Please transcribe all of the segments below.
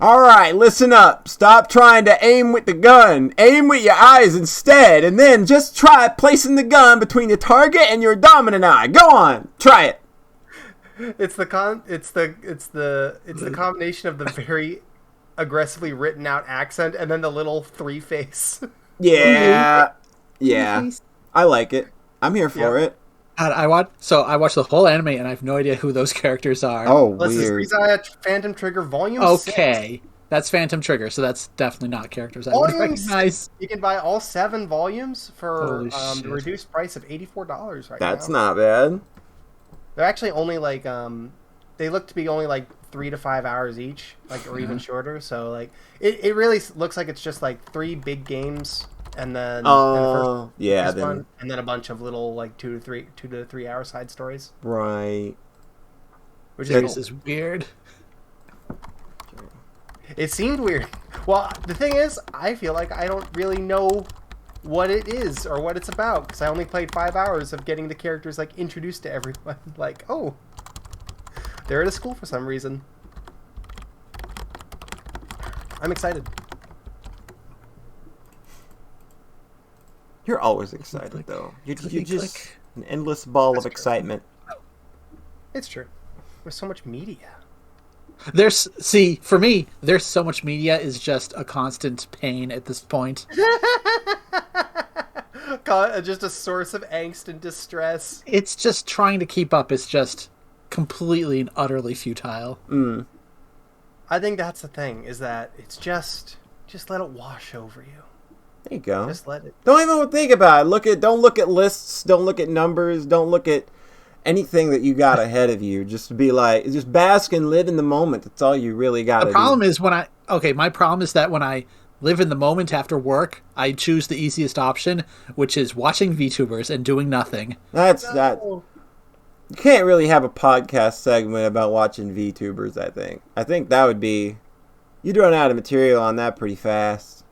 All right, listen up. Stop trying to aim with the gun. Aim with your eyes instead, and then just try placing the gun between the target and your dominant eye. Go on, try it. It's the combination of the very aggressively written out accent and then the little 3 face. Yeah. I like it. I'm here for it. I watched the whole anime and I have no idea who those characters are. Oh, weird. This is Phantom Trigger Volume 6. Okay. That's Phantom Trigger, so that's definitely not characters I would recognize. You can buy all 7 volumes for the reduced price of $84 right now. That's not bad. They're actually only like they look to be only like 3 to 5 hours each, or even shorter. So like it really looks like it's just like 3 big games and then and then a bunch of little like 2 to 3 hour side stories. Right. Which is weird. It seemed weird. Well, the thing is, I feel like I don't really know what it is or what it's about because I only played 5 hours of getting the characters like introduced to everyone. Like, oh, they're at a school for some reason. I'm excited. You're always excited, though. You're just an endless ball of excitement. It's true. There's so much media. For me, there's so much media is just a constant pain at this point. Just a source of angst and distress. It's just trying to keep up. It's just completely and utterly futile. I think that's the thing, is that it's just let it wash over you. There you go. Just let it. Don't even think about it. Don't look at lists. Don't look at numbers. Don't look at anything that you got ahead of you. Just be like, just bask and live in the moment. That's all you really got to do. The problem is my problem is that when I live in the moment after work, I choose the easiest option, which is watching VTubers and doing nothing. That. You can't really have a podcast segment about watching VTubers, I think that would be... You'd run out of material on that pretty fast.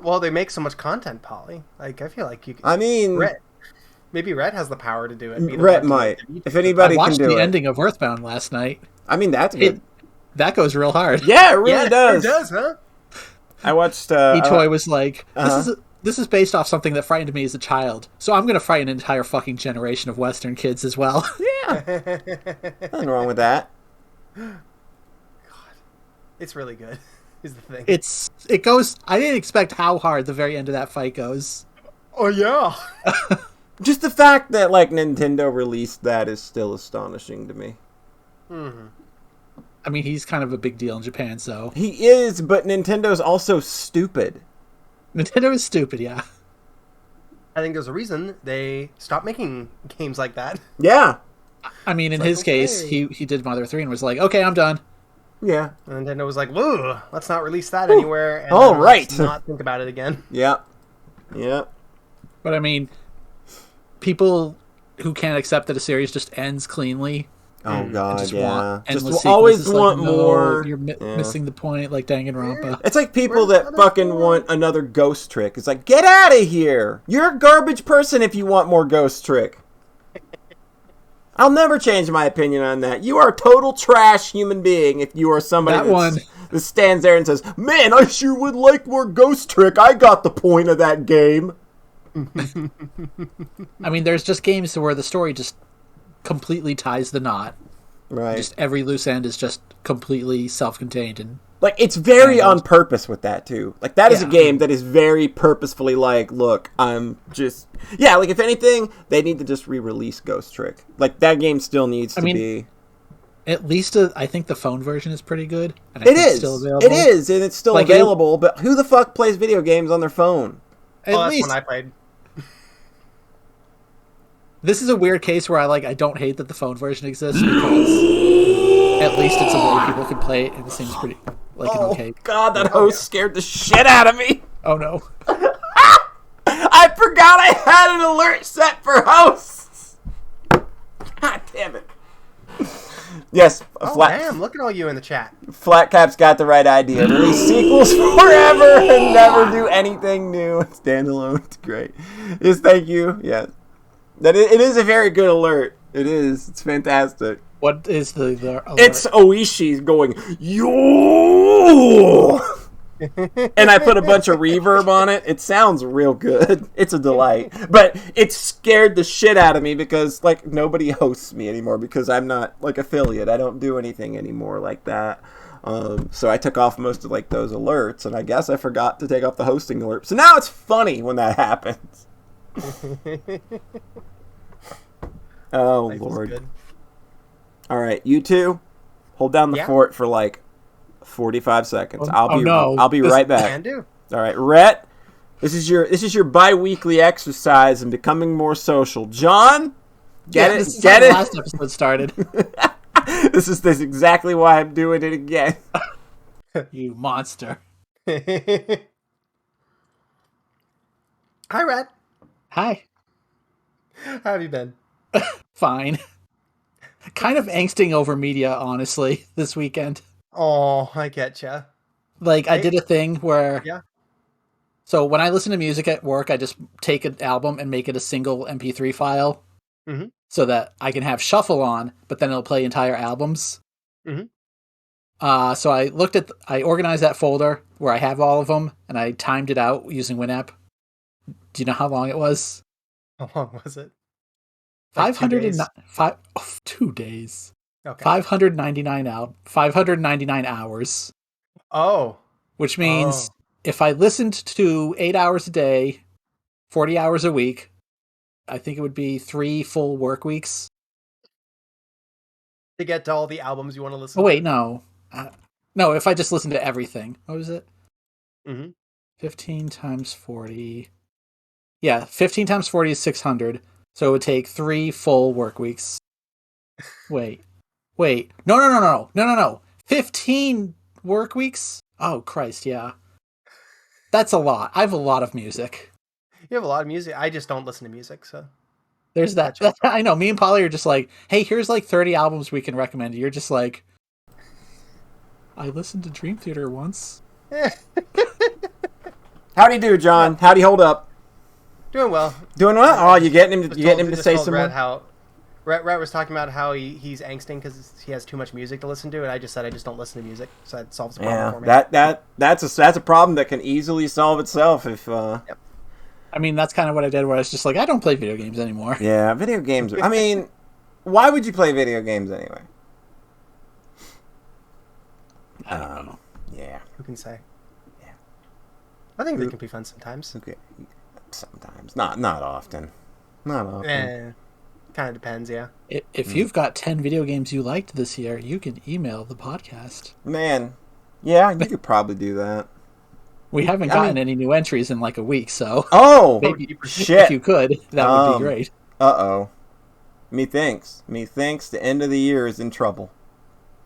Well, they make so much content, Polly. Like, I feel like you can... I mean... Maybe Red has the power to do it. Red might. If anybody can do it. I watched the ending of Earthbound last night. I mean, that's good. That goes real hard. Yeah, it really does. It does, huh? I watched... Etoy was like, this is based off something that frightened me as a child, so I'm going to frighten an entire fucking generation of Western kids as well. Yeah. Nothing wrong with that. God. It's really good, is the thing. It goes... I didn't expect how hard the very end of that fight goes. Oh, yeah. Just the fact that, like, Nintendo released that is still astonishing to me. Mm-hmm. I mean, he's kind of a big deal in Japan, so... He is, but Nintendo's also stupid. Nintendo is stupid, yeah. I think there's a reason they stopped making games like that. Yeah. I mean, in his case, he did Mother 3 and was like, okay, I'm done. Yeah. And Nintendo was like, woo, let's not release that anywhere. And let's not think about it again. Yep. Yep. But I mean, people who can't accept that a series just ends cleanly... Oh god, just always want like, more. No, you're missing the point, like Danganronpa. It's like people that fucking want another Ghost Trick. It's like, get out of here! You're a garbage person if you want more Ghost Trick. I'll never change my opinion on that. You are a total trash human being if you are somebody that stands there and says, "Man, I sure would like more Ghost Trick. I got the point of that game." I mean, there's just games where the story just completely ties the knot. Right. Just every loose end is just completely self-contained and like it's very on purpose with that too. Like that is a game that is very purposefully like, look, I'm just like if anything, they need to just re-release Ghost Trick. Like that game still needs to be. At least I think the phone version is pretty good. And It is, and it's still available. But who the fuck plays video games on their phone? That's when I played. This is a weird case where I don't hate that the phone version exists because at least it's a way people can play it and it seems pretty like an okay. God, that host scared the shit out of me. Oh no. I forgot I had an alert set for hosts. God damn it. Yes, damn, look at all you in the chat. Flatcap's got the right idea. Release sequels forever and never do anything new. It's standalone. It's great. Yes, thank you. Yes. It is a very good alert. It is. It's fantastic. What is the alert? It's Oishi going, yo! And I put a bunch of reverb on it. It sounds real good. It's a delight. But it scared the shit out of me because, like, nobody hosts me anymore because I'm not, like, affiliate. I don't do anything anymore like that. So I took off most of, like, those alerts, and I guess I forgot to take off the hosting alert. So now it's funny when that happens. Oh, Life is Lord. good. All right, you two, hold down the fort for, like, 45 seconds. I'll be right back. Can do. All right, Rhett, this is your bi-weekly exercise in becoming more social. John, This is how the last episode started. This is exactly why I'm doing it again. You monster. Hi, Red. Hi. How have you been? Fine. Kind of angsting over media, honestly, this weekend. Oh, I getcha. Like, I did a thing where... Yeah. So when I listen to music at work, I just take an album and make it a single MP3 file so that I can have shuffle on, but then it'll play entire albums. So I organized that folder where I have all of them, and I timed it out using Winamp. Do you know how long it was? How long was it? 2 days. Okay. 599 hours. Oh. Which means if I listened to 8 hours a day, 40 hours a week, I think it would be 3 full work weeks. To get to all the albums you want to listen to? Oh, wait, no. No, if I just listened to everything. What was it? 15 times 40. Yeah, 15 times 40 is 600. So it would take 3 full work weeks. Wait. No. 15 work weeks? Oh, Christ, yeah. That's a lot. I have a lot of music. You have a lot of music. I just don't listen to music, so... There's that. I know, me and Polly are just like, hey, here's like 30 albums we can recommend. You're just like, I listened to Dream Theater once. Howdy do, John. Howdy hold up. Doing well. Doing what? Oh, you getting him to say some more? Rat was talking about how he's angsting because he has too much music to listen to, and I just said I just don't listen to music, so that solves the problem for me. That's a problem that can easily solve itself if. Yep. I mean, that's kind of what I did, where I was just like, I don't play video games anymore. Yeah, video games. I mean, why would you play video games anyway? I don't know. Yeah. Who can say? Yeah. I think they can be fun sometimes. Okay. Sometimes, not often. Not often. Kind of depends, yeah. If you've got 10 video games you liked this year, you can email the podcast. Man, yeah, you could probably do that. We haven't gotten any new entries in like a week, so... Oh, maybe, shit. If you could, that would be great. Uh-oh. Methinks the end of the year is in trouble.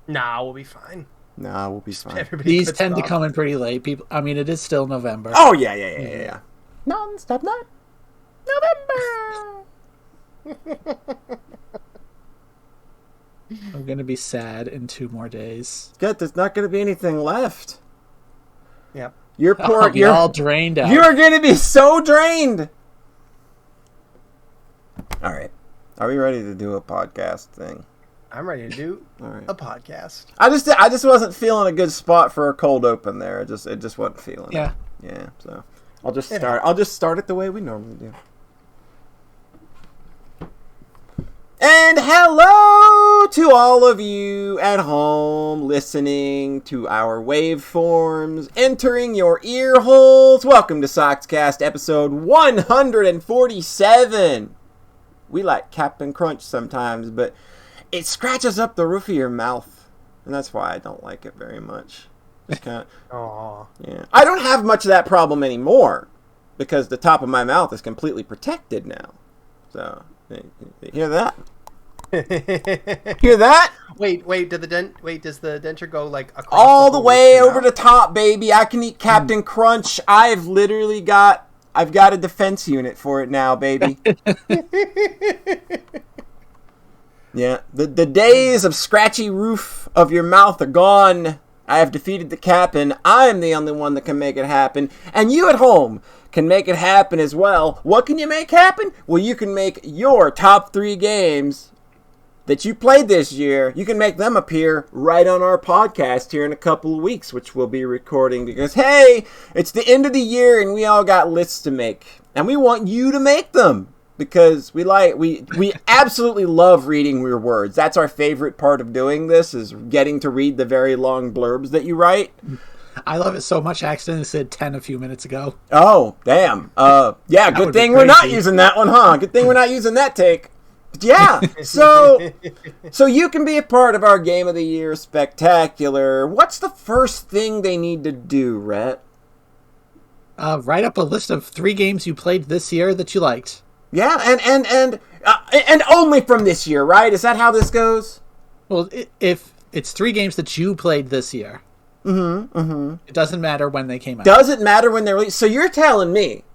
Nah, we'll be fine. Nah, we'll be fine. These tend to come in pretty late. People, I mean, it is still November. Oh, yeah. Non-stop night. November! I'm going to be sad in 2 more days. Good, there's not going to be anything left. Yep. You're all drained out. You're going to be so drained! All right. Are we ready to do a podcast thing? I'm ready to do a podcast. I just wasn't feeling a good spot for a cold open there. It just wasn't feeling it. Yeah, so I'll just start it the way we normally do. And hello to all of you at home listening to our waveforms entering your ear holes. Welcome to Sockscast episode 147. We like Captain Crunch sometimes, but it scratches up the roof of your mouth, and that's why I don't like it very much. Just kind of, yeah. I don't have much of that problem anymore because the top of my mouth is completely protected now. So, hear that? Hear that? Wait, does the denture go like across all the way over the top, baby? I can eat Captain Crunch. I've got a defense unit for it now, baby. Yeah, the days of scratchy roof of your mouth are gone. I have defeated the Captain. I am the only one that can make it happen. And you at home can make it happen as well. What can you make happen? Well, you can make your top 3 games that you played this year, you can make them appear right on our podcast here in a couple of weeks, which we'll be recording because, hey, it's the end of the year and we all got lists to make. And we want you to make them because we absolutely love reading your words. That's our favorite part of doing this, is getting to read the very long blurbs that you write. I love it so much. I accidentally said 10 a few minutes ago. Oh, damn. Yeah, good thing we're not using that one, huh? Good thing we're not using that take. Yeah, so you can be a part of our Game of the Year Spectacular. What's the first thing they need to do, Rhett? Write up a list of 3 games you played this year that you liked. Yeah, and only from this year, right? Is that how this goes? Well, if it's 3 games that you played this year, it doesn't matter when they came out. Doesn't matter when they're released. So you're telling me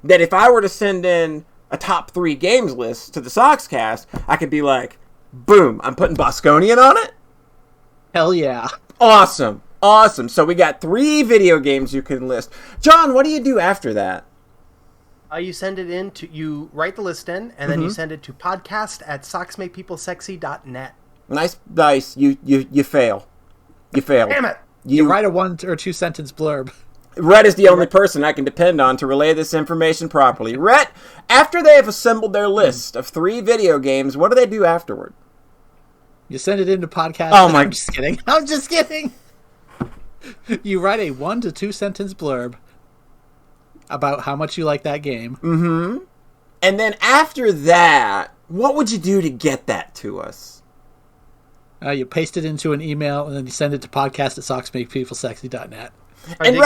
that if I were to send in a top 3 games list to the Sockscast, I could be like, boom, I'm putting Bosconian on it? Hell yeah. Awesome. So we got 3 video games you can list. John, what do you do after that? You send it in to, you write the list in, and then you send it to podcast@socksmakepleplesexy.net. Nice. You fail. Damn it. You write a 1 or 2 sentence blurb. Rhett is the only person I can depend on to relay this information properly. Rhett, after they have assembled their list of 3 video games, what do they do afterward? You send it into podcast. Oh my! I'm just kidding. You write a 1 to 2 sentence blurb about how much you like that game. Mm-hmm. And then after that, what would you do to get that to us? You paste it into an email and then you send it to podcast@socksmakepeoplesexy.net. I did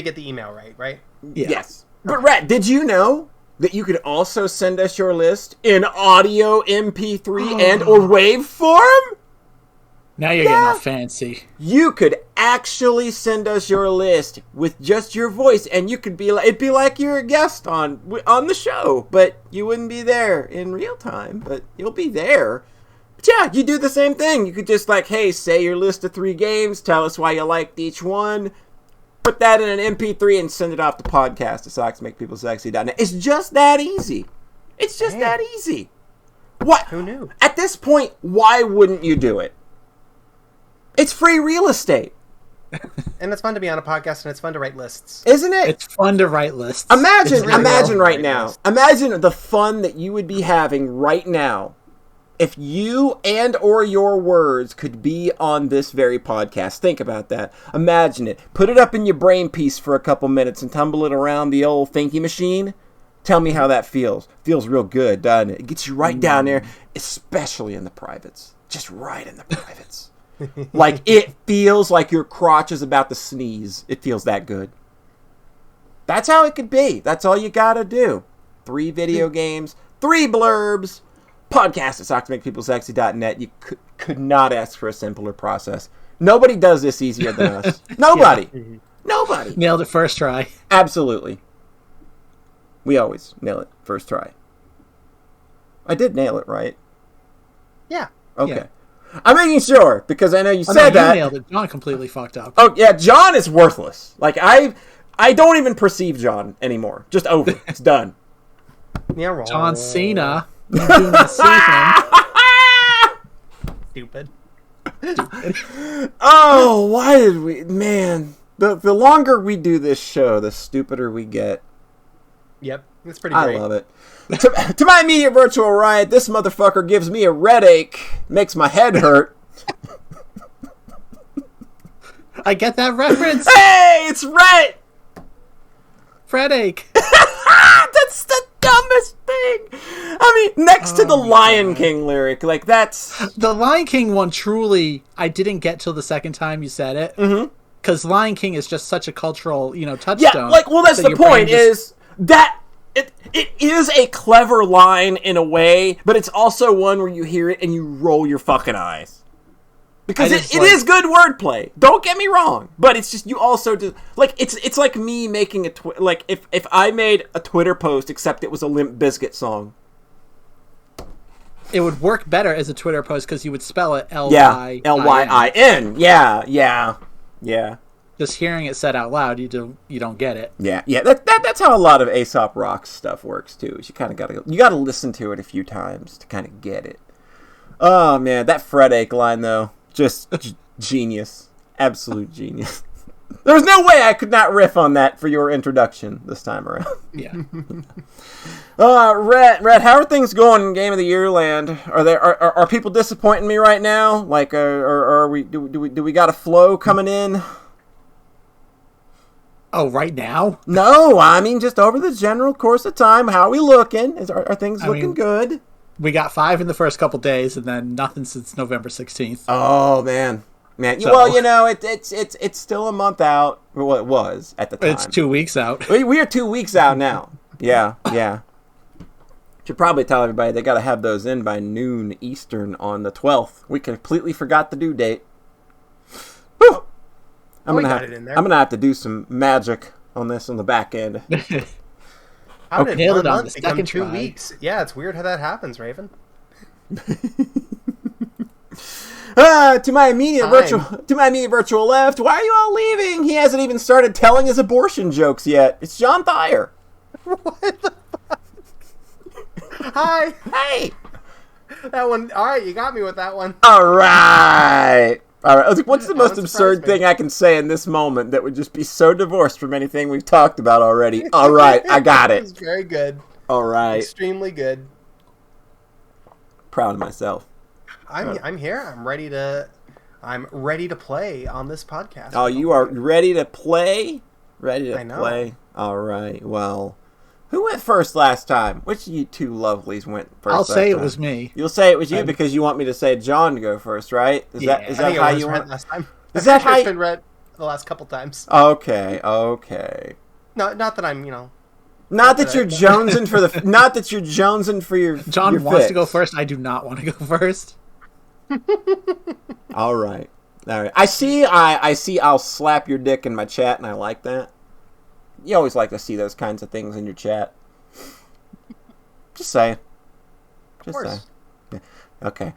get the email right? Yeah. Yes. But Rhett, did you know that you could also send us your list in audio, MP3, and or waveform? Now you're getting all fancy. You could actually send us your list with just your voice, and you could be like, it'd be like you're a guest on the show, but you wouldn't be there in real time, but you'll be there. But yeah, you do the same thing. You could just like, hey, say your list of 3 games, tell us why you liked each one, put that in an MP3 and send it off to podcast@socksmakepeoplesexy.net. It's just that easy. It's just that easy. What? Who knew? At this point, why wouldn't you do it? It's free real estate. And it's fun to be on a podcast, and it's fun to write lists. Isn't it? It's fun to write lists. Imagine right now. Imagine the fun that you would be having right now if you and or your words could be on this very podcast. Think about that. Imagine it. Put it up in your brain piece for a couple minutes and tumble it around the old thinky machine. Tell me how that feels. Feels real good, doesn't it? It gets you right down there, especially in the privates. Just right in the privates. Like, it feels like your crotch is about to sneeze. It feels that good. That's how it could be. That's all you gotta do. 3 video games, 3 blurbs, podcast@socksmakepeoplesexy.net. You could not ask for a simpler process. Nobody does this easier than us. Nobody. Yeah. Nobody. Nailed it first try. Absolutely. We always nail it first try. I did nail it, right? Yeah. Okay. Yeah. I'm making sure, because I know you said that. You nailed it. John completely fucked up. Oh, yeah, John is worthless. Like, I don't even perceive John anymore. Just over. It's done. Yeah, wrong. John Cena. You do not see him. Stupid. Oh, why did we... Man, the longer we do this show, the stupider we get. Yep, it's pretty great. I love it. To my immediate virtual right, this motherfucker gives me a headache, makes my head hurt. I get that reference. Hey, it's right. Fredache. That's the dumbest thing. I mean, next to the Lion King lyric, like that's the Lion King one. Truly, I didn't get till the second time you said it. Because Lion King is just such a cultural, touchstone. Yeah, like, well, that's the point. Is that it is a clever line in a way, but it's also one where you hear it and you roll your fucking eyes. Because it is good wordplay. Don't get me wrong, but it's just you also do like it's like me making a like if I made a Twitter post except it was a Limp Bizkit song. It would work better as a Twitter post because you would spell it L-Y-I-N. L-Y-I-N. Yeah. Just hearing it said out loud, you don't get it. Yeah. That's how a lot of Aesop Rock stuff works too. Is you kind of gotta listen to it a few times to kind of get it. Oh man, that Fred Ache line though, just genius, absolute genius. There's no way I could not riff on that for your introduction this time around. Yeah. Red, how are things going in Game of the Year land? Are people disappointing me right now? Like, do we got a flow coming in? Oh, right now? No, I mean just over the general course of time. How are we looking? Are things looking good? We got 5 in the first couple days, and then nothing since November 16th. Oh man. So, well, it's still a month out. Well, it was at the time. It's 2 weeks out. We are 2 weeks out now. Yeah. Should probably tell everybody they got to have those in by noon Eastern on the 12th. We completely forgot the due date. Whew. I'm gonna have to do some magic on this on the back end. How did 1 month become 2 weeks? Yeah, it's weird how that happens, Raven. To my immediate virtual left. Why are you all leaving? He hasn't even started telling his abortion jokes yet. It's John Thayer. What the fuck? Hi. Hey. That one. All right, you got me with that one. All right. I was like, what's the most absurd thing I can say in this moment that would just be so divorced from anything we've talked about already? All right, I got it. It's very good. All right. Extremely good. Proud of myself. I'm here. I'm ready to play on this podcast. Oh, you are ready to play? Ready to I know. play? All right. Well, who went first last time? Which of you two lovelies went first? I'll say it was me. You'll say it was you because you want me to say John to go first, right? Is that how you want? Last time. Is that how? It's been read the last couple times. Okay. No, not that I'm, Not that you're jonesing for the. Not that you're jonesing for your. John your wants fix. to go first. I do not want to go first. All right. I see. I'll slap your dick in my chat, and I like that. You always like to see those kinds of things in your chat. Just saying. Of course. Yeah. Okay.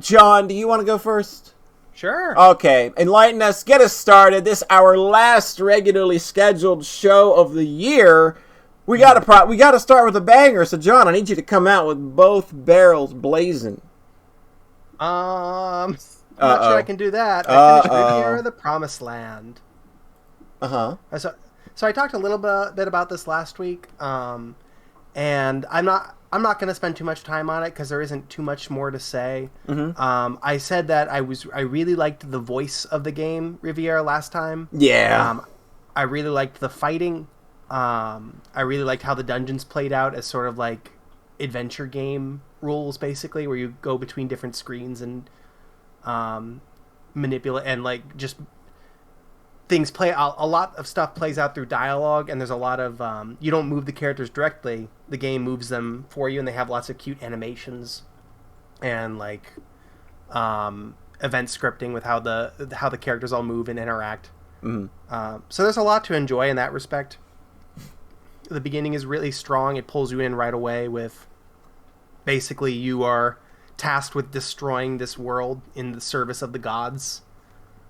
John, do you want to go first? Sure. Okay. Enlighten us. Get us started. This our last regularly scheduled show of the year. We gotta start with a banger. So, John, I need you to come out with both barrels blazing. I'm not sure I can do that. I finished Riviera the Promised Land. So I talked a little bit about this last week, and I'm not going to spend too much time on it because there isn't too much more to say. Mm-hmm. I said that I really liked the voice of the game Riviera last time. Yeah. I really liked the fighting. I really liked how the dungeons played out as sort of like adventure game rules, basically, where you go between different screens and manipulate and like just things play out. A lot of stuff plays out through dialogue, and there's a lot of you don't move the characters directly. The game moves them for you, and they have lots of cute animations and like event scripting with how the characters all move and interact. Mm-hmm. So there's a lot to enjoy in that respect. The beginning is really strong. It pulls you in right away with basically you are tasked with destroying this world in the service of the gods.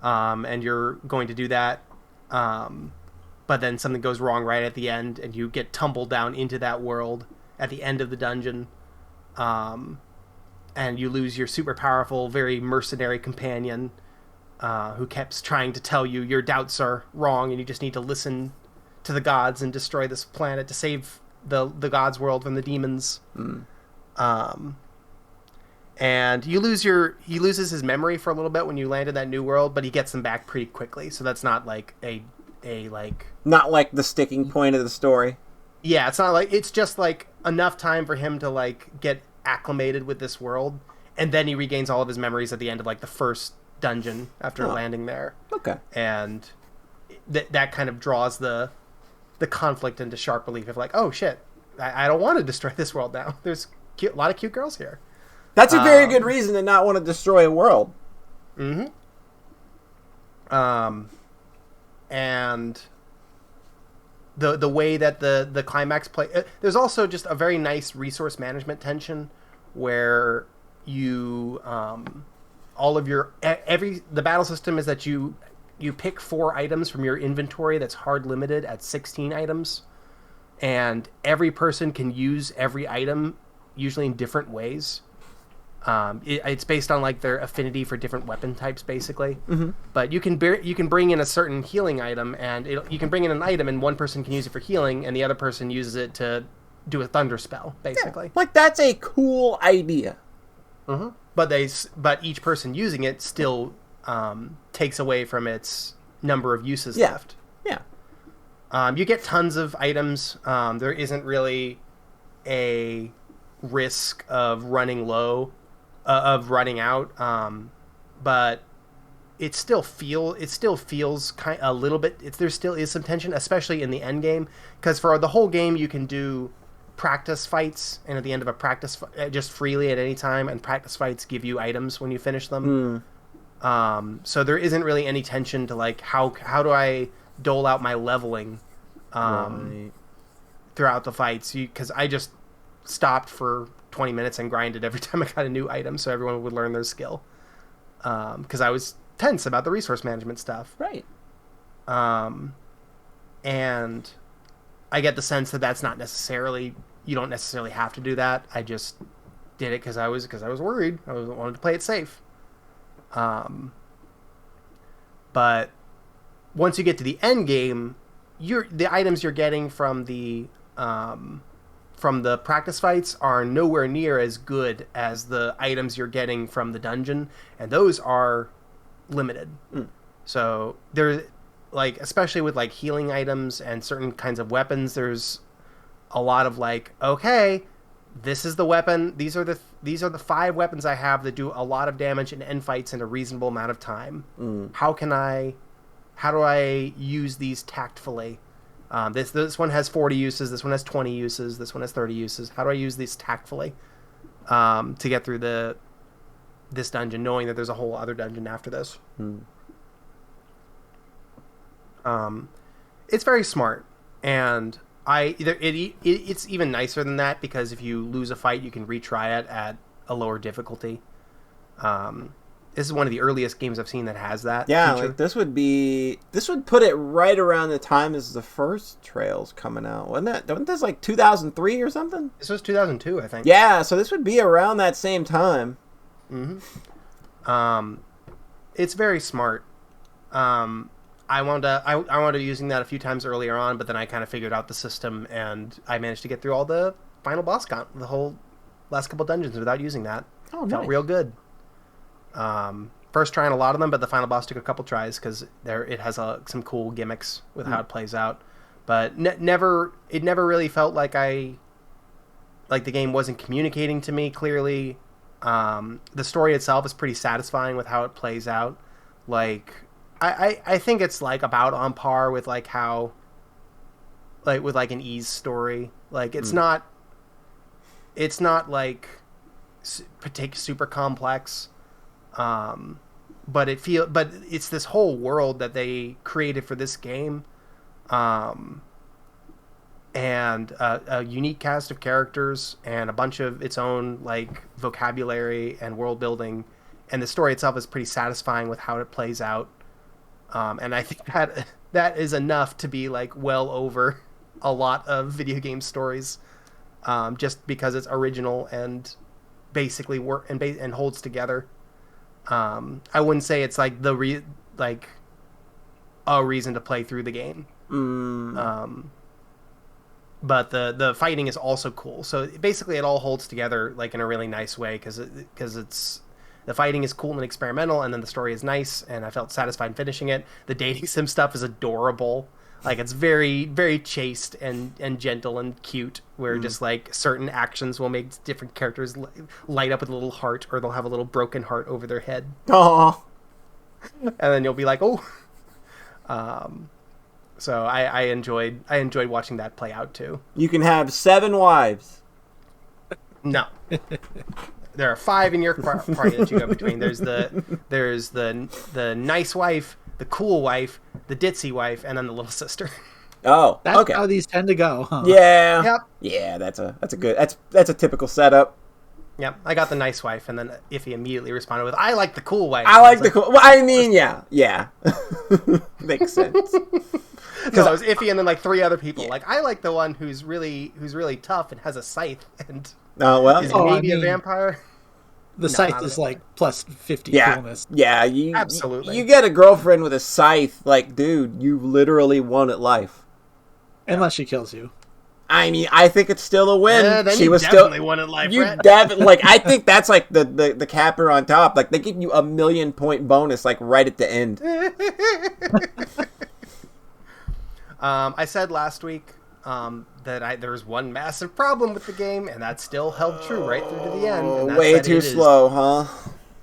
And you're going to do that. But then something goes wrong right at the end and you get tumbled down into that world at the end of the dungeon. And you lose your super powerful, very mercenary companion who kept trying to tell you your doubts are wrong and you just need to listen to the gods and destroy this planet to save the gods world from the demons. And he loses his memory for a little bit when you land in that new world, but he gets them back pretty quickly. So that's not like not like the sticking point of the story. Yeah, it's just like enough time for him to like get acclimated with this world, and then he regains all of his memories at the end of like the first dungeon after landing there. Okay. And that kind of draws the conflict into sharp relief of like, oh shit, I don't want to destroy this world now. There's a lot of cute girls here. That's a very good reason to not want to destroy a world. Mm-hmm. And the way that the climax play, there's also just a very nice resource management tension where you all of your the battle system is that you pick 4 items from your inventory that's hard limited at 16 items, and every person can use every item usually in different ways. It's based on like their affinity for different weapon types, basically. Mm-hmm. But you can bring in a certain healing item, and you can bring in an item, and one person can use it for healing, and the other person uses it to do a thunder spell, basically. Yeah, like that's a cool idea. Mm-hmm. But each person using it still takes away from its number of uses left. Yeah. You get tons of items. There isn't really a risk of running low. Of running out, but it still feels kind a little bit. There still is some tension, especially in the end game, because for the whole game you can do practice fights, and at the end of a practice just freely at any time, and practice fights give you items when you finish them. So there isn't really any tension to like how do I dole out my leveling throughout the fights, because I just stopped for 20 minutes and grinded every time I got a new item so everyone would learn their skill, because I was tense about the resource management stuff. Right. And I get the sense that that's not necessarily, you don't necessarily have to do that. I just did it because I was worried. I wanted to play it safe. But once you get to the end game, the items you're getting from the practice fights are nowhere near as good as the items you're getting from the dungeon, and those are limited. So there's like, especially with like healing items and certain kinds of weapons, there's a lot of like, okay, this is the weapon. These are the 5 weapons I have that do a lot of damage in end fights in a reasonable amount of time. How do I use these tactfully? This one has 40 uses. This one has 20 uses. This one has 30 uses. How do I use these tactfully to get through this dungeon, knowing that there's a whole other dungeon after this? It's very smart, and it's even nicer than that, because if you lose a fight, you can retry it at a lower difficulty. This is one of the earliest games I've seen that has that feature. Like this would put it right around the time as the first Trails coming out. Wasn't this like 2003 or something? This was 2002, I think. Yeah, so this would be around that same time. It's very smart. I wound up using that a few times earlier on, but then I kind of figured out the system, and I managed to get through all the final boss the whole last couple dungeons without using that. Oh, felt nice. Real good. First trying a lot of them, but the final boss took a couple tries, because it has some cool gimmicks with how it plays out. But it never really felt like the game wasn't communicating to me clearly. The story itself is pretty satisfying with how it plays out. Like, I think it's like about on par with like how, like with like an Ys story. Like it's not like super complex. But it's this whole world that they created for this game, and a unique cast of characters and a bunch of its own like vocabulary and world building, and the story itself is pretty satisfying with how it plays out. And I think that is enough to be like well over a lot of video game stories, just because it's original and basically and holds together. I wouldn't say it's like a reason to play through the game. But the fighting is also cool. So basically it all holds together like in a really nice way, because the fighting is cool and experimental, and then the story is nice, and I felt satisfied in finishing it. The dating sim stuff is adorable. Like, it's very, very chaste and gentle and cute, where just like certain actions will make different characters light up with a little heart, or they'll have a little broken heart over their head. Aww. And then you'll be like, oh. So I enjoyed watching that play out too. You can have 7 wives. No. There are 5 in your party that you go between. There's the nice wife, the cool wife, the ditzy wife, and then the little sister. Oh, that's okay. how these tend to go, huh? Yep. Yeah, that's a typical setup. Yep. I got the nice wife, and then Iffy immediately responded with, "I like the cool wife." I like the cool. Well, I mean, yeah, makes sense. Because I was Iffy, and then like 3 other people. Yeah. Like, I like the one who's really tough and has a scythe and is maybe a vampire. The scythe is like plus 50 coolness. Yeah, absolutely. You get a girlfriend with a scythe, like, dude, you literally won at life. Unless she kills you. I mean, I think it's still a win. Then She you was definitely still won at life, you Brett. like, I think that's like the capper on top. Like, they give you a 1,000,000-point bonus, like, right at the end. I said last week that there was one massive problem with the game, and that still held true right through to the end. And that's Way too slow, huh?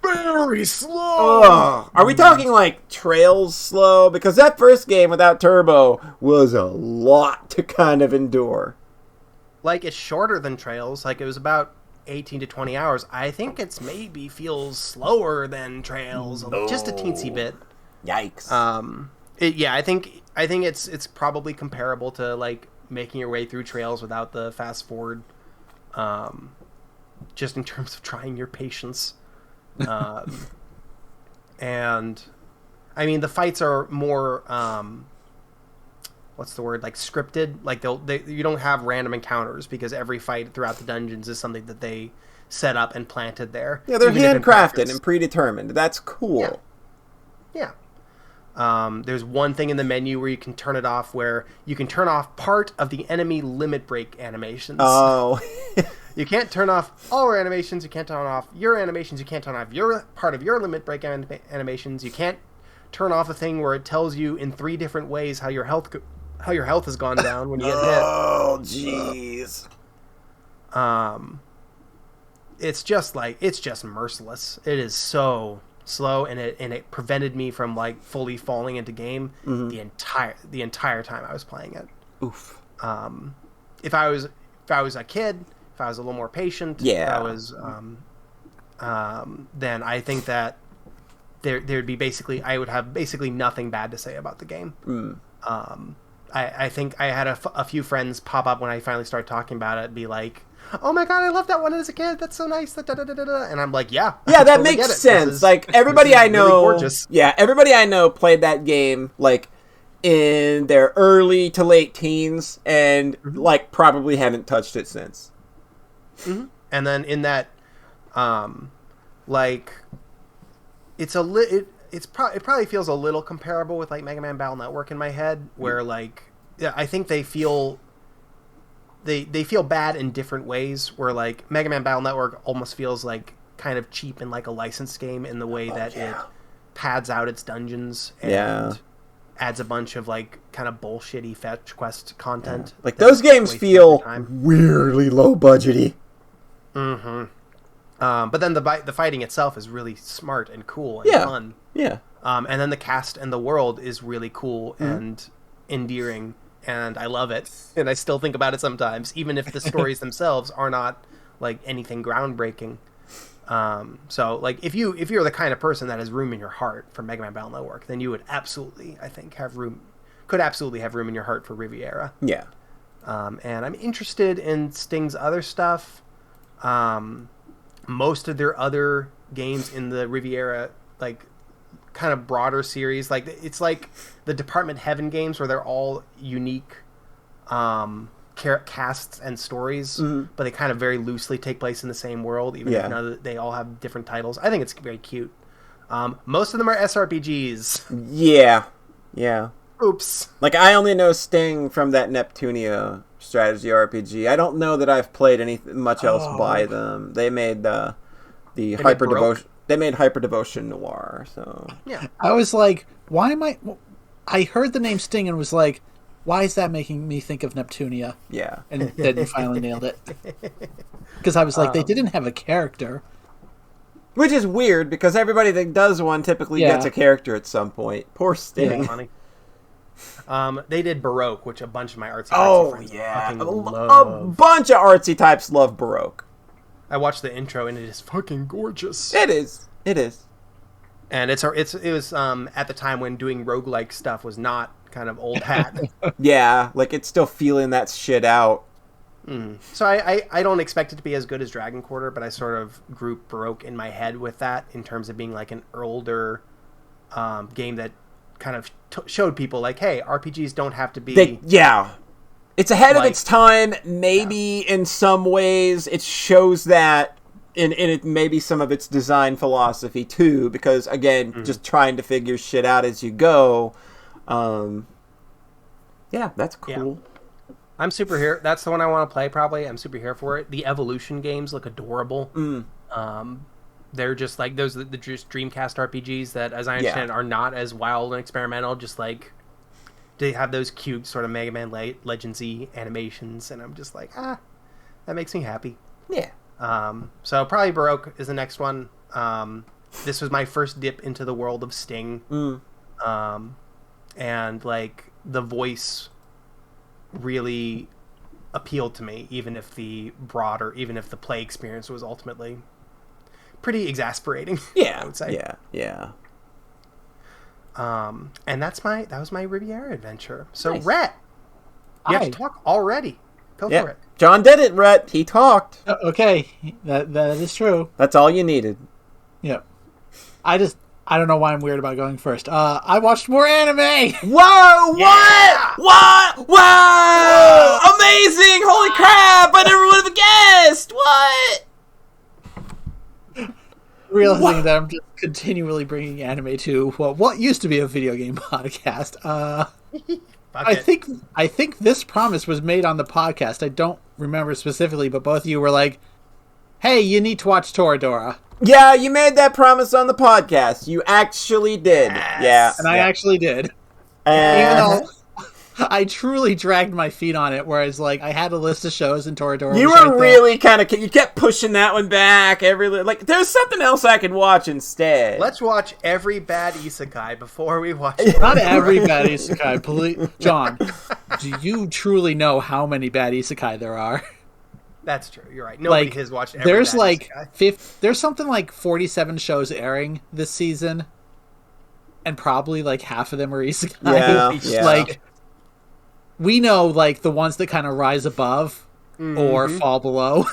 Very slow. Oh, are we talking like Trails slow? Because that first game without turbo was a lot to kind of endure. Like, it's shorter than Trails. Like, it was about 18 to 20 hours. I think it's maybe feels slower than Trails, just a teensy bit. Yikes. I think it's probably comparable to like making your way through Trails without the fast forward, just in terms of trying your patience. And I mean, the fights are more what's the word, like scripted. Like you don't have random encounters because every fight throughout the dungeons is something that they set up and planted there. Yeah, they're handcrafted and predetermined. That's cool. Yeah. There's one thing in the menu where you can turn it off, where you can turn off part of the enemy limit break animations. Oh. You can't turn off all our animations. You can't turn off your animations. You can't turn off your part of your limit break animations. You can't turn off a thing where it tells you in 3 different ways how your health has gone down when you get hit. Oh, jeez. It's just merciless. It is so slow, and it prevented me from like fully falling into game the entire time I was playing it. Oof. If I was a kid, if I was a little more patient, if I was then I think that there'd be I would have basically nothing bad to say about the game. I think I had a few friends pop up when I finally started talking about it, be like, "Oh my god, I loved that one as a kid. That's so nice." And I'm like, "Yeah, that totally makes sense." Like everybody I know, really gorgeous. Yeah, everybody I know played that game like in their early to late teens, and like probably haven't touched it since. Mm-hmm. And then in that, like, it probably feels a little comparable with like Mega Man Battle Network in my head, where like I think they feel bad in different ways, where like Mega Man Battle Network almost feels like kind of cheap in like a licensed game in the way that it pads out its dungeons and adds a bunch of like kind of bullshitty fetch quest content. Like those games feel weirdly low budgety. But then the fighting itself is really smart and cool and fun. Yeah. And then the cast and the world is really cool and endearing, and I love it. And I still think about it sometimes, even if the stories themselves are not like anything groundbreaking. So like if you're the kind of person that has room in your heart for Mega Man Battle Network, then you would absolutely, I think, could absolutely have room in your heart for Riviera. Yeah. And I'm interested in Sting's other stuff. Most of their other games in the Riviera, like, kind of broader series, like, it's like the Department Heaven games where they're all unique casts and stories, but they kind of very loosely take place in the same world, even if they all have different titles. I think it's very cute. Most of them are SRPGs. Yeah. Oops. Like, I only know Sting from that Neptunia strategy RPG. I don't know that I've played much else by them. They made Hyper Devotion Noir. So yeah, I was like, why am I heard the name Sting and was like, why is that making me think of Neptunia? Yeah, and then you finally nailed it. Because I was like, they didn't have a character, which is weird because everybody that does one typically gets a character at some point. Poor Sting. Funny. They did Baroque, which a bunch of my artsy friends fucking love. A bunch of artsy types love Baroque. I watched the intro and it is fucking gorgeous. It is. And it was at the time when doing roguelike stuff was not kind of old hat. Yeah, like it's still feeling that shit out. So I don't expect it to be as good as Dragon Quarter, but I sort of group Baroque in my head with that in terms of being like an older game that kind of showed people like, hey, RPGs don't have to be... It's ahead of its time. Maybe in some ways it shows that and it maybe some of its design philosophy too, because again, just trying to figure shit out as you go. Yeah, that's cool. Yeah. I'm super here. That's the one I want to play. Probably, I'm super here for it. The Evolution games look adorable. They're just like those the just Dreamcast RPGs that, as I understand, are not as wild and experimental. Just like they have those cute sort of Mega Man Legends-y animations, and I'm just like, that makes me happy. Yeah. So probably Baroque is the next one. This was my first dip into the world of Sting. And like the voice really appealed to me, even if the play experience was ultimately pretty exasperating. Yeah. I would say. Yeah. And that was my Riviera adventure. So nice. Rhett, you have to talk already. Go for it. John did it, Rhett. He talked. Okay, that is true. That's all you needed. Yep. I don't know why I'm weird about going first. I watched more anime. Whoa! Yeah! What? Whoa! Amazing! Holy crap! I never would have guessed. What? Realizing that I'm just continually bringing anime to what used to be a video game podcast. I think this promise was made on the podcast. I don't remember specifically, but both of you were like, "Hey, you need to watch Toradora." Yeah, you made that promise on the podcast. You actually did. Yes. Yeah. And I actually did. Even though I truly dragged my feet on it, whereas like I had a list of shows in Toradora. You were really you kept pushing that one back. There's something else I could watch instead. Let's watch every bad isekai before we watch. Not every bad isekai. Please, John, do you truly know how many bad isekai there are? That's true. You're right. Nobody has watched every there's bad like isekai. There's something like 47 shows airing this season, and probably like half of them are isekai. Yeah. Like we know like the ones that kind of rise above or fall below.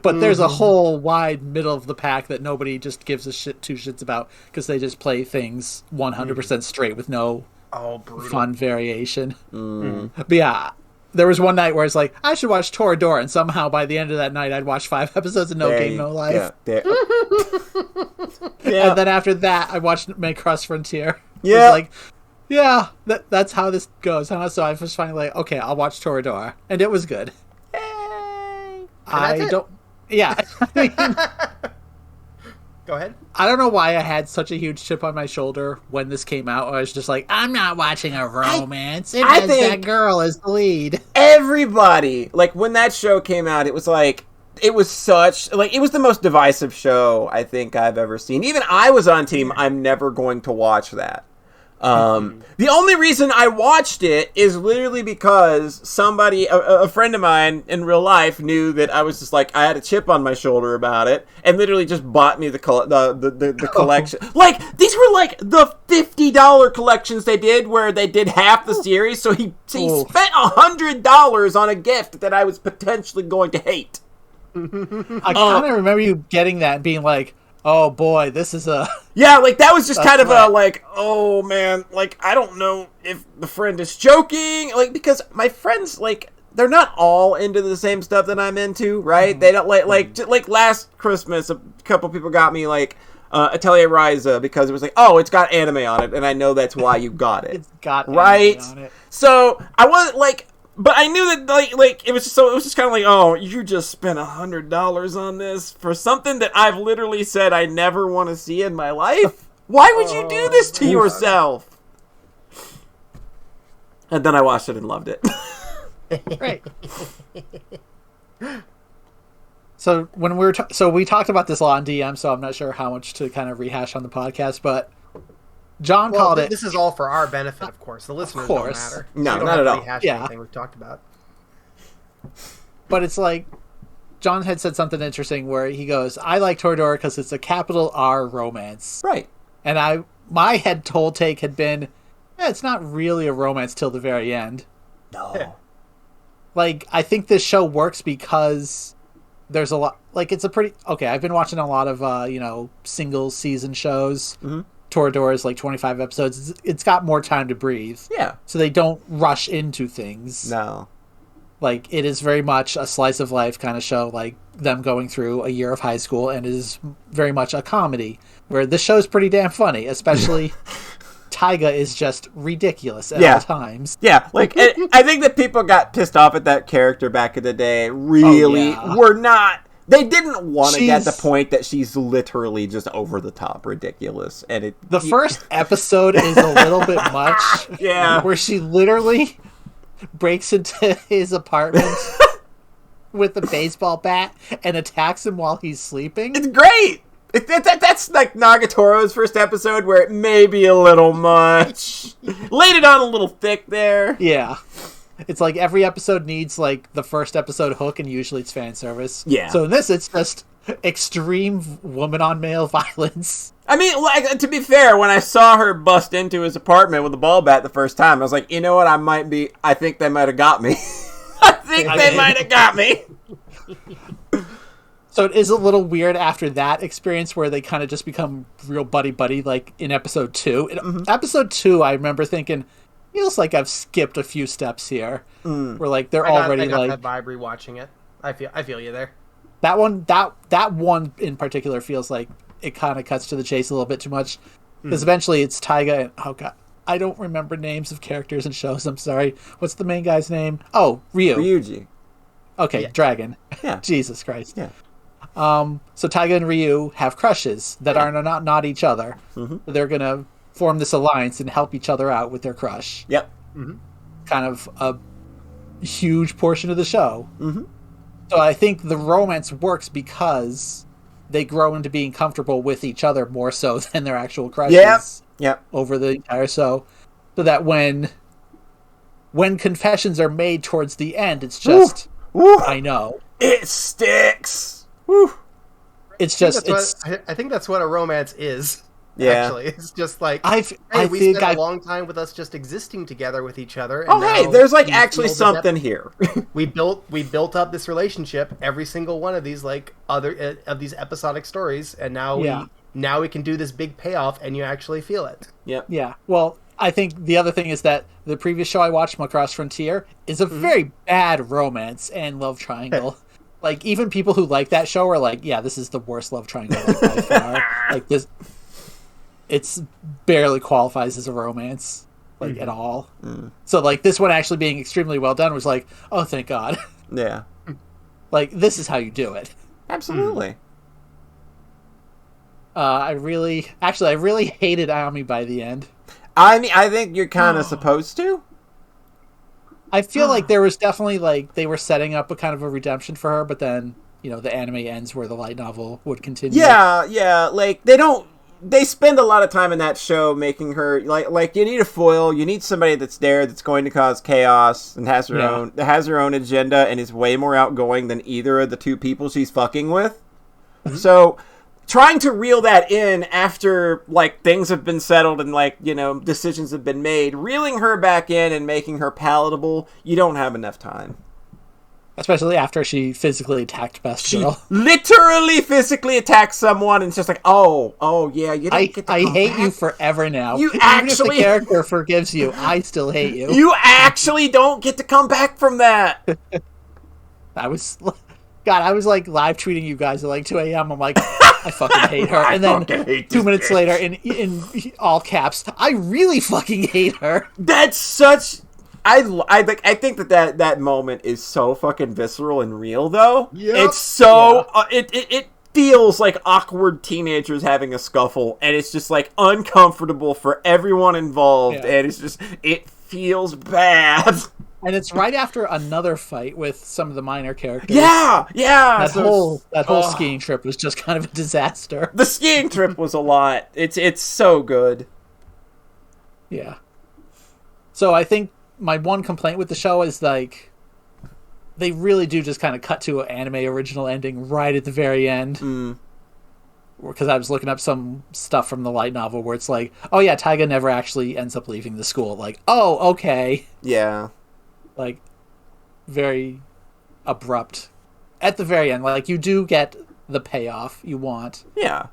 But there's a whole wide middle of the pack that nobody just gives two shits about because they just play things 100% straight with no fun variation. But yeah, there was one night where it's like, I should watch Toradora, and somehow by the end of that night I'd watched 5 episodes of No Game, No Life. Yeah. And then after that I watched Macross Frontier. Yeah. Like, yeah, that's how this goes. So I was finally like, okay, I'll watch Toradora. And it was good. Hey. Yeah. Go ahead. I don't know why I had such a huge chip on my shoulder when this came out. I was just like, I'm not watching a romance. It has that girl as the lead. Everybody, like, when that show came out, it was like, it was the most divisive show I think I've ever seen. Even I was on team, I'm never going to watch that. The only reason I watched it is literally because somebody, a friend of mine in real life, knew that I was just like, I had a chip on my shoulder about it, and literally just bought me the collection. Like, these were like the $50 collections they did, where they did half the series. So he spent $100 on a gift that I was potentially going to hate. I kind of remember you getting that and being like, oh boy, this is a... Yeah, like, that was just kind of a, like, oh man, like, I don't know if the friend is joking, like, because my friends, like, they're not all into the same stuff that I'm into, right? They don't, like last Christmas, a couple people got me, like, Atelier Ryza, because it was like, oh, it's got anime on it, and I know that's why you got it. It's got right? anime on it. So, I wasn't, like... But I knew that, like it was just kind of like, oh, you just spent $100 on this for something that I've literally said I never want to see in my life? Why would you do this to yourself? And then I watched it and loved it. Right. So when we talked about this a lot on DM, so I'm not sure how much to kind of rehash on the podcast, but John called it. This is all for our benefit, of course. The listeners don't matter. No, not at all. Anything we've talked about. But it's like, John had said something interesting where he goes, I like Toradora because it's a capital R romance. Right. And my whole take had been, it's not really a romance till the very end. No. Like, I think this show works because there's a lot, like, it's a pretty, okay, I've been watching a lot of, single season shows. Mm-hmm. Toradora is like 25 episodes. It's got more time to breathe. Yeah. So they don't rush into things. No. Like, it is very much a slice of life kind of show, like them going through a year of high school, and it is very much a comedy, where this show is pretty damn funny, especially Taiga is just ridiculous at all times. Yeah, like, I think that people got pissed off at that character back in the day, really were not... They didn't want to get the point that she's literally just over the top ridiculous. And the first episode is a little bit much. Yeah. Where she literally breaks into his apartment with a baseball bat and attacks him while he's sleeping. It's great! That's like Nagatoro's first episode where it may be a little much. Laid it on a little thick there. Yeah. It's like every episode needs like the first episode hook, and usually it's fan service. Yeah. So in this, it's just extreme woman on male violence. I mean, like, to be fair, when I saw her bust into his apartment with a ball bat the first time, I was like, you know what? I think they might have got me. I think they might have got me. So it is a little weird after that experience where they kind of just become real buddy-buddy, like in episode 2. In episode 2, I remember thinking, feels like I've skipped a few steps here. Where like they're already I got like that vibe rewatching it. I feel you there. That one in particular feels like it kind of cuts to the chase a little bit too much, because eventually it's Taiga and oh god, I don't remember names of characters and shows. I'm sorry. What's the main guy's name? Oh, Ryuji. Okay, yeah. Dragon. Yeah. Jesus Christ. Yeah. So Taiga and Ryu have crushes that are not each other. They're gonna form this alliance and help each other out with their crush. Yep. Kind of a huge portion of the show. So I think the romance works because they grow into being comfortable with each other more so than their actual crushes. Yep. Over the entire show. So that when confessions are made towards the end, it's just I know. It sticks. Woo. It's just I think that's what a romance is. Yeah. Actually, it's just like we spent a long time with us just existing together with each other. And hey, there's like actually something here. we built up this relationship. Every single one of these like other of these episodic stories, and now we can do this big payoff, and you actually feel it. Yep. Yeah. Well, I think the other thing is that the previous show I watched, Macross Frontier, is a very bad romance and love triangle. Like even people who like that show are like, yeah, this is the worst love triangle by far. Like this. It's barely qualifies as a romance, like at all. So like this one actually being extremely well done was like, oh, thank God. Yeah. Like this is how you do it. Absolutely. I really hated Aomi by the end. I mean, I think you're kind of supposed to. I feel like there was definitely like they were setting up a kind of a redemption for her, but then the anime ends where the light novel would continue. Yeah. Like they spend a lot of time in that show making her like you need a foil, you need somebody that's going to cause chaos and has her own agenda and is way more outgoing than either of the two people she's fucking with. So trying to reel that in after like things have been settled and like decisions have been made, reeling her back in and making her palatable, you don't have enough time. Especially after she physically attacked Best Girl. She literally physically attacked someone, and it's just like, oh yeah, you don't get to I come hate back. You forever now. You Even actually... if the character forgives you, I still hate you. You actually don't get to come back from that. I was like live tweeting you guys at like 2 a.m. I'm like, I fucking hate her. And then 2 minutes later, in all caps, I really fucking hate her. That's such... I think that moment is so fucking visceral and real, though. Yep. It's so... It feels like awkward teenagers having a scuffle, and it's just, like, uncomfortable for everyone involved, and it's just... It feels bad. And it's right after another fight with some of the minor characters. Yeah! That whole skiing trip was just kind of a disaster. The skiing trip was a lot. It's so good. Yeah. So I think my one complaint with the show is like they really do just kind of cut to an anime original ending right at the very end. Because I was looking up some stuff from the light novel where it's like, oh yeah, Taiga never actually ends up leaving the school. Like, oh, okay. Yeah. Like, very abrupt. At the very end, like, you do get the payoff you want. Yeah.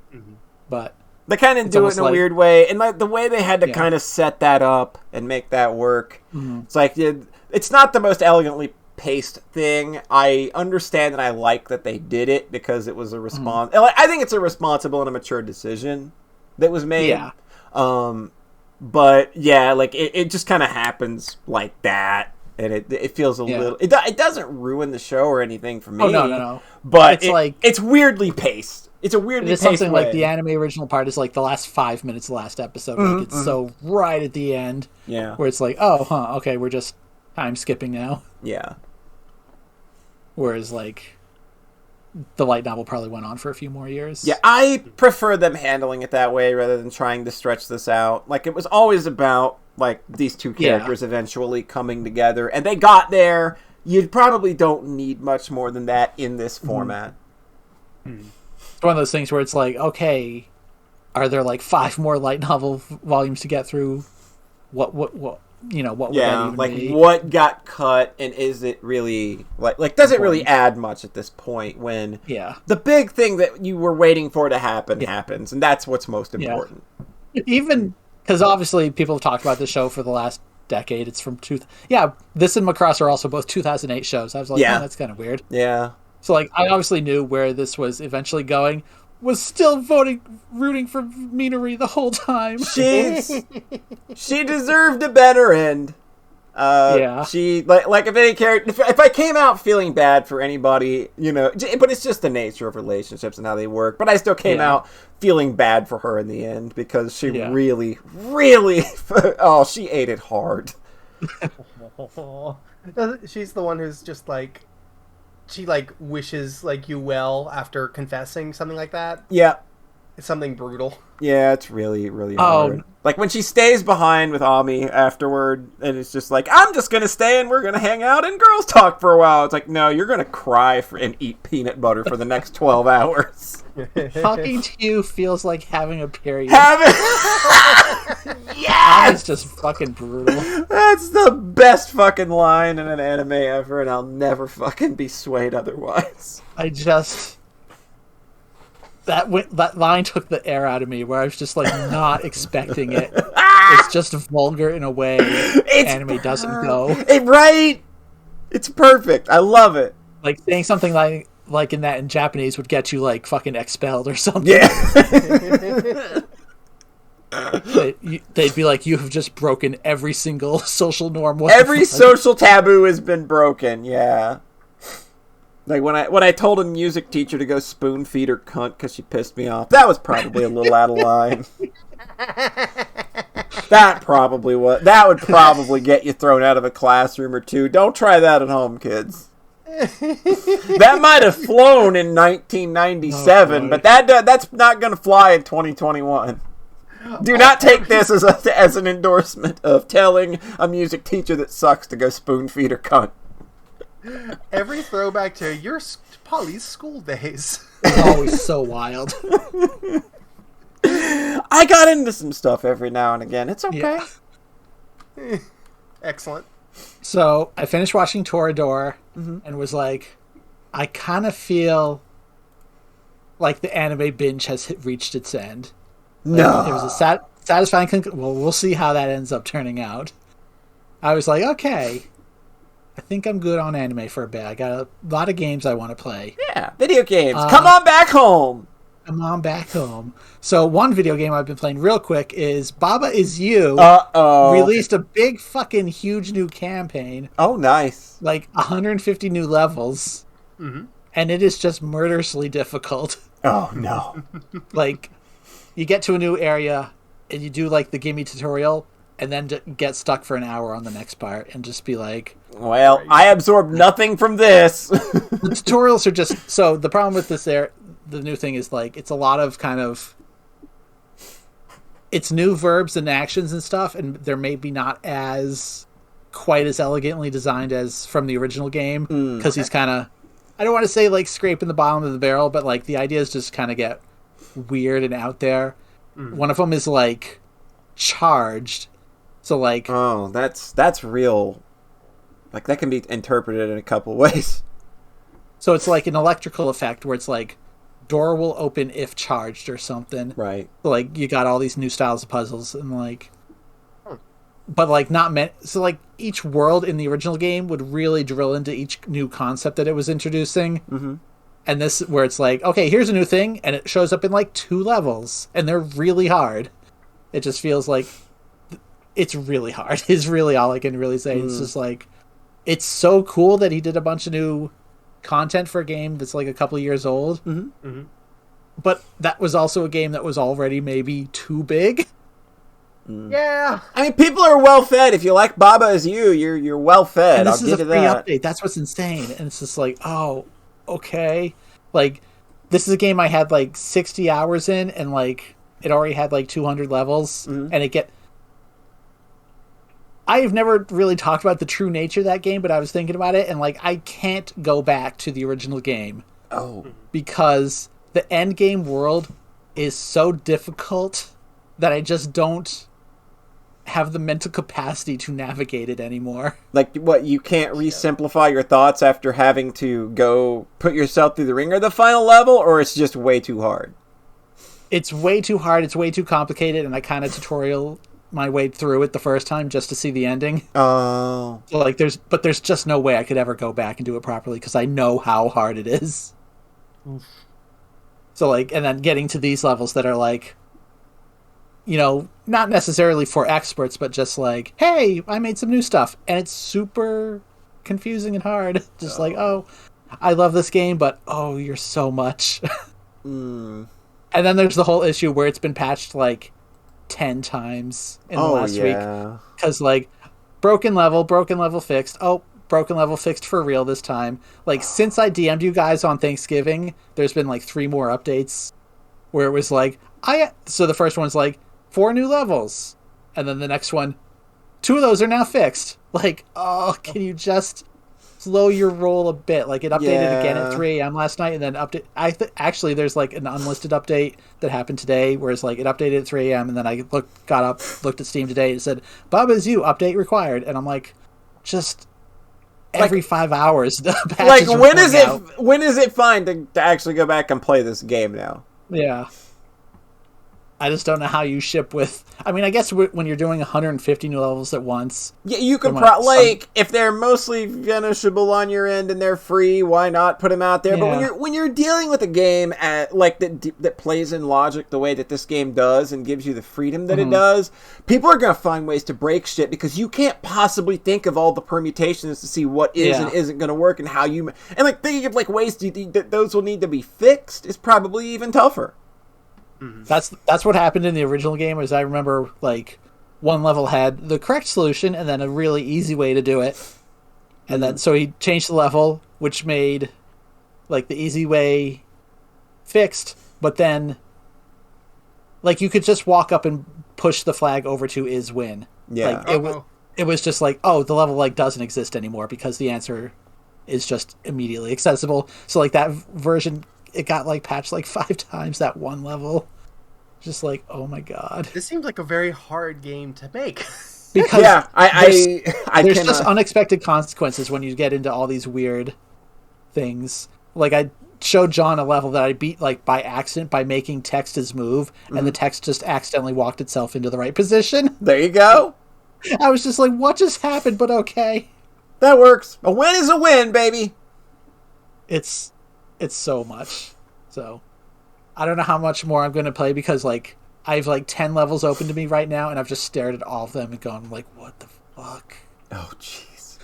But they kind of do it in a weird way, and like the way they had to kind of set that up and make that work. It's like it's not the most elegantly paced thing. I understand and I like that they did it because it was a response. I think it's a responsible and a mature decision that was made. Yeah. But yeah, like it just kind of happens like that. And it feels a little... It doesn't ruin the show or anything for me. Oh, no. But it's weirdly paced. It's a weirdly paced something way. like the anime original part is like the last 5 minutes of the last episode. Like it's so right at the end. Yeah. Where it's like, okay, we're just time skipping now. Yeah. Whereas like the light novel probably went on for a few more years. Yeah, I prefer them handling it that way rather than trying to stretch this out. Like, it was always about, like, these two characters eventually coming together, and they got there. You probably don't need much more than that in this format. It's one of those things where it's like, okay, are there, like, 5 more light novel volumes to get through? What would that even be? What got cut, and is it really like does it really add much at this point when the big thing that you were waiting for to happen happens, and that's what's most important. Even because obviously people have talked about the show for the last decade. It's from this and Macross are also both 2008 shows. I was like, that's kind of weird. Yeah. So like I obviously knew where this was eventually going. Was still rooting for Minori the whole time. She deserved a better end. She like if any character, if I came out feeling bad for anybody, but it's just the nature of relationships and how they work. But I still came out feeling bad for her in the end because she really, really, she ate it hard. She's the one who's just like. She, like, wishes, like, you well after confessing, something like that. Yeah. It's something brutal. Yeah, it's really, really hard. Like, when she stays behind with Ami afterward, and it's just like, I'm just gonna stay and we're gonna hang out and girls talk for a while. It's like, no, you're gonna cry and eat peanut butter for the next 12 hours. Talking to you feels like having a period. Yes! It's just fucking brutal. That's the best fucking line in an anime ever, and I'll never fucking be swayed otherwise. That line took the air out of me, where I was just like not expecting it. It's just vulgar in a way anime doesn't go. Right? It's perfect. I love it. Like saying something like in that in Japanese would get you like fucking expelled or something. Yeah. They'd be like, you have just broken every single social norm. Every social taboo has been broken. Yeah. Like when I told a music teacher to go spoon feed her cunt because she pissed me off, that was probably a little out of line. That would probably get you thrown out of a classroom or two. Don't try that at home, kids. That might have flown in 1997, but that's not going to fly in 2021. Do not take this as an endorsement of telling a music teacher that sucks to go spoon feed her cunt. Every throwback to your Polly's school days. It's always so wild. I got into some stuff every now and again. It's okay. Yeah. Excellent. So I finished watching Toradora and was like, I kind of feel like the anime binge has reached its end. No. It was a satisfying we'll see how that ends up turning out. I was like, okay, I think I'm good on anime for a bit. I got a lot of games I want to play. Yeah, video games. Come on back home. Come on back home. So one video game I've been playing real quick is Baba Is You. Released a big fucking huge new campaign. Oh, nice. Like 150 new levels. Mm-hmm. And it is just murderously difficult. Oh, no. Like, you get to a new area and you do like the gimme tutorial and then get stuck for an hour on the next part and just be like, well, I absorbed nothing from this. The tutorials are just, so the problem with this the new thing is like, it's a lot of kind of, it's new verbs and actions and stuff, and they're maybe not as quite as elegantly designed as from the original game, because he's kind of, I don't want to say like scraping the bottom of the barrel, but like the ideas just kind of get weird and out there. One of them is like charged, so like, oh, that's real. Like that can be interpreted in a couple ways. So it's like an electrical effect where it's like door will open if charged or something. Right. So like you got all these new styles of puzzles and like but like not meant. So like each world in the original game would really drill into each new concept that it was introducing. Mm-hmm. And this, where it's like, okay, here's a new thing, and it shows up in like 2 levels, and they're really hard. It just feels like it's really hard. Is really all I can really say. It's just like, it's so cool that he did a bunch of new content for a game that's like a couple of years old. Mm-hmm. Mm-hmm. But that was also a game that was already maybe too big. Yeah. I mean, people are well fed. If you like Baba Is You, you're well fed. And this I'll is give a you free that. update. That's what's insane. And it's just like, oh, okay. Like, this is a game I had like 60 hours in, and like it already had like 200 levels, and I've never really talked about the true nature of that game, but I was thinking about it, and like I can't go back to the original game. Oh. Because the end game world is so difficult that I just don't have the mental capacity to navigate it anymore. Like, what, you can't re-simplify your thoughts after having to go put yourself through the ringer of the final level, or it's just way too hard? It's way too hard, it's way too complicated, and I kind of tutorial my way through it the first time just to see the ending. Oh. So like there's just no way I could ever go back and do it properly because I know how hard it is. Oof. So like, and then getting to these levels that are like, you know, not necessarily for experts, but just like, hey, I made some new stuff, and it's super confusing and hard. Just like, oh, I love this game, but oh, you're so much. And then there's the whole issue where it's been patched like 10 times in the last week. Because like, broken level fixed. Oh, broken level fixed for real this time. Like, since I DM'd you guys on Thanksgiving, there's been like 3 more updates where it was like, so the first one's like, 4 new levels. And then the next one, 2 of those are now fixed. Like, oh, can you just slow your roll a bit? Like, it updated again at 3 a.m. last night, and then actually, there's like an unlisted update that happened today, where it's like, it updated at 3 a.m., and then I got up, looked at Steam today, and it said, Baba Is You, update required. And I'm like, just every 5 hours, the patches are when is it fine to actually go back and play this game now? Yeah. I just don't know how you ship with... I mean, I guess when you're doing 150 new levels at once... Yeah, you could if they're mostly finishable on your end and they're free, why not put them out there? Yeah. But when you're dealing with a game that plays in logic the way that this game does and gives you the freedom that it does, people are going to find ways to break shit because you can't possibly think of all the permutations to see what is and isn't going to work and how you... And like thinking of like ways that those will need to be fixed is probably even tougher. That's what happened in the original game. Is I remember like one level had the correct solution and then a really easy way to do it, and then so he changed the level, which made like the easy way fixed, but then like you could just walk up and push the flag over to is win. Yeah, like, it was just like, oh, the level like doesn't exist anymore because the answer is just immediately accessible. So like that version, it got like patched like 5 times that one level. Just like, oh my god. This seems like a very hard game to make. Because there's just cannot... unexpected consequences when you get into all these weird things. Like I showed John a level that I beat like by accident by making text his move, and the text just accidentally walked itself into the right position. There you go. I was just like, what just happened? But okay. That works. A win is a win, baby. It's so much. So I don't know how much more I'm going to play because like I have like 10 levels open to me right now, and I've just stared at all of them and gone like, what the fuck? Oh jeez.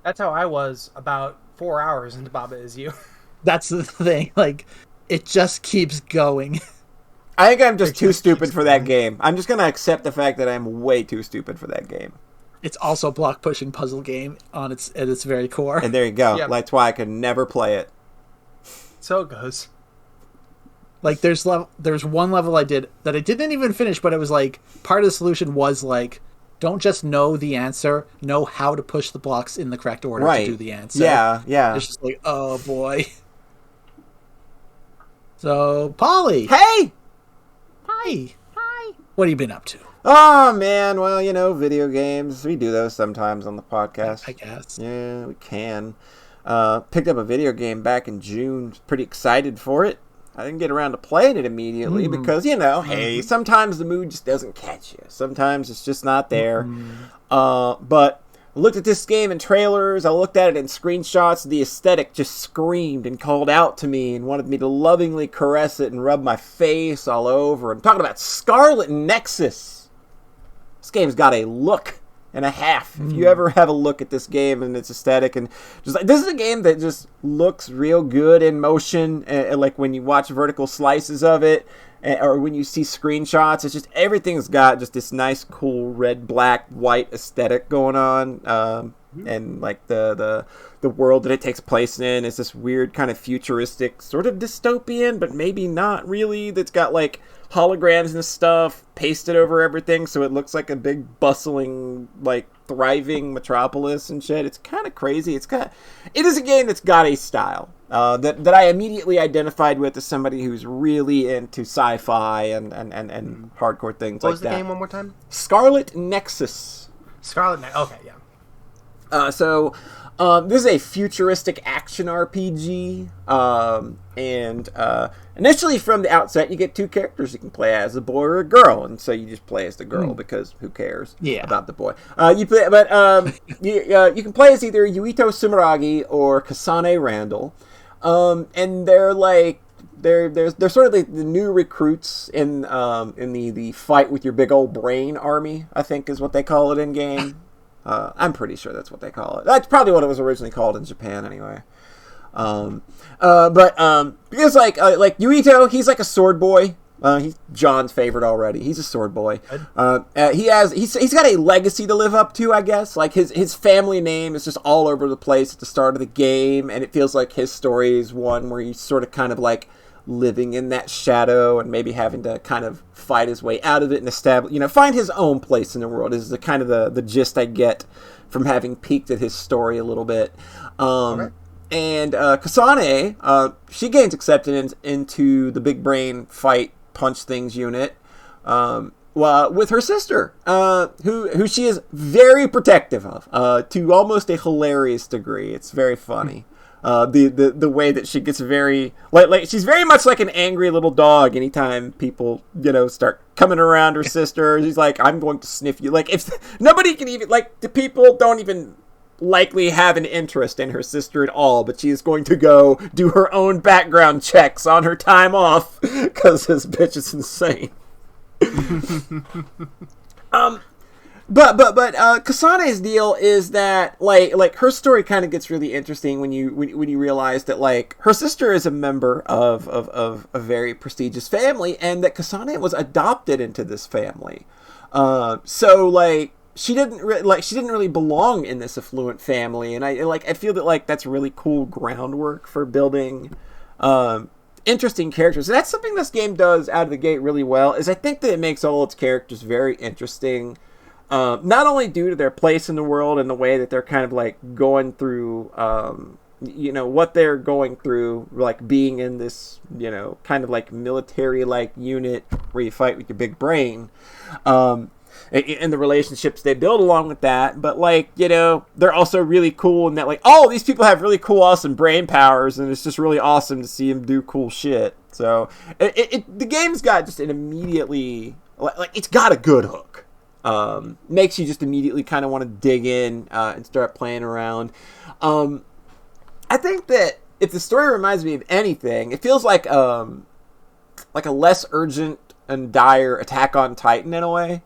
That's how I was about 4 hours into Baba Is You. That's the thing. Like, it just keeps going. I think I'm just too stupid for that game. I'm just going to accept the fact that I'm way too stupid for that game. It's also a block pushing puzzle game at its very core. And there you go. Yep. That's why I could never play it. So it goes. Like there's one level I did that I didn't even finish, but it was like part of the solution was like, don't just know the answer, know how to push the blocks in the correct order to do the answer. Yeah. It's just like, oh boy. So, Polly. Hey! Hi. What have you been up to? Oh, man. Well, you know, video games. We do those sometimes on the podcast. I guess. Yeah, we can. Picked up a video game back in June. Pretty excited for it. I didn't get around to playing it immediately because, you know, hey, sometimes the mood just doesn't catch you. Sometimes it's just not there. But I looked at this game in trailers, I looked at it in screenshots, the aesthetic just screamed and called out to me and wanted me to lovingly caress it and rub my face all over. I'm talking about Scarlet Nexus. This game's got a look and a half. If you ever have a look at this game and its aesthetic, and just like, this is a game that just looks real good in motion, and like when you watch vertical slices of it, or when you see screenshots, it's just everything's got just this nice, cool red, black, white aesthetic going on, and like the world that it takes place in is this weird kind of futuristic, sort of dystopian, but maybe not really. That's got like holograms and stuff pasted over everything, so it looks like a big bustling, like thriving metropolis and shit. It's kind of crazy. It is a game that's got a style that I immediately identified with as somebody who's really into sci-fi and hardcore things like that. What was the game one more time? Scarlet Nexus. Scarlet Nexus. Okay, yeah. This is a futuristic action RPG, and initially from the outset you get two characters you can play as, a boy or a girl, and so you just play as the girl because who cares about the boy. You can play as either Yuito Sumeragi or Kasane Randall, and they're like they're sort of the new recruits in the fight with your big old brain army, I think is what they call it in game. I'm pretty sure that's what they call it. That's probably what it was originally called in Japan, anyway. Because like Yuito, he's like a sword boy. He's John's favorite already. He's a sword boy. He's got a legacy to live up to, I guess. Like his family name is just all over the place at the start of the game, and it feels like his story is one where he's sort of kind of like living in that shadow and maybe having to kind of fight his way out of it and establish, find his own place in the world is the kind of the gist I get from having peeked at his story a little bit. Okay. And Kasane, she gains acceptance into the big brain fight punch things unit, with her sister, who she is very protective of, to almost a hilarious degree. It's very funny. The way that she gets very like she's very much like an angry little dog anytime people start coming around her sister. She's like, I'm going to sniff you. Like, if nobody can even, like, the people don't even likely have an interest in her sister at all, but she is going to go do her own background checks on her time off because this bitch is insane. But Kasane's deal is that like her story kind of gets really interesting when you realize that like her sister is a member of a very prestigious family, and that Kasane was adopted into this family. So like she didn't really belong in this affluent family, and I feel that like that's really cool groundwork for building interesting characters. And that's something this game does out of the gate really well. Is I think that it makes all its characters very interesting. Not only due to their place in the world and the way that they're kind of like going through, what they're going through, like being in this, kind of like military-like unit where you fight with your big brain, and the relationships they build along with that. But like, they're also really cool in that like, oh, these people have really cool, awesome brain powers, and it's just really awesome to see them do cool shit. So the game's got just an immediately, like it's got a good hook. Makes you just immediately kind of want to dig in and start playing around. I think that if the story reminds me of anything, it feels like a less urgent and dire Attack on Titan in a way.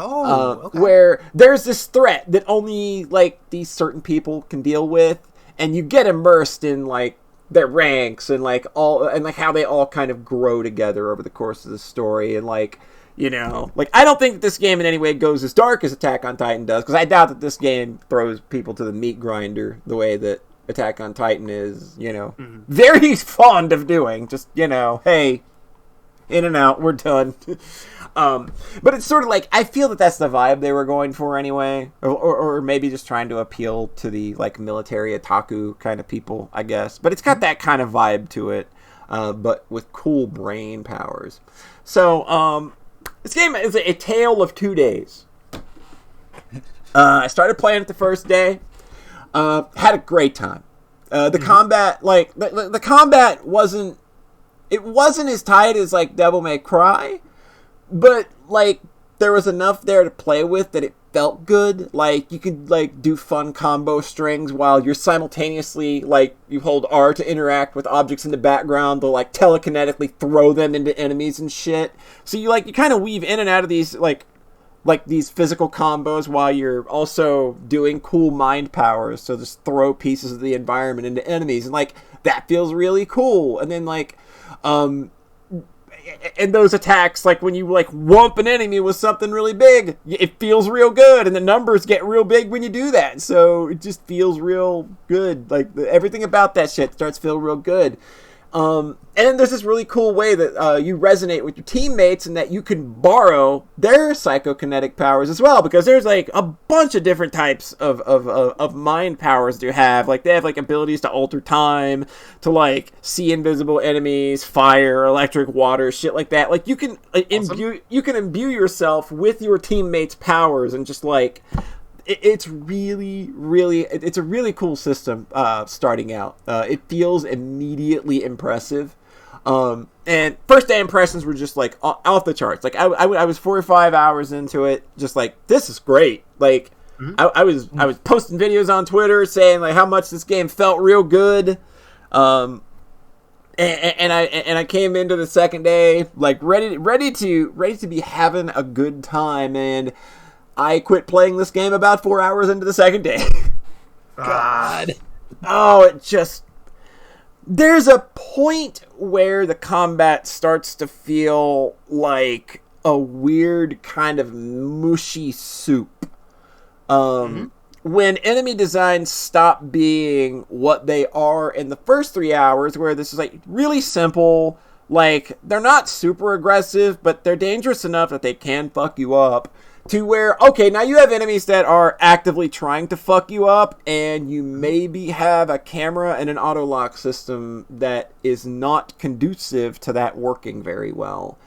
Oh, okay. Where there's this threat that only like these certain people can deal with, and you get immersed in like their ranks and like how they all kind of grow together over the course of the story, and like. Like, I don't think that this game in any way goes as dark as Attack on Titan does, because I doubt that this game throws people to the meat grinder the way that Attack on Titan is, very fond of doing. Just, hey, in and out, we're done. But it's sort of like, I feel that that's the vibe they were going for anyway, or maybe just trying to appeal to the, like, military otaku kind of people, I guess. But it's got that kind of vibe to it, but with cool brain powers. So, this game is a tale of 2 days. I started playing it the first day. Had a great time. The combat, like the combat wasn't as tight as like Devil May Cry, but like there was enough there to play with that it felt good. Like, you could, like, do fun combo strings while you're simultaneously, like, you hold R to interact with objects in the background. They'll, like, telekinetically throw them into enemies and shit. So you kind of weave in and out of these, like these physical combos while you're also doing cool mind powers. So just throw pieces of the environment into enemies. And, like, that feels really cool. And then, like, and those attacks, like when you like whump an enemy with something really big, it feels real good, and the numbers get real big when you do that. So it just feels real good. Like everything about that shit starts to feel real good. And there's this really cool way that you resonate with your teammates, and that you can borrow their psychokinetic powers as well, because there's like a bunch of different types of mind powers to have. Like they have like abilities to alter time, to like see invisible enemies, fire, electric, water, shit like that. Like you can imbue yourself with your teammates' powers, and just like it's really, really, it's a really cool system starting out. It feels immediately impressive. And first day impressions were just like off the charts. Like I was 4 or 5 hours into it, just like, this is great. Like I was posting videos on Twitter saying like how much this game felt real good. And I came into the second day like ready to be having a good time, and I quit playing this game about 4 hours into the second day. God. Oh, it just... There's a point where the combat starts to feel like a weird kind of mushy soup. When enemy designs stop being what they are in the first 3 hours, where this is like really simple, like they're not super aggressive, but they're dangerous enough that they can fuck you up, to where, okay, now you have enemies that are actively trying to fuck you up, and you maybe have a camera and an auto-lock system that is not conducive to that working very well.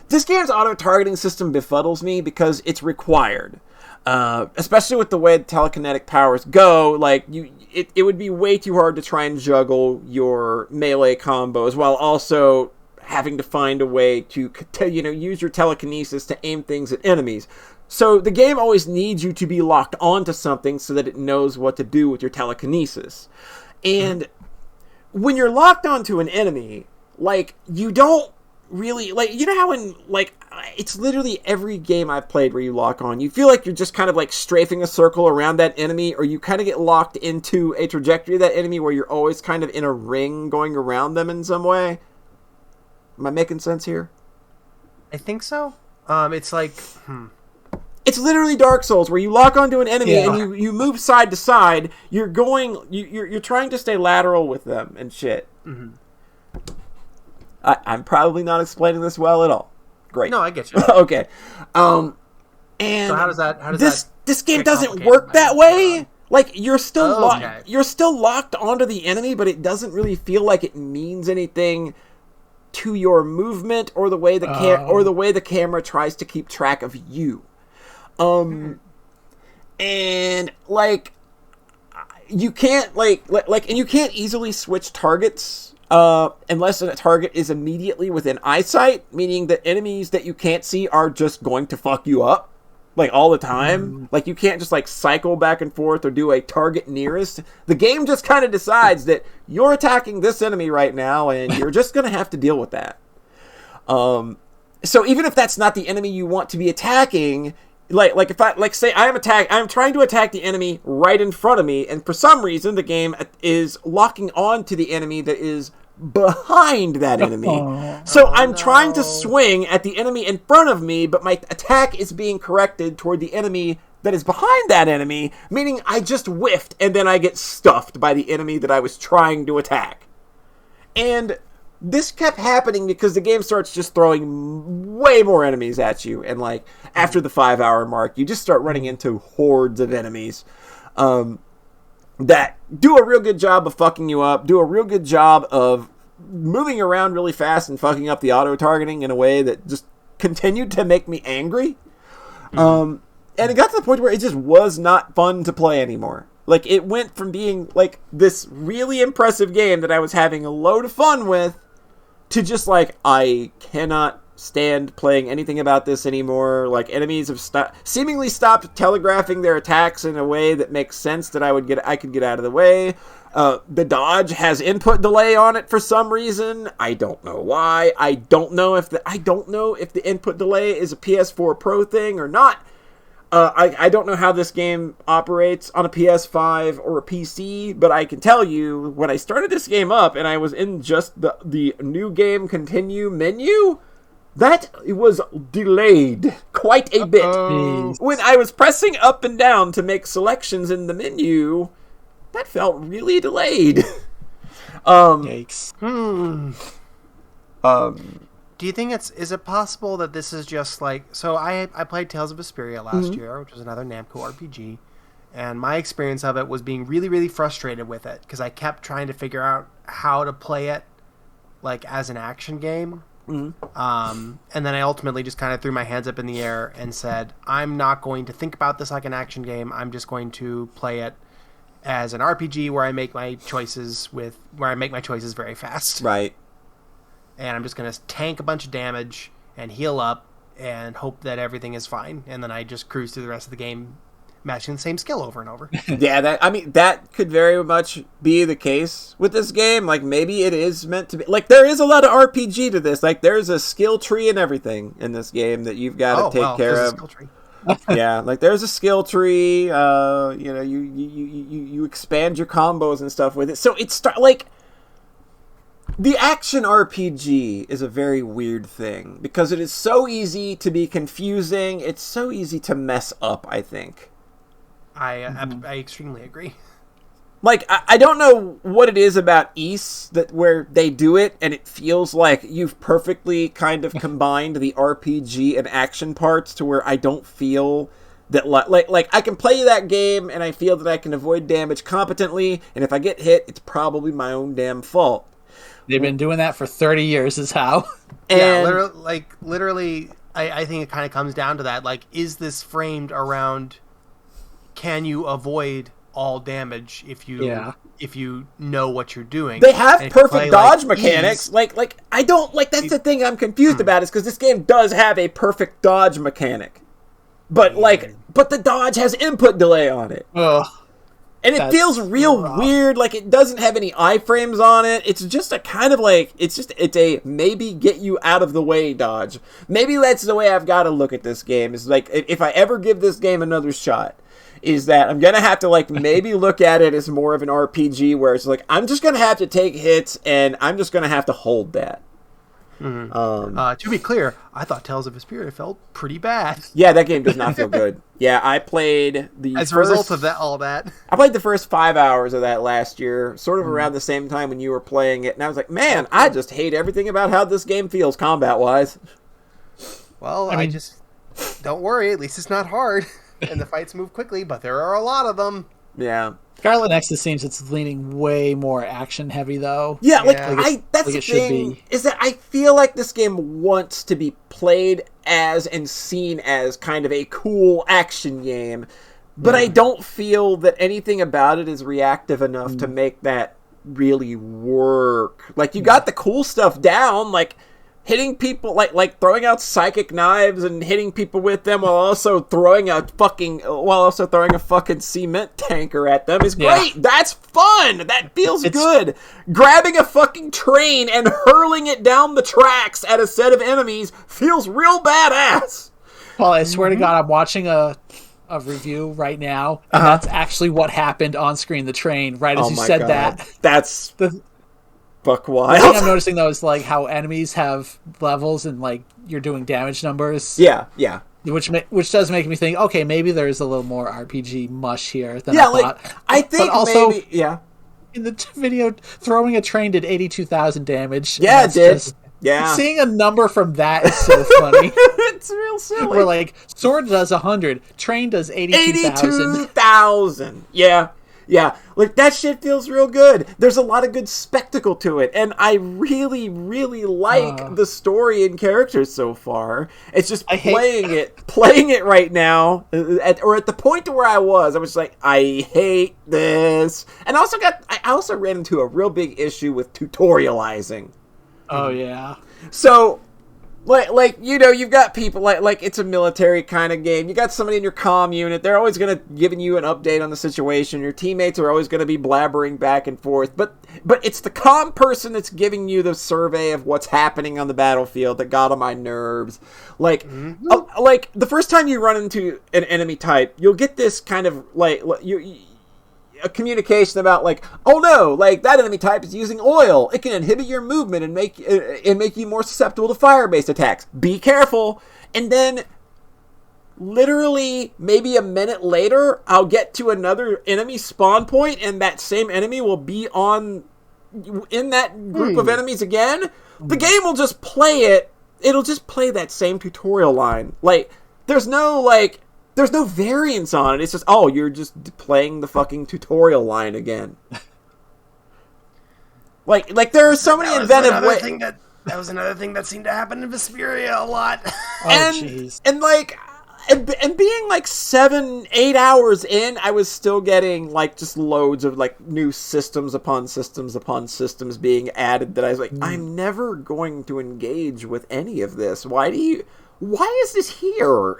This game's auto-targeting system befuddles me because it's required. Especially with the way the telekinetic powers go, like, it would be way too hard to try and juggle your melee combos while also having to find a way to use your telekinesis to aim things at enemies. So the game always needs you to be locked onto something so that it knows what to do with your telekinesis. And when you're locked onto an enemy, like, you don't really, like, you know how in, like, it's literally every game I've played where you lock on, you feel like you're just kind of like strafing a circle around that enemy, or you kind of get locked into a trajectory of that enemy where you're always kind of in a ring going around them in some way. Am I making sense here? I think so. It's like... It's literally Dark Souls, where you lock onto an enemy and you move side to side. You're trying to stay lateral with them and shit. I'm probably not explaining this well at all. Great. No, I get you. Okay. And so how does that this game doesn't work that way. Like, you're still locked onto the enemy, but it doesn't really feel like it means anything to your movement or the way the camera tries to keep track of you. And like, you can't and you can't easily switch targets unless a target is immediately within eyesight, meaning that enemies that you can't see are just going to fuck you up. Like, all the time. Like, you can't just, like, cycle back and forth or do a target nearest. The game just kind of decides that you're attacking this enemy right now, and you're just going to have to deal with that. So even if that's not the enemy you want to be attacking, like if I, like, say I'm trying to attack the enemy right in front of me, and for some reason the game is locking on to the enemy that is behind that enemy. I'm trying to swing at the enemy in front of me, but my attack is being corrected toward the enemy that is behind that enemy, meaning I just whiffed, and then I get stuffed by the enemy that I was trying to attack. And this kept happening because the game starts just throwing way more enemies at you, and like after the 5-hour mark, you just start running into hordes of enemies that do a real good job of fucking you up, do a real good job of moving around really fast and fucking up the auto-targeting in a way that just continued to make me angry. And it got to the point where it just was not fun to play anymore. Like, it went from being, like, this really impressive game that I was having a load of fun with to just, like, I cannot stand playing anything about this anymore. Like, enemies have seemingly stopped telegraphing their attacks in a way that makes sense that I could get out of the way. The dodge has input delay on it for some reason. I don't know why. I don't know if the input delay is a PS4 Pro thing or not. I don't know how this game operates on a PS5 or a PC, but I can tell you, when I started this game up and I was in just the new game continue menu, that was delayed quite a bit. When I was pressing up and down to make selections in the menu, that felt really delayed. Yikes. Do you think is it possible that this is just like... So I played Tales of Vesperia last year, which was another Namco RPG, and my experience of it was being really, really frustrated with it, because I kept trying to figure out how to play it like as an action game. And then I ultimately just kind of threw my hands up in the air and said, I'm not going to think about this like an action game. I'm just going to play it as an RPG where I make my choices very fast. Right. And I'm just going to tank a bunch of damage and heal up and hope that everything is fine. And then I just cruise through the rest of the game, matching the same skill over and over. Yeah, that could very much be the case with this game. Like, maybe it is meant to be. Like, there is a lot of RPG to this. Like, there's a skill tree and everything in this game that you've got to take care of. Skill tree. Yeah, like, there's a skill tree. You expand your combos and stuff with it. So it's like... The action RPG is a very weird thing because it is so easy to be confusing. It's so easy to mess up, I think. I extremely agree. Like, I don't know what it is about Ys where they do it, and it feels like you've perfectly kind of combined the RPG and action parts to where I don't feel that, like I can play that game, and I feel that I can avoid damage competently, and if I get hit, it's probably my own damn fault. They've been doing that for 30 years is how. Yeah, literally, I think it kind of comes down to that. Like, is this framed around, can you avoid all damage if you know what you're doing? They have perfect dodge mechanics. Like I don't, like, that's the thing I'm confused about, is because this game does have a perfect dodge mechanic. But, but the dodge has input delay on it. Ugh. And it feels real weird, like it doesn't have any iframes on it. It's just a kind of like, it's a maybe get you out of the way dodge. Maybe that's the way I've got to look at this game. Is like, if I ever give this game another shot, is that I'm going to have to, like, maybe look at it as more of an RPG where it's like, I'm just going to have to take hits and I'm just going to have to hold that. To be clear, I thought Tales of Vesperia felt pretty bad. Yeah, that game does not feel good. Yeah, I played a result of all that. I played the first 5 hours of that last year, sort of around the same time when you were playing it, and I was like, man, I just hate everything about how this game feels combat-wise. Well, I just... Don't worry, at least it's not hard, and the fights move quickly, but there are a lot of them. Yeah. Scarlet Nexus seems it's leaning way more action heavy though. Yeah, that's the thing, is that I feel like this game wants to be played as and seen as kind of a cool action game, but I don't feel that anything about it is reactive enough to make that really work. Like, you got the cool stuff down, like hitting people, like throwing out psychic knives and hitting people with them while also throwing a fucking cement tanker at them is great. Yeah. That's fun. That feels good. Grabbing a fucking train and hurling it down the tracks at a set of enemies feels real badass. Well, I swear to God, I'm watching a review right now, and that's actually what happened on screen. The train, right as you said that. That's buck wild. The thing I'm noticing though is like how enemies have levels and like you're doing damage numbers. Yeah. Which does make me think, okay, maybe there's a little more RPG mush here than I thought. I think, but also, maybe, in the video, throwing a train did 82,000 damage. Yeah, it did. Seeing a number from that is so funny. It's real silly. We're like, sword does 100, train does 82,000. 82,000. Yeah, like, that shit feels real good. There's a lot of good spectacle to it, and I really, really like the story and characters so far. It's just playing it right now, at the point to where I was like, I hate this. And I also ran into a real big issue with tutorializing. Oh, yeah. So, Like you've got people like it's a military kind of game. You got somebody in your comm unit. They're always gonna giving you an update on the situation. Your teammates are always gonna be blabbering back and forth. But it's the comm person that's giving you the survey of what's happening on the battlefield that got on my nerves. Like like the first time you run into an enemy type, you'll get this kind of a communication about like, oh no, like that enemy type is using oil. It can inhibit your movement and make you more susceptible to fire-based attacks. Be careful. And then literally maybe a minute later, I'll get to another enemy spawn point and that same enemy will be in that group of enemies again. The game will just play it. It'll just play that same tutorial line. Like there's no variance on it. It's just, oh, you're just playing the fucking tutorial line again. like there are so many inventive ways. That was another thing that seemed to happen in Vesperia a lot. And being like 7-8 hours in, I was still getting like just loads of like new systems upon systems upon systems being added that I was like, I'm never going to engage with any of this. Why is this here?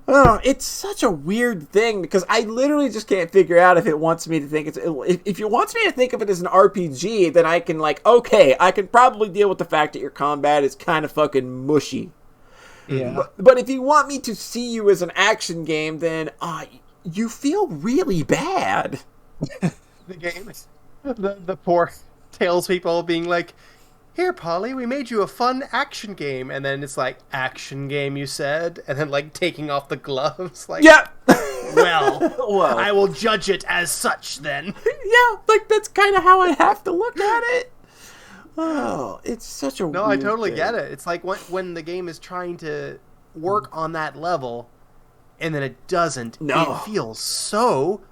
Oh, it's such a weird thing because I literally just can't figure out if it wants me to think if it wants me to think of it as an RPG, then I can I can probably deal with the fact that your combat is kind of fucking mushy. Yeah. But if you want me to see you as an action game, then you feel really bad. The game is the poor Tales people being like, here, Polly, we made you a fun action game. And then it's like, action game, you said? And then, like, taking off the gloves. Like, yeah. well, I will judge it as such, then. Yeah, like, that's kind of how I have to look at it. Oh, it's such a No, I totally get it. It's like when the game is trying to work on that level, and then it doesn't. No. It feels so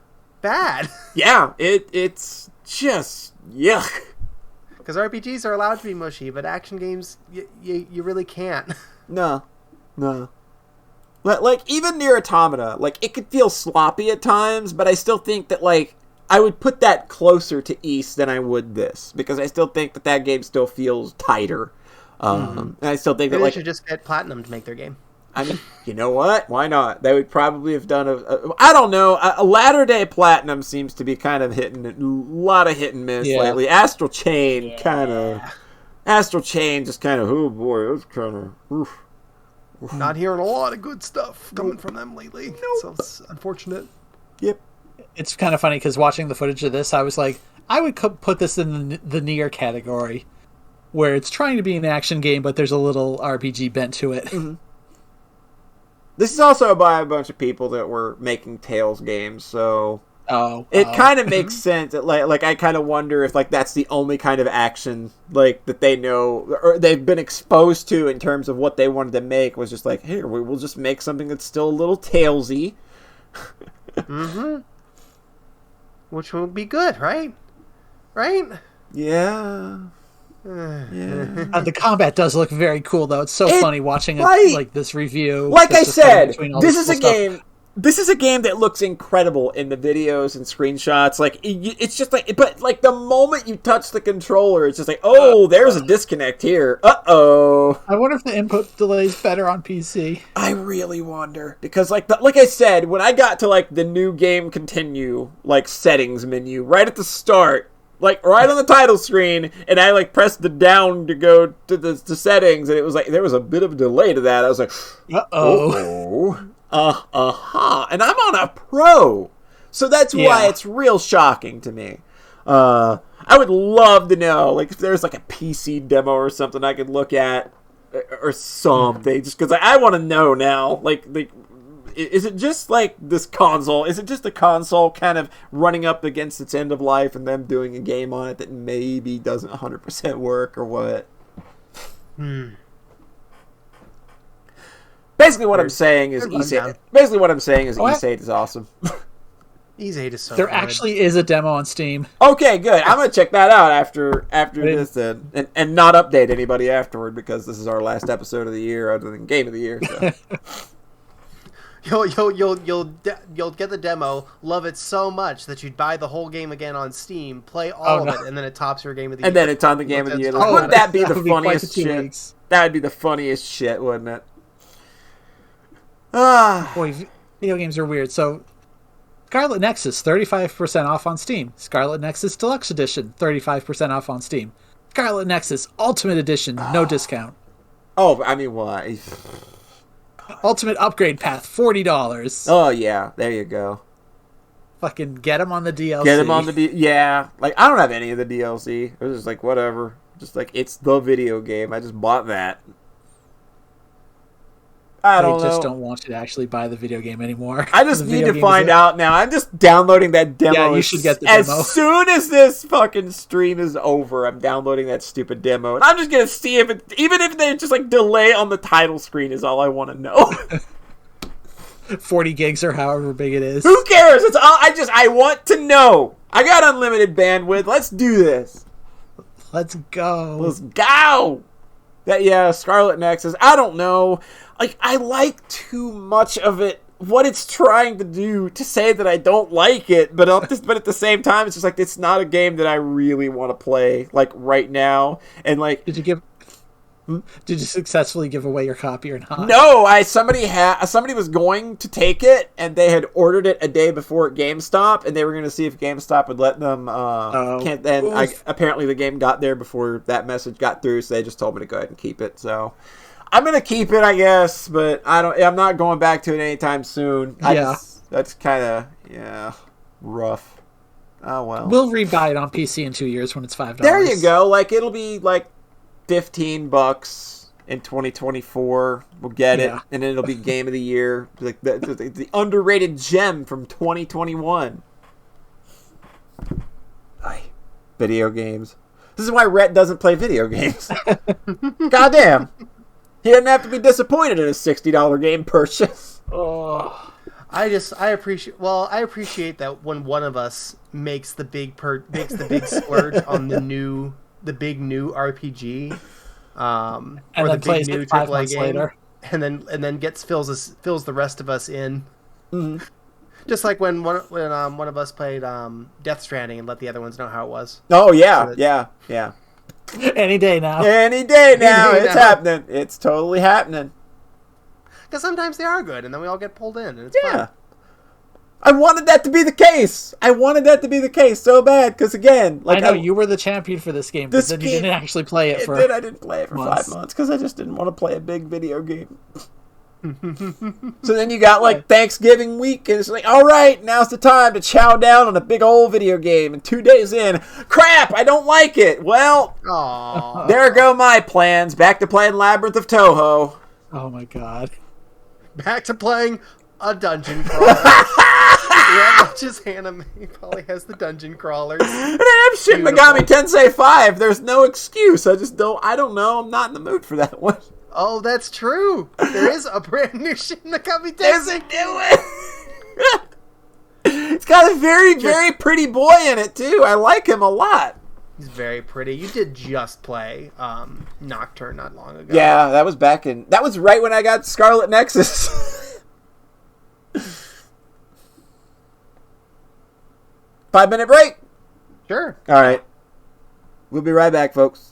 bad. Yeah, it's just, yuck. Because RPGs are allowed to be mushy, but action games, you really can't. No. Like, even Nier Automata, like, it could feel sloppy at times, but I still think that, like, I would put that closer to East than I would this, because I still think that game still feels tighter. And I still think Maybe that, they should just get Platinum to make their game. I mean, you know what? Why not? They would probably have done I don't know. A latter-day Platinum seems to be kind of a lot of hit and miss lately. Astral Chain just kind of, oh boy, that's kind of, Not hearing a lot of good stuff coming from them lately. Nope. So it's unfortunate. Yep. It's kind of funny because watching the footage of this, I was like, I would put this in the Nier category, where it's trying to be an action game, but there's a little RPG bent to it. Mm-hmm. This is also by a bunch of people that were making Tales games, so it kind of makes sense. That, like I kind of wonder if like that's the only kind of action like that they know or they've been exposed to in terms of what they wanted to make was just like, here, we will just make something that's still a little Talesy. Mm-hmm. Which will be good, right? Right? Yeah. Yeah. The combat does look very cool, though. It's so funny watching it, like this review. Like I said, this is a game. This is a game that looks incredible in the videos and screenshots. Like it's just like, but like the moment you touch the controller, it's just like, oh, there's a disconnect here. Uh-oh. I wonder if the input delay is better on PC. I really wonder because, like I said, when I got to like the new game continue like settings menu right at the start. Like, right on the title screen, and I, like, pressed the down to go to the settings, and it was like, there was a bit of a delay to that. I was like, uh-oh. And I'm on a Pro. So that's why it's real shocking to me. I would love to know, like, if there's, like, a PC demo or something I could look at, or something, just because I want to know now, like, is it just like this console? Is it just the console kind of running up against its end of life and them doing a game on it that maybe doesn't 100% work or what? Basically, what I'm saying is Ys8. Basically, what I'm saying is Ys8 is awesome. Ys8 is so. There good. actually is a demo on Steam. Okay, good. I'm gonna check that out after this then, and not update anybody afterward because this is our last episode of the year, other than Game of the Year. So. You'll get the demo, love it so much that you'd buy the whole game again on Steam, play all of it, and then it tops your Game of the Year. And then it's on the Game of the Year. Wouldn't that be the funniest shit? That would be the funniest shit, wouldn't it? Ah. Boy, video games are weird. So, Scarlet Nexus, 35% off on Steam. Scarlet Nexus Deluxe Edition, 35% off on Steam. Scarlet Nexus Ultimate Edition, no discount. Oh, I mean, why? Ultimate Upgrade Path, $40. Oh, yeah. There you go. Fucking get them on the DLC. Get them on the yeah. Like, I don't have any of the DLC. It was just like, whatever. Just like, it's the video game. I just bought that. I just don't want you to actually buy the video game anymore. I just need to find out now. I'm just downloading that demo. Yeah, you should get the demo. As soon as this fucking stream is over, I'm downloading that stupid demo. And I'm just going to see if it, even if they just like delay on the title screen is all I want to know. 40 gigs or however big it is. Who cares? It's all, I want to know. I got unlimited bandwidth. Let's do this. Let's go. Let's go. Yeah, Scarlet Nexus. I don't know. Like, I like too much of it, what it's trying to do, to say that I don't like it, but at the same time, it's just like, it's not a game that I really want to play, like, right now. And, like... Did you successfully give away your copy or not? No, somebody was going to take it, and they had ordered it a day before at GameStop, and they were going to see if GameStop would let them, apparently the game got there before that message got through, so they just told me to go ahead and keep it, so... I'm gonna keep it, I guess, but I'm not going back to it anytime soon. That's kind of rough. Oh well. We'll rebuy it on PC in 2 years when it's $5. There you go. Like it'll be like $15 in 2024. We'll get it, and then it'll be Game of the Year, like the underrated gem from 2021. Video games. This is why Rhett doesn't play video games. Goddamn. He doesn't have to be disappointed in a $60 game purchase. Oh, I appreciate that when one of us makes the big splurge on the big new RPG, and or then the big new AAA game, later. and then fills the rest of us in. Mm-hmm. Just like when one of us played Death Stranding and let the other ones know how it was. Oh yeah, yeah. Any day now. It's happening. It's totally happening. Because sometimes they are good, and then we all get pulled in, and it's fun. I wanted that to be the case. So bad, because again... I know, you were the champion for this game, but then you didn't actually play it I didn't play it for 5 months, because I just didn't want to play a big video game. So then you got like Thanksgiving week, and it's like, all right, now's the time to chow down on a big old video game. And 2 days in, crap, I don't like it. Well, there go my plans. Back to playing Labyrinth of Toho. Oh my god. Back to playing a dungeon crawler. Yeah, much as anime probably has the dungeon crawlers. And I'm Shin Megami Tensei 5. There's no excuse. I don't know. I'm not in the mood for that one. Oh, that's true. There is a brand new Shin Megami Tensei. It's got a very, very pretty boy in it, too. I like him a lot. He's very pretty. You did just play Nocturne not long ago. Yeah, that was right when I got Scarlet Nexus. 5-minute break. Sure. All right. We'll be right back, folks.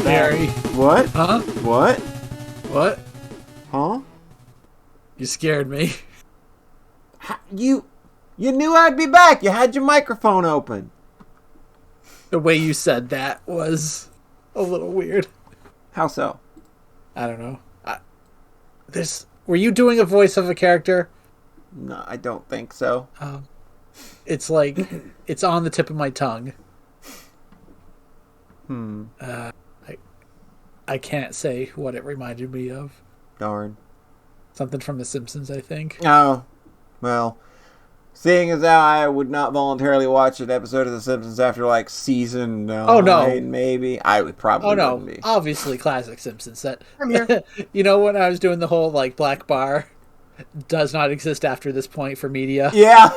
scary. What? Huh? What? What? Huh? You scared me. You knew I'd be back. You had your microphone open. The way you said that was a little weird. How so? I don't know. Were you doing a voice of a character? No, I don't think so. It's like it's on the tip of my tongue. I can't say what it reminded me of. Darn. Something from The Simpsons, I think. Oh, well, seeing as how I would not voluntarily watch an episode of The Simpsons after like season 9, maybe I would probably wouldn't be. Obviously classic Simpsons. I'm here. You know when I was doing the whole like black bar does not exist after this point for media. Yeah.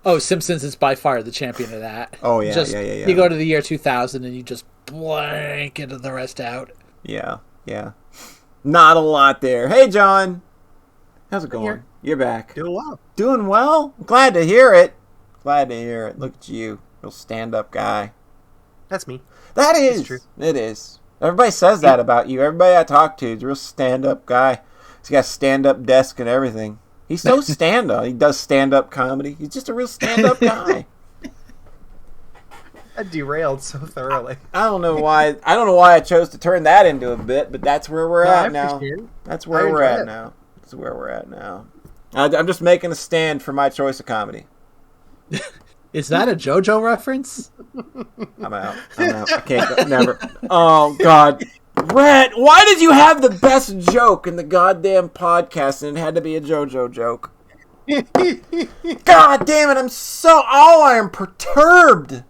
Oh, Simpsons is by far the champion of that. Oh yeah, yeah. You go to the year 2000 and you just blanket the rest out. Yeah. Not a lot there. Hey, John. How's it going? Here. You're back. Doing well. Doing well? Glad to hear it. Glad to hear it. Look at you. Real stand-up guy. That's me. That is. It's true. It is. Everybody says that about you. Everybody I talk to is a real stand-up guy. He's got a stand-up desk and everything. He's so stand-up. He does stand-up comedy. He's just a real stand-up guy. I derailed so thoroughly. I don't know why I chose to turn that into a bit, but that's where we're at now. That's where we're at now. That's where we're at now. I'm just making a stand for my choice of comedy. Is that a JoJo reference? I'm out. I can't go. Never. Oh, God. Rhett, why did you have the best joke in the goddamn podcast and it had to be a JoJo joke? God damn it, I am perturbed.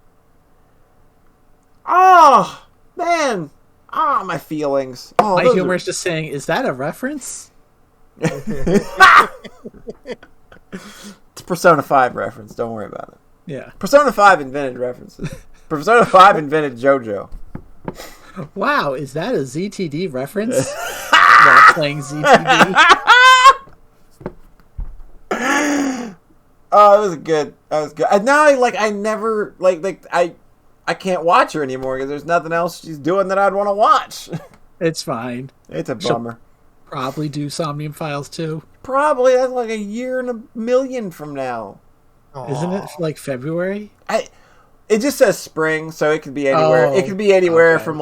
Oh, man. Oh, my feelings. Oh, my humor is just saying, is that a reference? It's a Persona 5 reference. Don't worry about it. Yeah. Persona 5 invented references. Persona 5 invented JoJo. Wow, is that a ZTD reference? While playing ZTD? Oh, that was good. And now, I never, I can't watch her anymore because there's nothing else she's doing that I'd want to watch. It's fine. It's a bummer. She'll probably do Somnium Files too. Probably. That's like a year and a million from now. Aww. Isn't it like February? It just says spring, so it could be anywhere. It could be anywhere okay. from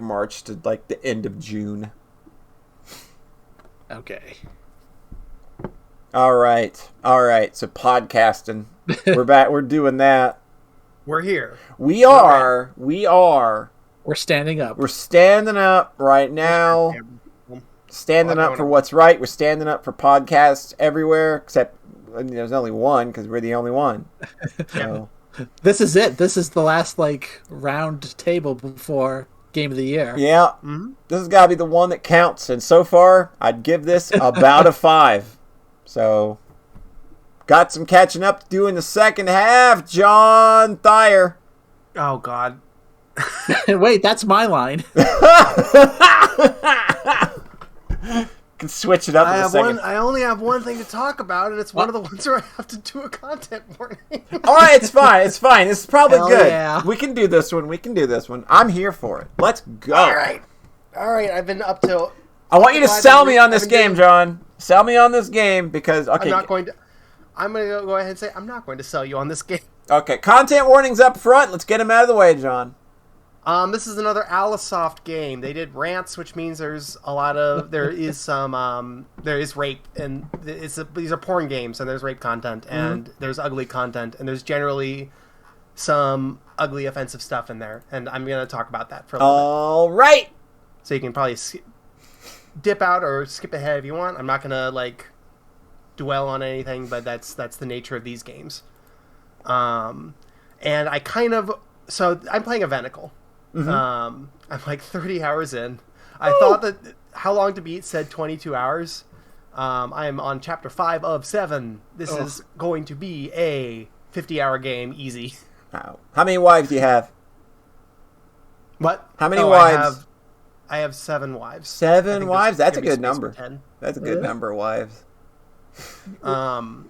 March to like the end of June. Okay. All right. So podcasting, we're back. We're doing that. We're here. We are. We're standing up. We're standing up right now. Standing up for what's right. We're standing up for podcasts everywhere, except there's only one because we're the only one. So. This is it. This is the last round table before Game of the Year. Yeah. Mm-hmm. This has got to be the one that counts. And so far, I'd give this about a 5. So, got some catching up to do in the second half. John Thayer. Oh, God. Wait, that's my line. Can switch it up in a second. I only have one thing to talk about, and it's one of the ones where I have to do a content warning. All right, it's fine. This is probably Hell good. Yeah. We can do this one. I'm here for it. Let's go. All right. I've been up to. I want you to sell me on this game, John. Sell me on this game because I'm going to go ahead and say I'm not going to sell you on this game. Okay, content warnings up front. Let's get them out of the way, John. This is another Alisoft game. They did rants, which means there is rape, and these are porn games, and there's rape content, and there's ugly content, and there's generally some ugly, offensive stuff in there, and I'm going to talk about that for a little bit. All right. So you can probably dip out or skip ahead if you want. I'm not going to dwell on anything, but that's the nature of these games. And I'm playing a Venicle. Mm-hmm. I'm 30 hours in. I thought that How Long to Beat said 22 hours. I am on chapter 5 of 7. This is going to be a 50-hour game, easy. Wow. How many wives do you have? What? How many wives? I have 7 wives. 7 wives? That's a good number. 10. That's a good number of wives. Go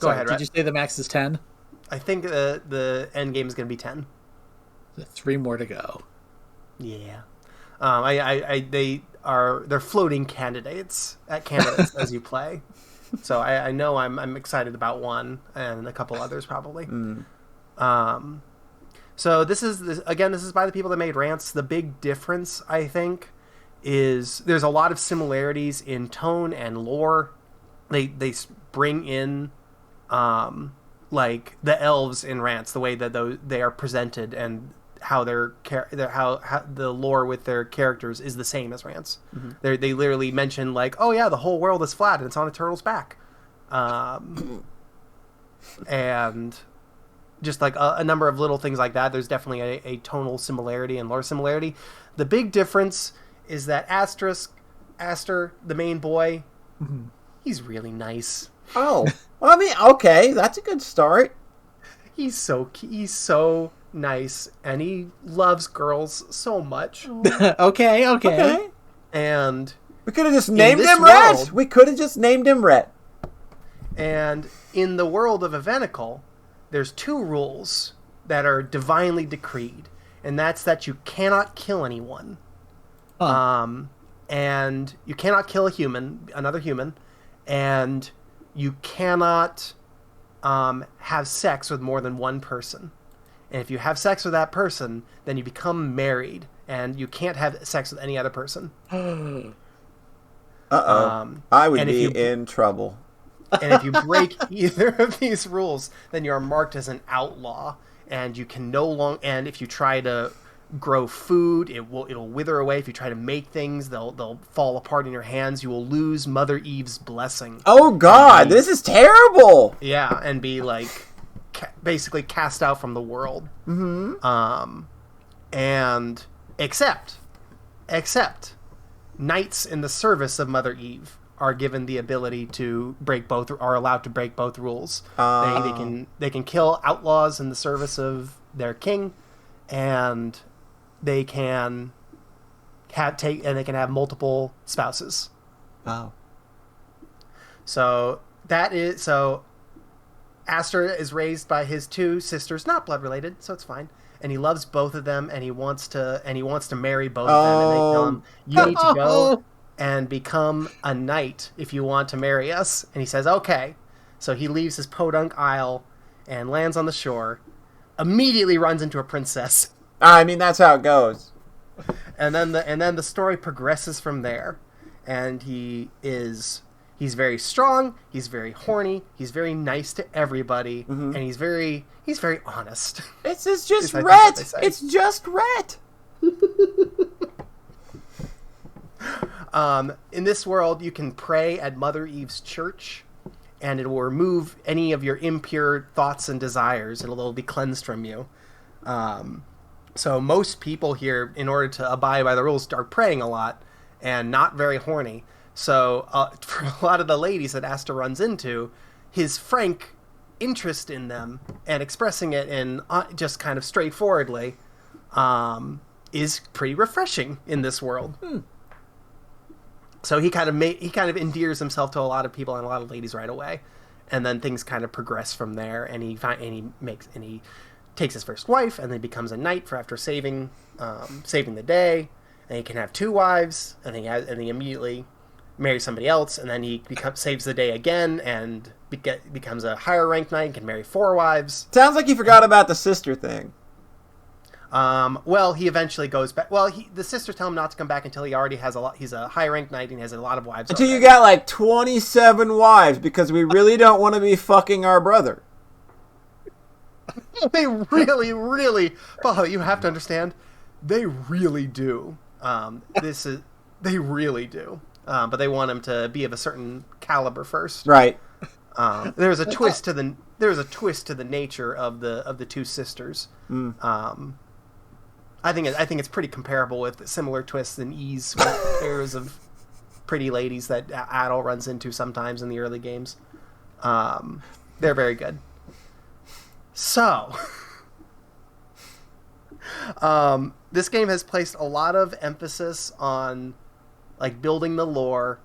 ahead, right? Did you say the max is 10? I think the end game is going to be 10. 3 more to go. Yeah. They're floating candidates as you play. So I know I'm excited about one and a couple others probably. So this is by the people that made Rants. The big difference, I think, is there's a lot of similarities in tone and lore. They bring in like the elves in Rants, the way that they are presented, and how how the lore with their characters is the same as Rants. They literally mention like, oh yeah, the whole world is flat and it's on a turtle's back, and just like a number of little things like that. There's definitely a tonal similarity and lore similarity. The big difference is that Aster, the main boy, he's really nice. Oh, well, I mean, okay, that's a good start. He's so nice, and he loves girls so much. Okay. And we could have just named him Rhett. And in the world of Evenical, there's 2 rules that are divinely decreed, and that's that you cannot kill anyone. And you cannot kill another human, and you cannot have sex with more than one person. And if you have sex with that person, then you become married, and you can't have sex with any other person. I would be in trouble. And if you break either of these rules, then you're marked as an outlaw, and you can no longer. And if you try to grow food, it'll wither away. If you try to make things, they'll fall apart in your hands. You will lose Mother Eve's blessing. Oh God, this is terrible. Yeah, and be like basically cast out from the world. And except knights in the service of Mother Eve are given the ability to are allowed to break both rules. They can kill outlaws in the service of their king, and they can have multiple spouses. Wow. So Aster is raised by his 2 sisters, not blood related, so it's fine. And he loves both of them, and he wants to marry both of them. And they tell him, you need to go and become a knight if you want to marry us. And he says, okay. So he leaves his podunk isle and lands on the shore, immediately runs into a princess. I mean, that's how it goes. And then the story progresses from there. And he's very strong, he's very horny, he's very nice to everybody, and he's very honest. It's just Rhett. It's just Rhett. In this world, you can pray at Mother Eve's church, and it will remove any of your impure thoughts and desires. It'll be cleansed from you. So most people here, in order to abide by the rules, start praying a lot and not very horny. So for a lot of the ladies that Aster runs into, his frank interest in them and expressing it in just kind of straightforwardly is pretty refreshing in this world. So he kind of endears himself to a lot of people and a lot of ladies right away, and then things kind of progress from there. And he takes his first wife, and then becomes a knight after saving the day. And he can have 2 wives, and he immediately marries somebody else, and then he saves the day again and becomes a higher ranked knight and can marry 4 wives. Sounds like you forgot about the sister thing. Well, he eventually goes back. Well, the sisters tell him not to come back until he already has he's a high ranked knight and he has a lot of wives. Until you got like 27 wives, because we really don't want to be fucking our brother. They really, really, Paul, you have to understand, they really do. They really do. But they want him to be of a certain caliber first. Right. There's a twist to the nature of the 2 sisters. I think it's pretty comparable with similar twists and ease with pairs of pretty ladies that Adol runs into sometimes in the early games. They're very good. So, this game has placed a lot of emphasis on like building the lore,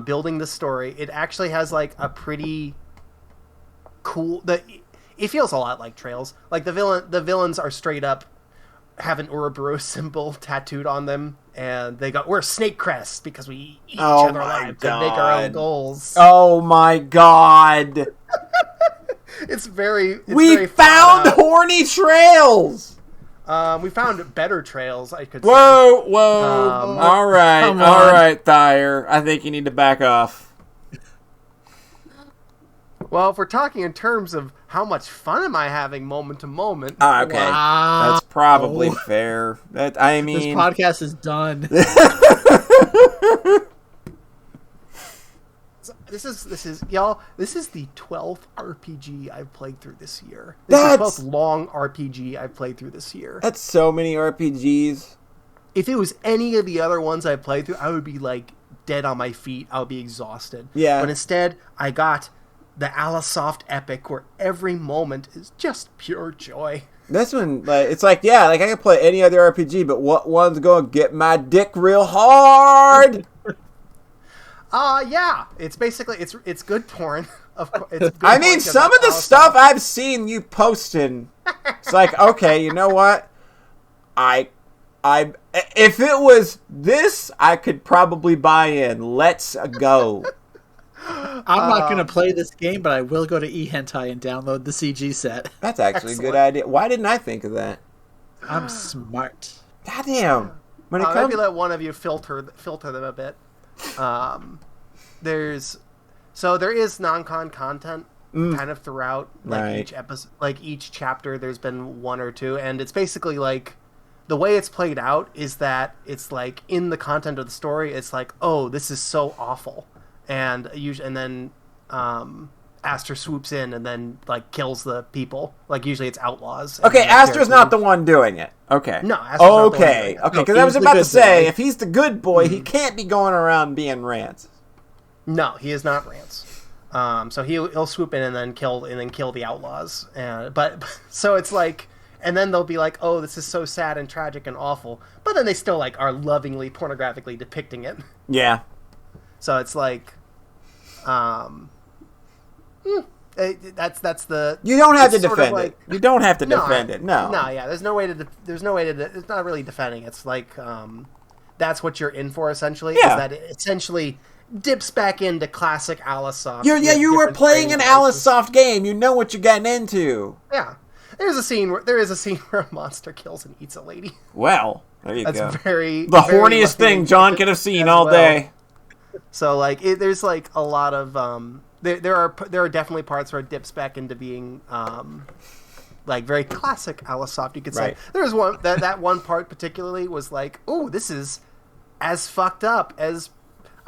building the story. It actually has like a pretty cool. It feels a lot like Trails. Like the villains are straight up have an Ouroboros symbol tattooed on them, and we're Snake Crest because we eat each Oh other my alive to make our own goals. Oh my god! We found horny trails! We found better trails, I could say. Whoa! All right, Thayer. I think you need to back off. Well, if we're talking in terms of how much fun am I having moment to moment... Okay. Wow. That's probably fair. This podcast is done. This is y'all. This is the 12th RPG I've played through this year. This is the 12th long RPG I've played through this year. That's so many RPGs. If it was any of the other ones I played through, I would be like dead on my feet. I would be exhausted. Yeah. But instead, I got the Alisoft epic where every moment is just pure joy. This one, it's like I can play any other RPG, but what one's going to get my dick real hard? Yeah. It's basically it's good porn. Of course, it's good I mean, some of the stuff I've seen you posting, it's like, okay, you know what? If it was this, I could probably buy in. Let's go. I'm not going to play this game, but I will go to eHentai and download the CG set. That's actually a good idea. Why didn't I think of that? I'm smart. Goddamn. Maybe let one of you filter them a bit. There is non-con content kind of throughout each episode, each chapter. There's been one or two, and it's basically like the way it's played out is that it's like in the content of the story, it's like, oh, this is so awful. And then Aster swoops in and then kills the people. Usually it's outlaws. Okay, Aster's not the one doing it. Okay. No, Aster's not the one doing it. Okay, because I was about to say, if he's the good boy, he can't be going around being Rance. No, he is not Rance. So he'll swoop in and then kill the outlaws. So it's like, and then they'll be like, oh, this is so sad and tragic and awful. But then they still are lovingly, pornographically depicting it. Yeah. So it's like, that's the. You don't have to defend it. You don't have to defend it. No. No, yeah. There's no way to. It's not really defending. It's like, that's what you're in for essentially. Yeah. Is that it essentially dips back into classic Alisoft. You were playing an Alisoft game. You know what you're getting into. Yeah. There is a scene where a monster kills and eats a lady. Well, there you go. That's very the horniest thing John could have seen all day. So there's a lot of there are definitely parts where it dips back into being very classic Alisoft, you could say. There was one that one part particularly was like, oh, this is as fucked up as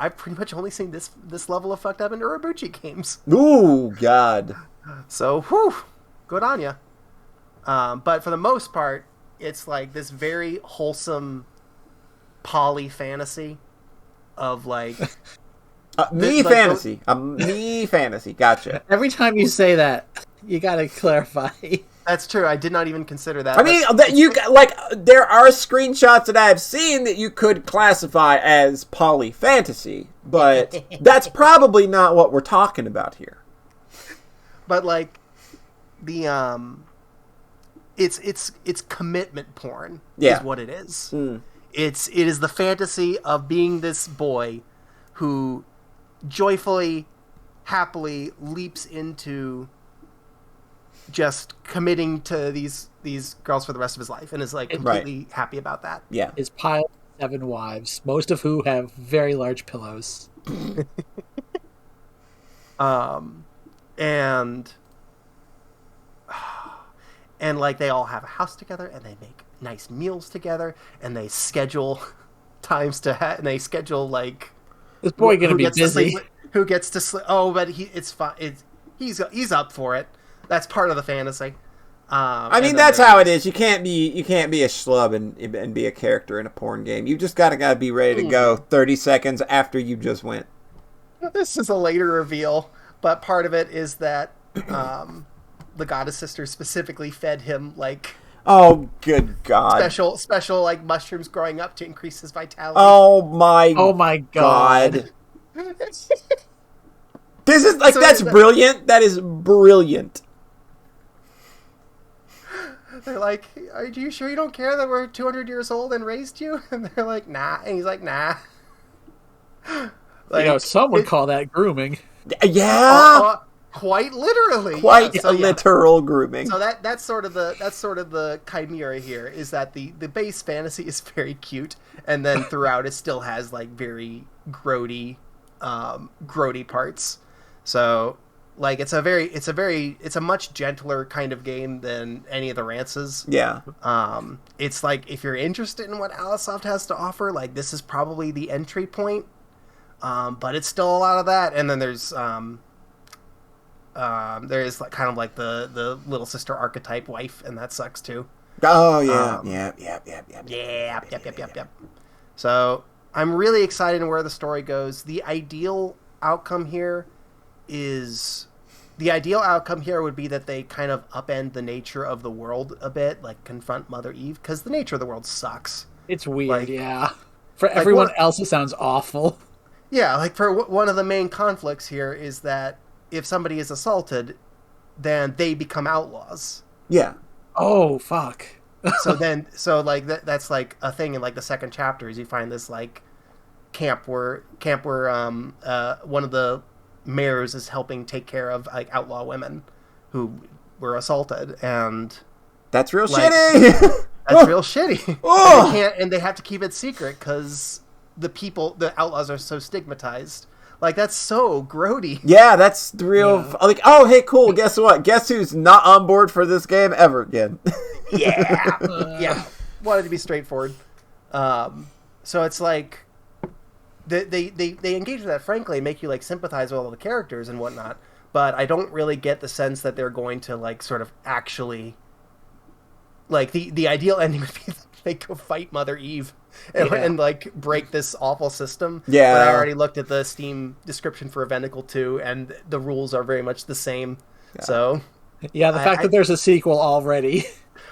I've pretty much only seen this level of fucked up in Urobuchi games. Ooh, God. So, good on ya. But for the most part, it's like this very wholesome poly fantasy of me fantasy. Gotcha. Every time you say that, you gotta clarify. That's true. I did not even consider that. I mean, there are screenshots that I have seen that you could classify as poly fantasy, but that's probably not what we're talking about here. But it's commitment porn is what it is. It is the fantasy of being this boy who joyfully, happily leaps into just committing to these girls for the rest of his life and is completely happy about that. Yeah. His pile of 7 wives, most of who have very large pillows. And they all have a house together and they make nice meals together and they schedule times and they schedule this boy gonna be busy. Who gets to sleep? Oh, but it's fine. He's up for it. That's part of the fantasy. I mean, that's how it is. You can't be a schlub and be a character in a porn game. You just gotta be ready to go 30 seconds after you just went. This is a later reveal, but part of it is that the goddess sister specifically fed him oh, good God! Special mushrooms growing up to increase his vitality. Oh my God! This is brilliant. That is brilliant. They're like, "Are you sure you don't care that we're 200 years old and raised you?" And they're like, "Nah." And he's like, "Nah." Like, some would call that grooming. Yeah. Quite literally. Quite yeah. So, literal grooming. So that's sort of the chimera here, is that the base fantasy is very cute, and then throughout it still has like very grody parts. So like it's a much gentler kind of game than any of the Rances. Yeah. It's like, if you're interested in what Alisoft has to offer, like this is probably the entry point. But it's still a lot of that, and then there's like kind of like the little sister archetype wife, and that sucks too. Oh yeah, yep. So I'm really excited in where the story goes. The ideal outcome here would be that they kind of upend the nature of the world a bit, like confront Mother Eve, because the nature of the world sucks. It's weird, yeah. For everyone else, it sounds awful. Yeah, like for one of the main conflicts here is that if somebody is assaulted, then they become outlaws. Yeah. Oh, fuck. So like that's like a thing in like the second chapter, is you find this like camp where one of the mayors is helping take care of like outlaw women who were assaulted, and that's real like, shitty. That's real shitty. Oh. And they have to keep it secret because the outlaws are so stigmatized. Like, that's so grody. Yeah, that's the real... Yeah. Like, oh, hey, cool, guess what? Guess who's not on board for this game ever again? Yeah. Yeah. Wanted to be straightforward. So it's like... They engage with that, frankly, and make you, like, sympathize with all the characters and whatnot. But I don't really get the sense that they're going to, like, sort of actually... Like, the ideal ending would be they go fight Mother Eve and like break this awful system. Yeah. But I already looked at the Steam description for Eventicle 2, and the rules are very much the same. Yeah. So yeah, the fact that there's a sequel already.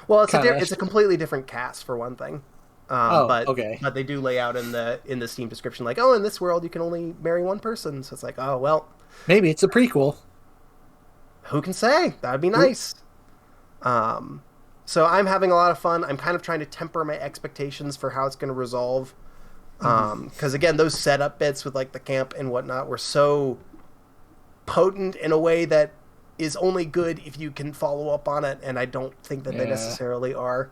Well, it's a completely different cast for one thing. Okay. But they do lay out in the Steam description, like, oh, in this world you can only marry one person. So it's like, oh well, maybe it's a prequel. Who can say? That'd be nice. So I'm having a lot of fun. I'm kind of trying to temper my expectations for how it's going to resolve. Because, again, those setup bits with, like, the camp and whatnot were so potent in a way that is only good if you can follow up on it, and I don't think that they necessarily are.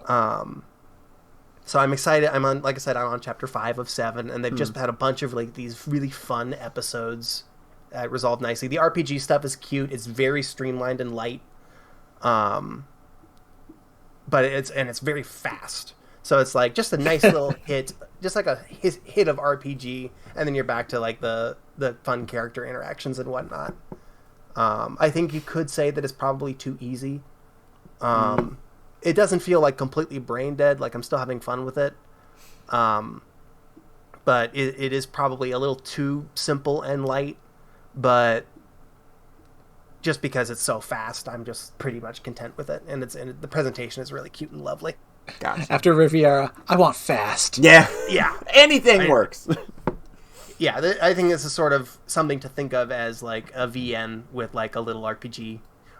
So I'm excited. I'm on chapter 5 of 7, and they've just had a bunch of, like, these really fun episodes resolved nicely. The RPG stuff is cute. It's very streamlined and light. But it's very fast. So it's like just a nice little hit, just like a hit of RPG, and then you're back to like the fun character interactions and whatnot. I think you could say that it's probably too easy. It doesn't feel like completely brain dead, like I'm still having fun with it. But it is probably a little too simple and light, but just because it's so fast, I'm just pretty much content with it, and the presentation is really cute and lovely. Gotcha. After Riviera, I want fast. Yeah. Anything I works. Yeah, I think this is sort of something to think of as like a VN with like a little RPG,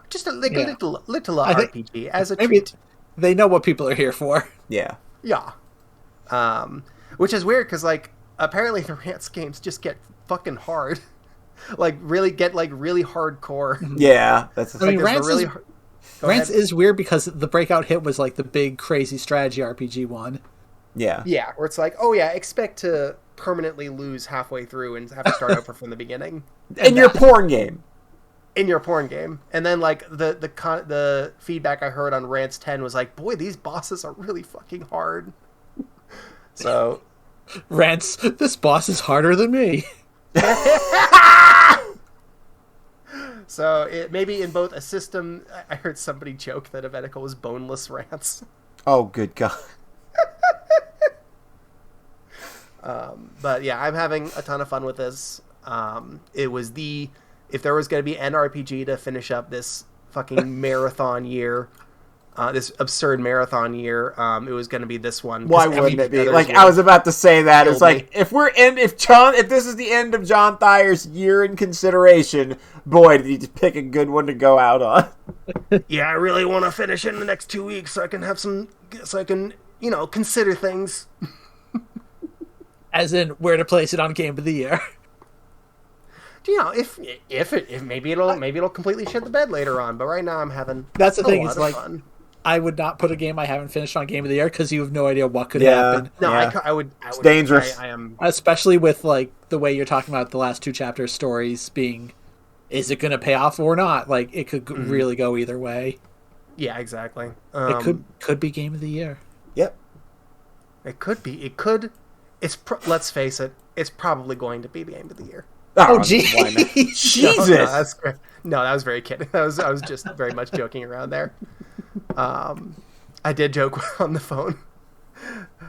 just a little RPG as a treat. They know what people are here for. Yeah. Which is weird because like apparently the Rance games just get fucking hard. Like really hardcore. Yeah, that's the thing. Rance is weird because the breakout hit was like the big crazy strategy RPG one. Yeah. Yeah, where it's like, oh yeah, expect to permanently lose halfway through and have to start over from the beginning. In your porn game. And then like the feedback I heard on Rance 10 was like, boy, these bosses are really fucking hard. So Rance, this boss is harder than me. So it maybe in both a system. I heard somebody joke that Eventicle was boneless Rance. Oh, good God. But yeah, I'm having a ton of fun with this. It was if there was going to be an RPG to finish up this fucking marathon year, this absurd marathon year, it was going to be this one. Why wouldn't it be? Like, I was about to say that. It's like, if this is the end of John Thayer's year in consideration, boy, did you pick a good one to go out on. Yeah, I really want to finish it in the next 2 weeks so I can have consider things. As in, where to place it on Game of the Year. If maybe it'll completely shit the bed later on, but right now I'm having that's the thing. It's like fun. I would not put a game I haven't finished on Game of the Year because you have no idea what could happen. No, yeah. I would. It's dangerous. I am, especially with like the way you're talking about the last 2 chapters stories being, is it going to pay off or not? Like it could really go either way. Yeah, exactly. It could be Game of the Year. Yep. It could be. It could. Let's face it. It's probably going to be the Game of the Year. Oh, geez. Jesus. No, that's great. No, that was very kidding. I was just very much joking around there. I did joke on the phone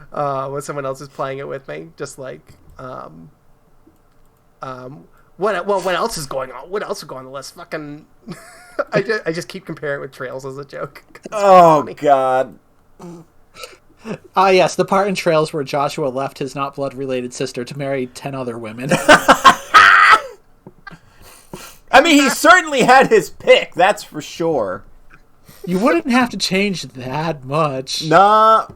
when someone else is playing it with me, just like, what else is going on? What else is going on the list? Fucking, I just keep comparing it with Trails as a joke. Oh God. Yes, the part in Trails where Joshua left his not blood-related sister to marry 10 other women. I mean, he certainly had his pick, that's for sure. You wouldn't have to change that much. Nah.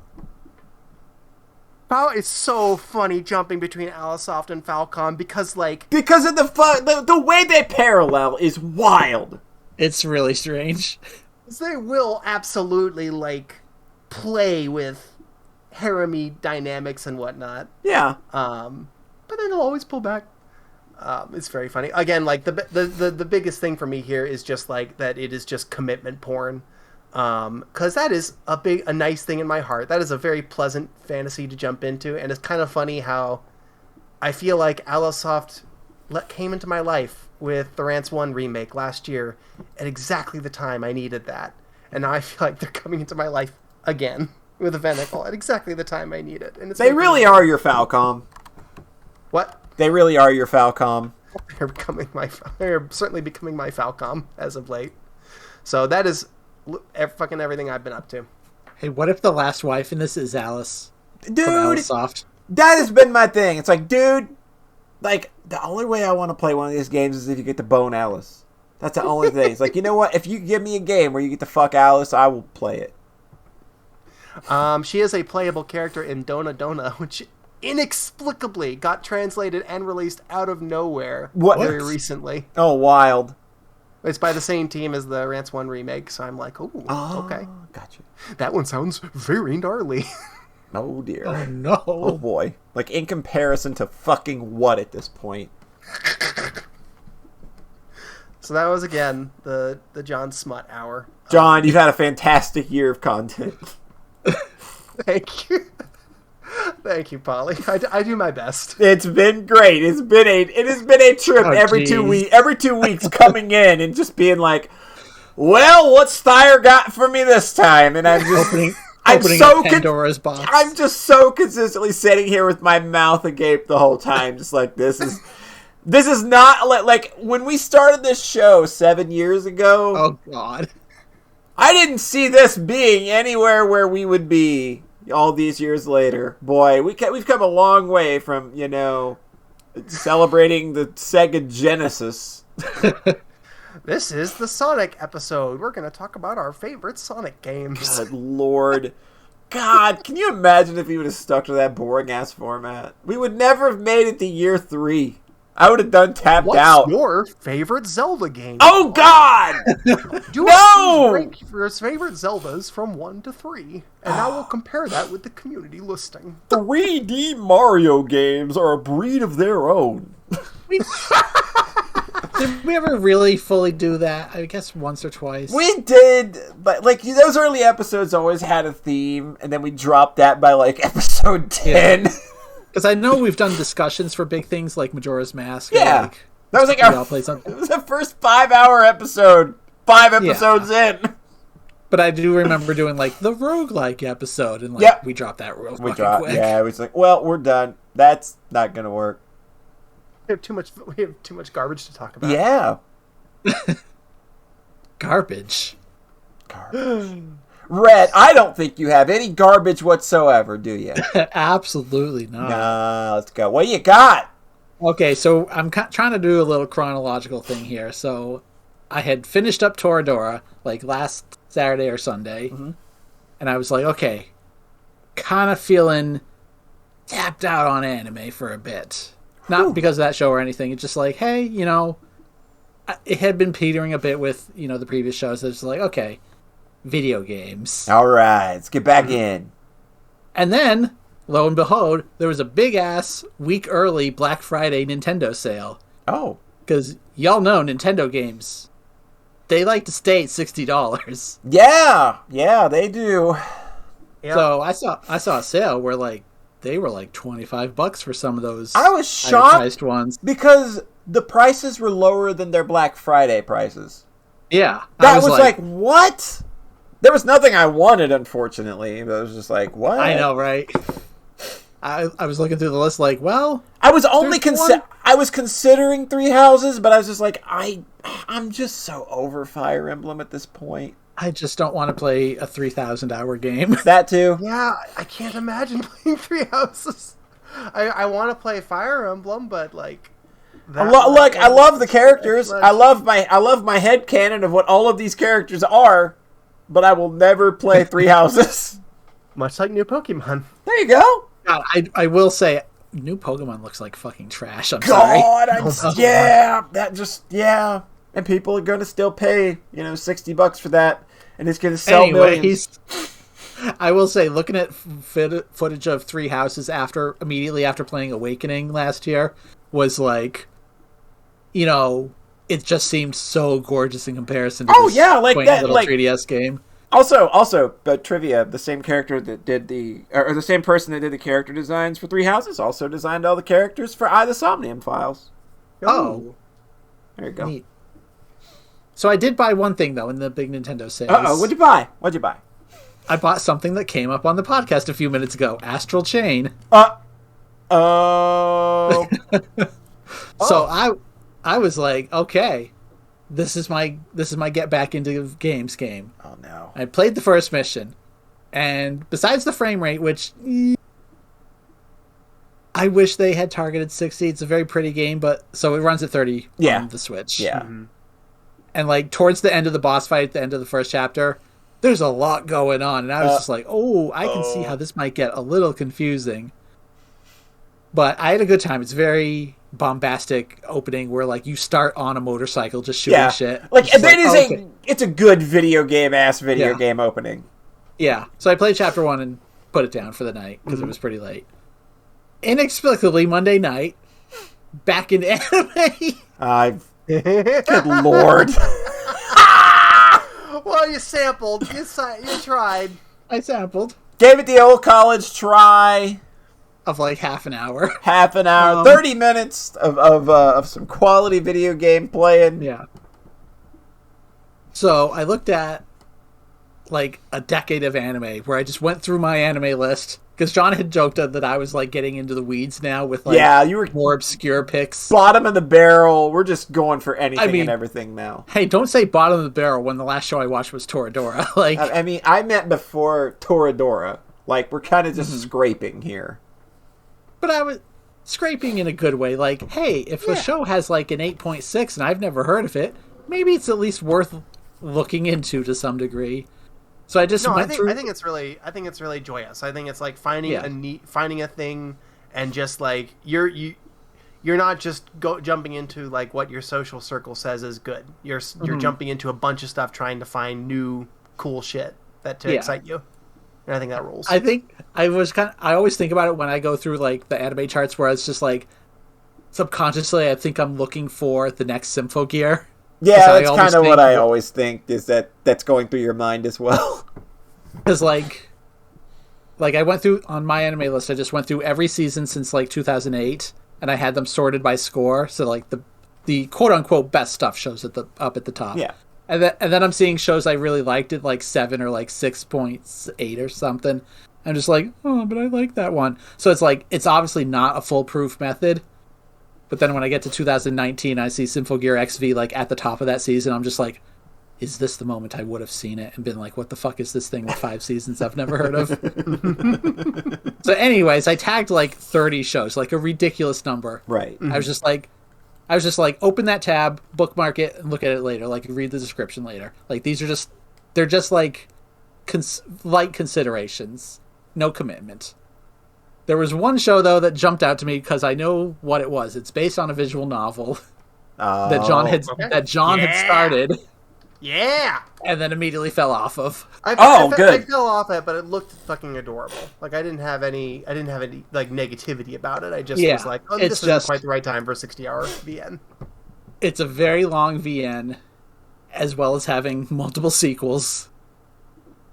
It's so funny jumping between Alisoft and Falcom because of the way they parallel is wild. It's really strange. They will absolutely play with harem-y dynamics and whatnot. Yeah. But then they'll always pull back. It's very funny. Again, the biggest thing for me here is just that it is just commitment porn. Because that is a nice thing in my heart. That is a very pleasant fantasy to jump into, and it's kind of funny how I feel like Alisoft came into my life with the Rance 1 remake last year at exactly the time I needed that. And now I feel like they're coming into my life again with a Venicle at exactly the time I need it. And they really are your Falcom. What? They really are your Falcom. They're certainly becoming my Falcom as of late. So that is fucking everything I've been up to. Hey, what if the last wife in this is Alice? Dude, Alisoft? That has been my thing. It's like, dude, the only way I want to play one of these games is if you get to bone Alice. That's the only thing. It's like, you know what? If you give me a game where you get to fuck Alice, I will play it. She is a playable character in Dona Dona, which inexplicably got translated and released out of nowhere very recently. Oh, wild. It's by the same team as the Rance 1 remake, so I'm like, okay. Gotcha. That one sounds very gnarly. Oh, dear. Oh, no. Oh, boy. In comparison to fucking what at this point? So that was, again, the John Smut Hour. John, you've had a fantastic year of content. Thank you. Thank you, Polly. I do my best. It's been great. It has been a trip every 2 weeks. Every 2 weeks coming in and just being like, well, what's Thayer got for me this time? And I'm just opening Pandora's box. I'm just so consistently sitting here with my mouth agape the whole time, just like this is not like when we started this show 7 years ago. Oh God. I didn't see this being anywhere where we would be all these years later. Boy, we've come a long way from, celebrating the Sega Genesis. This is the Sonic episode. We're going to talk about our favorite Sonic games. Good Lord. God, can you imagine if we would have stuck to that boring-ass format? We would never have made it to year 3. I would have done tapped out. What's your favorite Zelda game? Oh, God! No! Rank your favorite Zeldas from 1 to 3. And now we'll compare that with the community listing. 3D Mario games are a breed of their own. Did we ever really fully do that? I guess once or twice. We did, but those early episodes always had a theme, and then we dropped that by episode 10. Because I know we've done discussions for big things like Majora's Mask. Yeah. That was it was the first 5-hour episode. 5 episodes in. But I do remember doing the roguelike episode, and we dropped that real quick. Yeah, it was well, we're done. That's not gonna work. We have too much garbage to talk about. Yeah. Garbage. Red, I don't think you have any garbage whatsoever, do you? Absolutely not. Nah, let's go. What you got? Okay, so I'm trying to do a little chronological thing here. So I had finished up Toradora like last Saturday or Sunday, and I was like, okay, kind of feeling tapped out on anime for a bit. Not because of that show or anything. It's just like, hey, it had been petering a bit with, the previous shows. It's like, okay, video games. All right, let's get back in. And then, lo and behold, there was a big-ass, week-early Black Friday Nintendo sale. Oh. Because y'all know Nintendo games, they like to stay at $60. Yeah, they do. Yep. So I saw a sale where, they were $25 for some of those I was shocked ones. because the prices were lower than their Black Friday prices. Yeah. That was like, what? There was nothing I wanted, unfortunately. But I was just like, what? I know, right? I was looking through the list I was only I was considering Three Houses, but I was just like, I'm just so over Fire Emblem at this point. I just don't want to play a 3,000-hour game. That too. Yeah, I can't imagine playing Three Houses. I want to play Fire Emblem, but I love the characters. I love my headcanon of what all of these characters are, but I will never play Three Houses. Much like new Pokemon. There you go. God, I will say, new Pokemon looks like fucking trash. I'm God, sorry. And people are going to still pay, $60 for that, and it's going to sell millions. I will say, looking at footage of Three Houses immediately after playing Awakening last year was like, it just seemed so gorgeous in comparison to this quaint little 3DS game. Also, but trivia: the same character that did the same person that did the character designs for Three Houses also designed all the characters for the Somnium Files. Oh, there you go. Neat. So I did buy one thing though in the big Nintendo sales. What'd you buy? I bought something that came up on the podcast a few minutes ago. Astral Chain. Oh. So I was like, okay, this is my get back into games game. Oh no. I played the first mission, and besides the frame rate, which I wish they had targeted 60. It's a very pretty game, but so it runs at 30 on the Switch. Yeah. Mm-hmm. And towards the end of the boss fight, at the end of the first chapter, there's a lot going on, and I was just like, I can see how this might get a little confusing. But I had a good time. It's very bombastic opening where you start on a motorcycle just shooting shit. It's a good video game opening. Yeah. So I played chapter 1 and put it down for the night because it was pretty late. Inexplicably Monday night, back in anime. Good lord. Well, you sampled. You tried. I sampled. Gave it the old college try. Of half an hour. 30 minutes of some quality video game playing. Yeah. So I looked at a decade of anime where I just went through my anime list because John had joked that I was getting into the weeds now with you were more obscure picks. Bottom of the barrel. We're just going for anything and everything now. Hey, don't say bottom of the barrel when the last show I watched was Toradora. I meant before Toradora. We're kind of just scraping here. But I was scraping in a good way. Hey, if a show has an 8.6 and I've never heard of it, maybe it's at least worth looking into to some degree. So I just went through. I think it's really joyous. I think it's finding a thing, and just you're not just jumping into what your social circle says is good. You're jumping into a bunch of stuff trying to find new cool shit to excite you. And I think that rules. I think I always think about it when I go through the anime charts where it's just subconsciously I think I'm looking for the next Symphogear. Yeah, that's kind of what I always think is that's going through your mind as well. Because I went through on my anime list, I just went through every season since 2008, and I had them sorted by score. So the quote unquote best stuff shows up at the top. Yeah. And then I'm seeing shows I really liked at 7 or 6.8 or something. I'm just but I like that one. So it's obviously not a foolproof method. But then when I get to 2019, I see Symphogear XV at the top of that season. I'm just is this the moment I would have seen it and been like, what the fuck is this thing with 5 seasons I've never heard of? So anyways, I tagged like 30 shows, like a ridiculous number. Right. I was just like, open that tab, bookmark it, and look at it later. Like, read the description later. Like, they're just like light considerations. No commitment. There was one show, though, that jumped out to me because I know what it was. It's based on a visual novel that John had started. Yeah. And then immediately fell off of. Good. I fell off it, but it looked fucking adorable. Like, I didn't have any like negativity about it. I just was like, oh, this isn't quite the right time for a 60-hour VN. It's a very long VN, as well as having multiple sequels.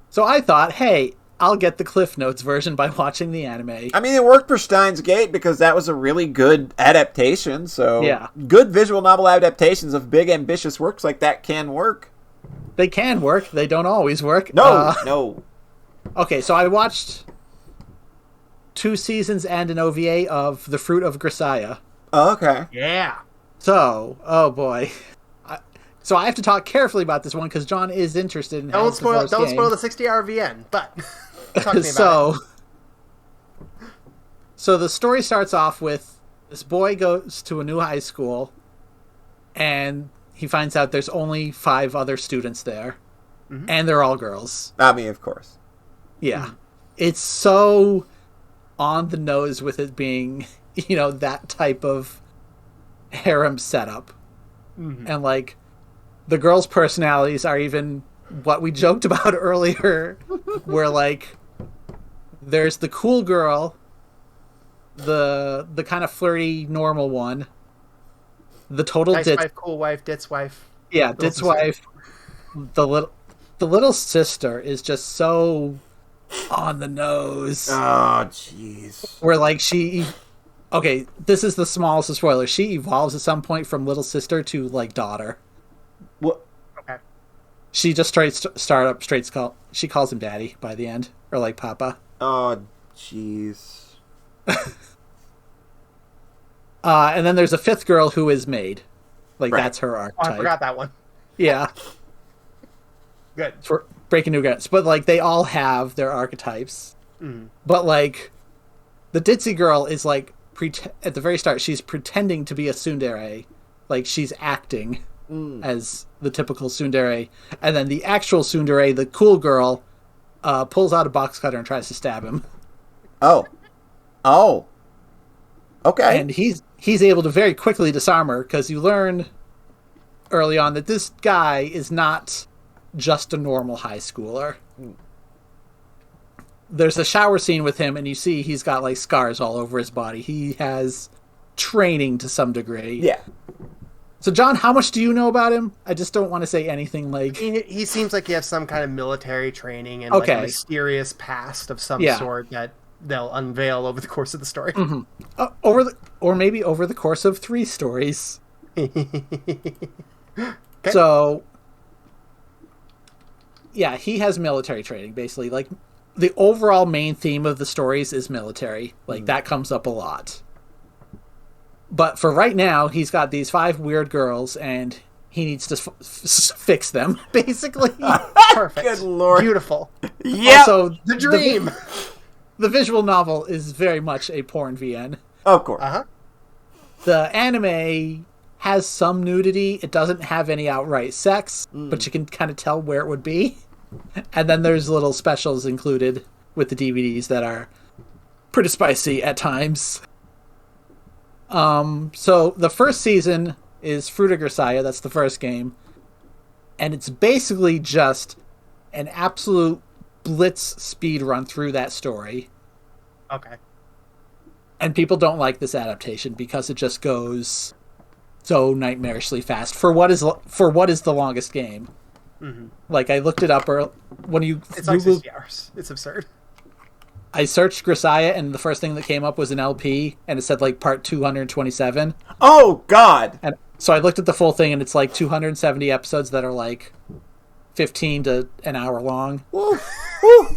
So I thought, hey, I'll get the Cliff Notes version by watching the anime. I mean, it worked for Steins Gate because that was a really good adaptation. So yeah. Good visual novel adaptations of big, ambitious works like that can work. They can work. They don't always work. No. Okay, so I watched 2 seasons and an OVA of The Fruit of Grisaya. Oh, okay. Yeah. So, oh boy. So I have to talk carefully about this one because John is interested in Don't spoil the 60-hour VN, but talk to me about it. So the story starts off with this boy goes to a new high school and he finds out there's only 5 other students there, and they're all girls. I mean, of course. Yeah. Mm-hmm. It's so on the nose with it being, that type of harem setup. Mm-hmm. And, like, the girls' personalities are even what we joked about earlier, where, like, there's the cool girl, the kind of flirty, normal one, the total nice wife, cool wife, ditz wife. Yeah, ditz wife. The little sister is just so on the nose. Oh, jeez. Where like okay, this is the smallest of spoilers. She evolves at some point from little sister to like daughter. What? Okay. She just she calls him daddy by the end, or like papa. Oh, jeez. And then there's a 5th girl who is maid. Like, right. That's her archetype. Oh, I forgot that one. Yeah. Good. For breaking new grounds. But, like, they all have their archetypes. Mm. But, like, the ditzy girl is, like, at the very start, she's pretending to be a tsundere. Like, she's acting as the typical tsundere. And then the actual tsundere, the cool girl, pulls out a box cutter and tries to stab him. Oh. Okay. And he's able to very quickly disarm her because you learn early on that this guy is not just a normal high schooler. There's a shower scene with him and you see he's got like scars all over his body. He has training to some degree. Yeah. So John, how much do you know about him? I just don't want to say anything like... He seems like he has some kind of military training and like a mysterious past of some sort that they'll unveil over the course of the story. Mm-hmm. Or maybe over the course of 3 stories. Okay. So, yeah, he has military training, basically. Like, the overall main theme of the stories is military. Like, that comes up a lot. But for right now, he's got these 5 weird girls, and he needs to fix them, basically. Perfect. Good Lord. Beautiful. Yeah. Also, the dream. The visual novel is very much a porn VN. Of course. Uh-huh. The anime has some nudity. It doesn't have any outright sex, but you can kind of tell where it would be. And then there's little specials included with the DVDs that are pretty spicy at times. So the first season is Fruit of Grisaya. That's the first game. And it's basically just an absolute blitz speed run through that story. Okay. And people don't like this adaptation because it just goes so nightmarishly fast for what is the longest game. Mm-hmm. Like I looked it up when you it's like 60 hours. It's absurd. I searched Grisaya and the first thing that came up was an LP and it said like part 227. Oh God. And so I looked at the full thing and it's like 270 episodes that are like 15 to an hour long. Woo. Woo.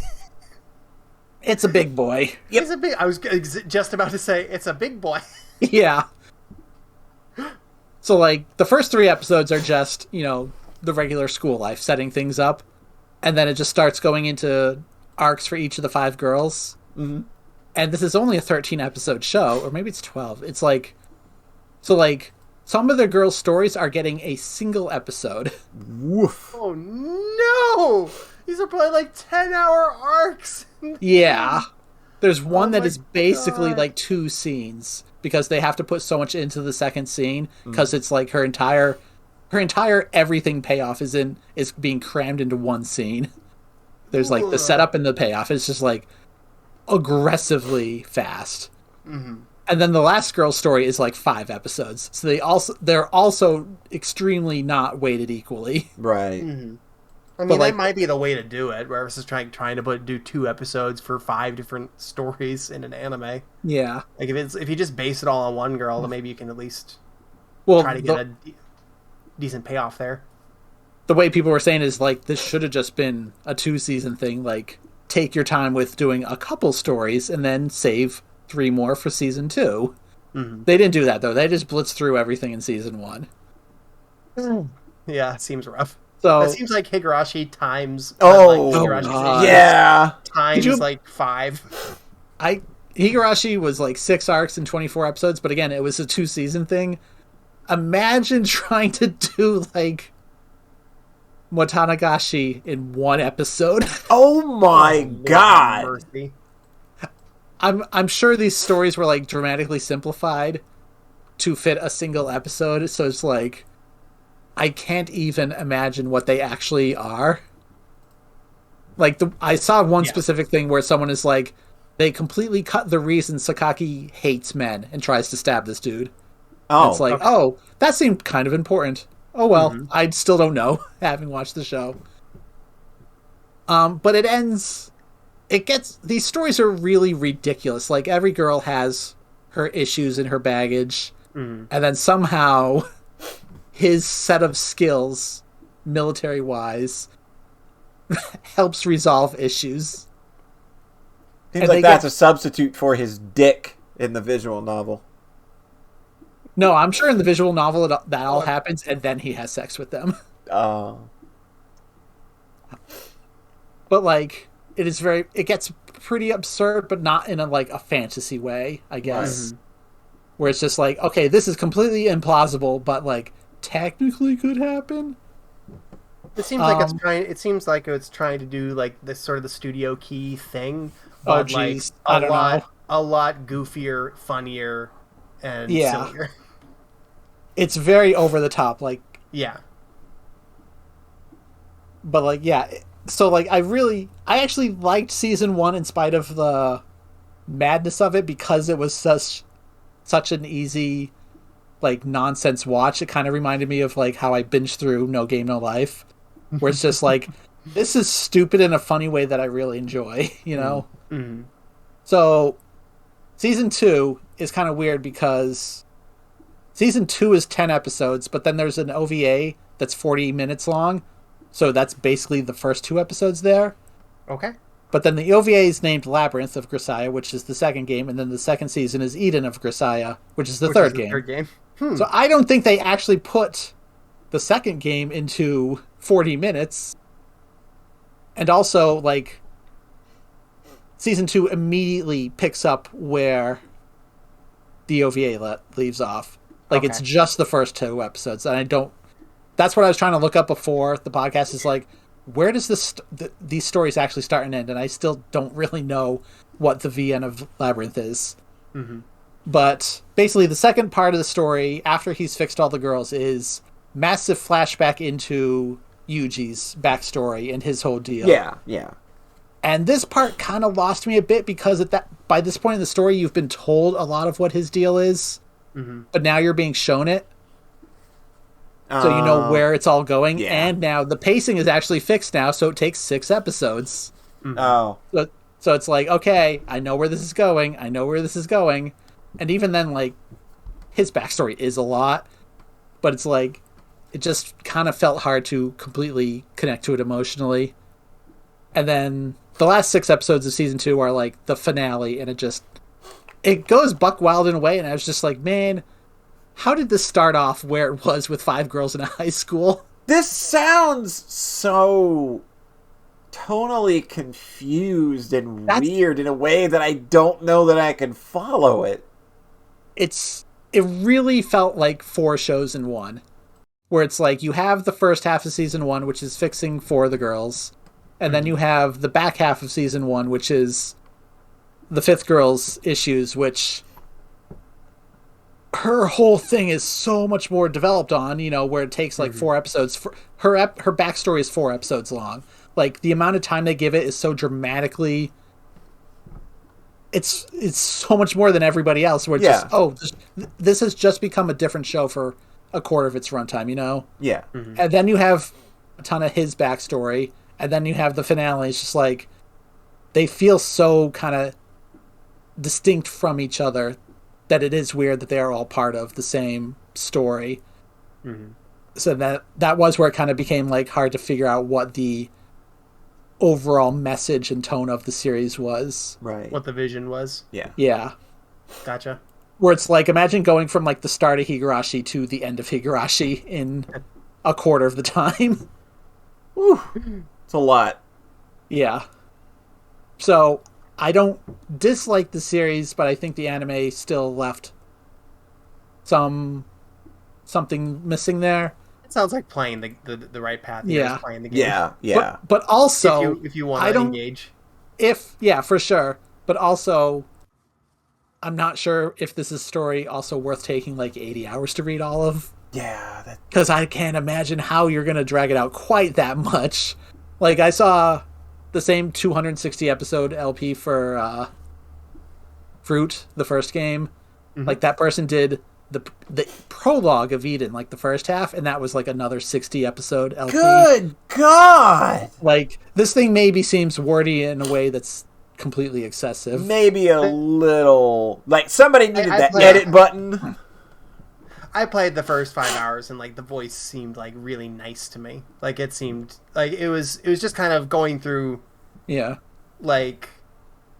It's a big boy. Yep. I was just about to say it's a big boy. Yeah. So like the first 3 episodes are just, the regular school life, setting things up, and then it just starts going into arcs for each of the 5 girls. Mm-hmm. And this is only a 13-episode show, or maybe it's 12. It's like, so like, some of the girls' stories are getting a single episode. Woof. Oh no! These are probably like 10-hour arcs. Yeah. There's one that is basically God. like 2 scenes because they have to put so much into the second scene because it's like her entire everything payoff is being crammed into one scene. There's like the setup and the payoff is just like aggressively fast. Mm-hmm. And then the last girl's story is like 5 episodes. So they're also extremely not weighted equally. Right. Mm-hmm. I mean, that might be the way to do it, versus trying to do 2 episodes for 5 different stories in an anime. Yeah. Like if you just base it all on one girl, then maybe you can at least try to get a decent payoff there. The way people were saying is like this should have just been a 2-season thing. Like take your time with doing a couple stories and then save 3 more for season 2. Mm-hmm. They didn't do that though. They just blitzed through everything in season 1. Yeah, it seems rough. So that seems like Higurashi times. Yeah. Times like 5. Higurashi was like 6 arcs and 24 episodes, but again, it was a 2-season thing. Imagine trying to do like Motanagashi in 1 episode. Oh my god. Mercy. I'm sure these stories were like dramatically simplified to fit a single episode, so it's like I can't even imagine what they actually are. Like I saw one specific thing where someone is like, they completely cut the reason Sakaki hates men and tries to stab this dude. Oh, it's like, oh, that seemed kind of important. Oh well, I still don't know, having watched the show. But it ends. These stories are really ridiculous. Like every girl has her issues and her baggage, and then somehow his set of skills, military-wise, helps resolve issues. Seems like that's a substitute for his dick in the visual novel. No, I'm sure in the visual novel that all happens, and then he has sex with them. Oh. But like, it gets pretty absurd, but not in a fantasy way, I guess. Mm-hmm. Where it's just like, okay, this is completely implausible, but like technically could happen. It seems like it's trying to do like this sort of the Studio Key thing, but like a lot goofier, funnier, and sillier. It's very over the top, like yeah. But like so like I actually liked season 1 in spite of the madness of it because it was such an easy like nonsense watch. It kind of reminded me of like how I binged through No Game No Life, where it's just like this is stupid in a funny way that I really enjoy, you know. Mm-hmm. So season 2 is kind of weird because season 2 is 10 episodes, but then there's an OVA that's 40 minutes long. So that's basically the first 2 episodes there. Okay. But then the OVA is named Labyrinth of Grisaya, which is the second game, and then the second season is Eden of Grisaya, which is the third game. So I don't think they actually put the second game into 40 minutes. And also, like, season 2 immediately picks up where the OVA leaves off. Like, it's just the first 2 episodes, and that's what I was trying to look up before the podcast is like, where does these stories actually start and end? And I still don't really know what the VN of Labyrinth is. Mm-hmm. But basically the second part of the story, after he's fixed all the girls, is massive flashback into Yuji's backstory and his whole deal. Yeah. And this part kind of lost me a bit because by this point in the story, you've been told a lot of what his deal is, but now you're being shown it. So you know where it's all going, and now the pacing is actually fixed now, so it takes 6 episodes. Oh. So it's like, okay, I know where this is going, and even then, like, his backstory is a lot, but it's like, it just kind of felt hard to completely connect to it emotionally. And then the last 6 episodes of season 2 are like the finale, and it goes buck wild in a way, and I was just like, man, how did this start off where it was with 5 girls in a high school? This sounds so tonally confused and weird in a way that I don't know that I can follow it. It really felt like 4 shows in one, where it's like you have the first half of season 1, which is fixing for the girls, and then you have the back half of season 1, which is the 5th girl's issues, which her whole thing is so much more developed on, where it takes like 4 episodes. Her backstory is 4 episodes long. Like, the amount of time they give it is so dramatically... It's so much more than everybody else, where this has just become a different show for a quarter of its runtime, Yeah. Mm-hmm. And then you have a ton of his backstory, and then you have the finale. It's just like, they feel so kind of distinct from each other that it is weird that they are all part of the same story. Mm-hmm. So that was where it kind of became like hard to figure out what the overall message and tone of the series was. Right. What the vision was. Yeah. Gotcha. Where it's like, imagine going from like the start of Higurashi to the end of Higurashi in a quarter of the time. Whew. It's a lot. Yeah. So I don't dislike the series, but I think the anime still left something missing there. Sounds like playing the right path. Yeah, playing the game. Yeah. But also, if you want to engage, for sure. But also, I'm not sure if this is a story also worth taking like 80 hours to read all of. Yeah, because I can't imagine how you're gonna drag it out quite that much. Like, I saw the same 260 episode LP for Fruit, the first game. Mm-hmm. Like, that person did the prologue of Eden, like the first half, and that was like another 60 episode LP. Good God! Like, this thing maybe seems wordy in a way that's completely excessive. Maybe a little. Like, somebody needed that edit button. I played the first 5 hours, and like the voice seemed like really nice to me. Like, it seemed like it was just kind of going through. Yeah. Like,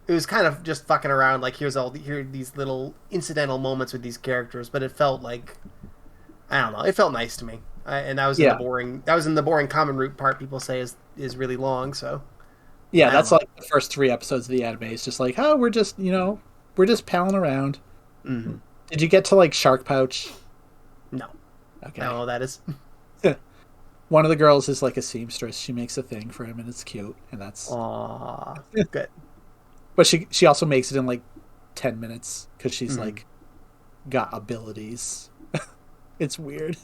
it was kind of just fucking around. Like, here are these little incidental moments with these characters, but it felt like, I don't know. It felt nice to me, and that was in the boring. That was in the boring common root part. People say is really long. So yeah, that's like the first 3 episodes of the anime. It's just like, oh, we're just palling around. Mm-hmm. Did you get to like Shark Pouch? No. Okay. I don't know what that is. One of the girls is like a seamstress. She makes a thing for him, and it's cute, and that's aww, good. But she also makes it in like 10 minutes because she's like got abilities. It's weird.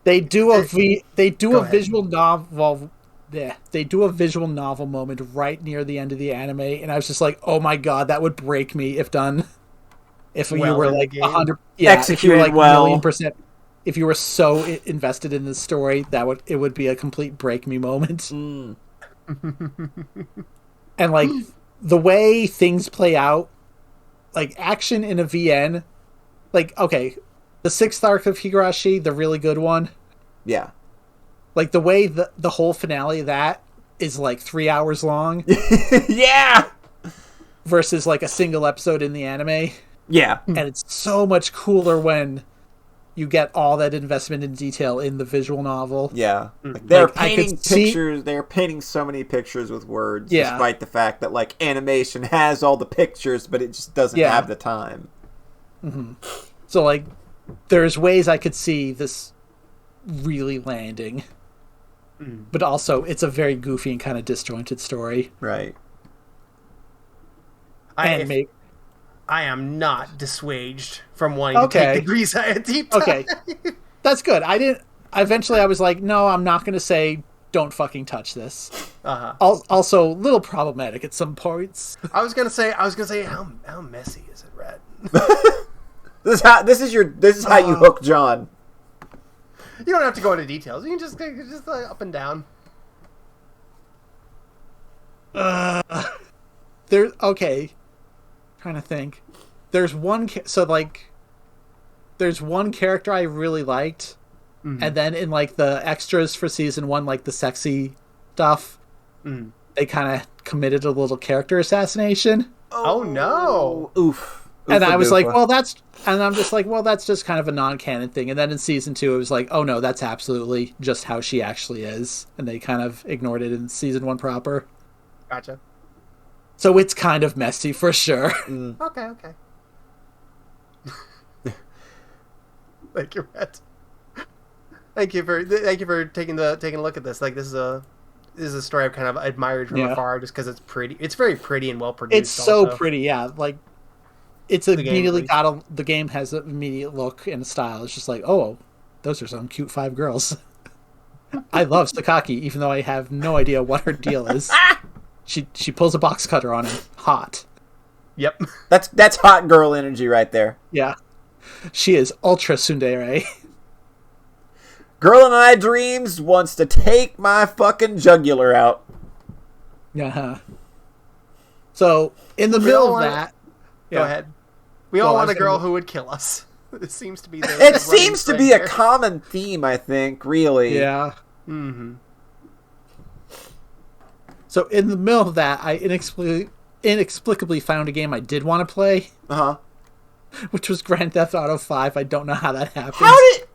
They do a visual novel. Yeah, they do a visual novel moment right near the end of the anime, and I was just like, "Oh my god, that would break me if done." If you were like 100, if you were like $1,000,000%, if you were so invested in the story, it would be a complete break me moment. Mm. And like the way things play out, like action in a VN, like, okay, the 6th arc of Higurashi, the really good one. Yeah. Like, the way the whole finale of that is like 3 hours long. Yeah. Versus like a single episode in the anime. Yeah. And it's so much cooler when you get all that investment in detail in the visual novel. Yeah. Like, they're painting pictures. They're painting so many pictures with words, despite the fact that, like, animation has all the pictures, but it just doesn't have the time. Mm-hmm. So, like, there's ways I could see this really landing. But also, it's a very goofy and kind of disjointed story. Right. I am not dissuaged from wanting to take the Grisaia deep dive. Okay. That's good. Eventually I was like, no, I'm not going to say don't fucking touch this. Uh-huh. Also, a little problematic at some points. I was gonna say, how messy is it, Red? This is how you hook John. You don't have to go into details. You can just up and down. Trying to think. There's one character I really liked, and then in like the extras for season 1, like the sexy stuff, they kind of committed a little character assassination. Oh no! Oof. And I was like, well, that's... And I'm just like, well, that's just kind of a non-canon thing. And then in season 2, it was like, oh, no, that's absolutely just how she actually is. And they kind of ignored it in season 1 proper. Gotcha. So it's kind of messy for sure. Okay. Thank you, Rhett. Thank you for taking a look at this. Like, this is a story I've kind of admired from afar, just because it's pretty. It's very pretty and well produced. It's so pretty, yeah. Like, it's immediately the game has an immediate look and style. It's just like, oh, those are some cute 5 girls. I love Sakaki, even though I have no idea what her deal is. She pulls a box cutter on him. Hot. Yep. That's hot girl energy right there. Yeah. She is ultra tsundere. Girl in my dreams wants to take my fucking jugular out. Yeah. So, in the middle of that... Go ahead. We all want a girl who would kill us. It seems to be It seems to be a common theme, I think, really. Yeah. Mm-hmm. So, in the middle of that, I inexplicably found a game I did want to play. Uh-huh. Which was Grand Theft Auto 5. I don't know how that happened. How did...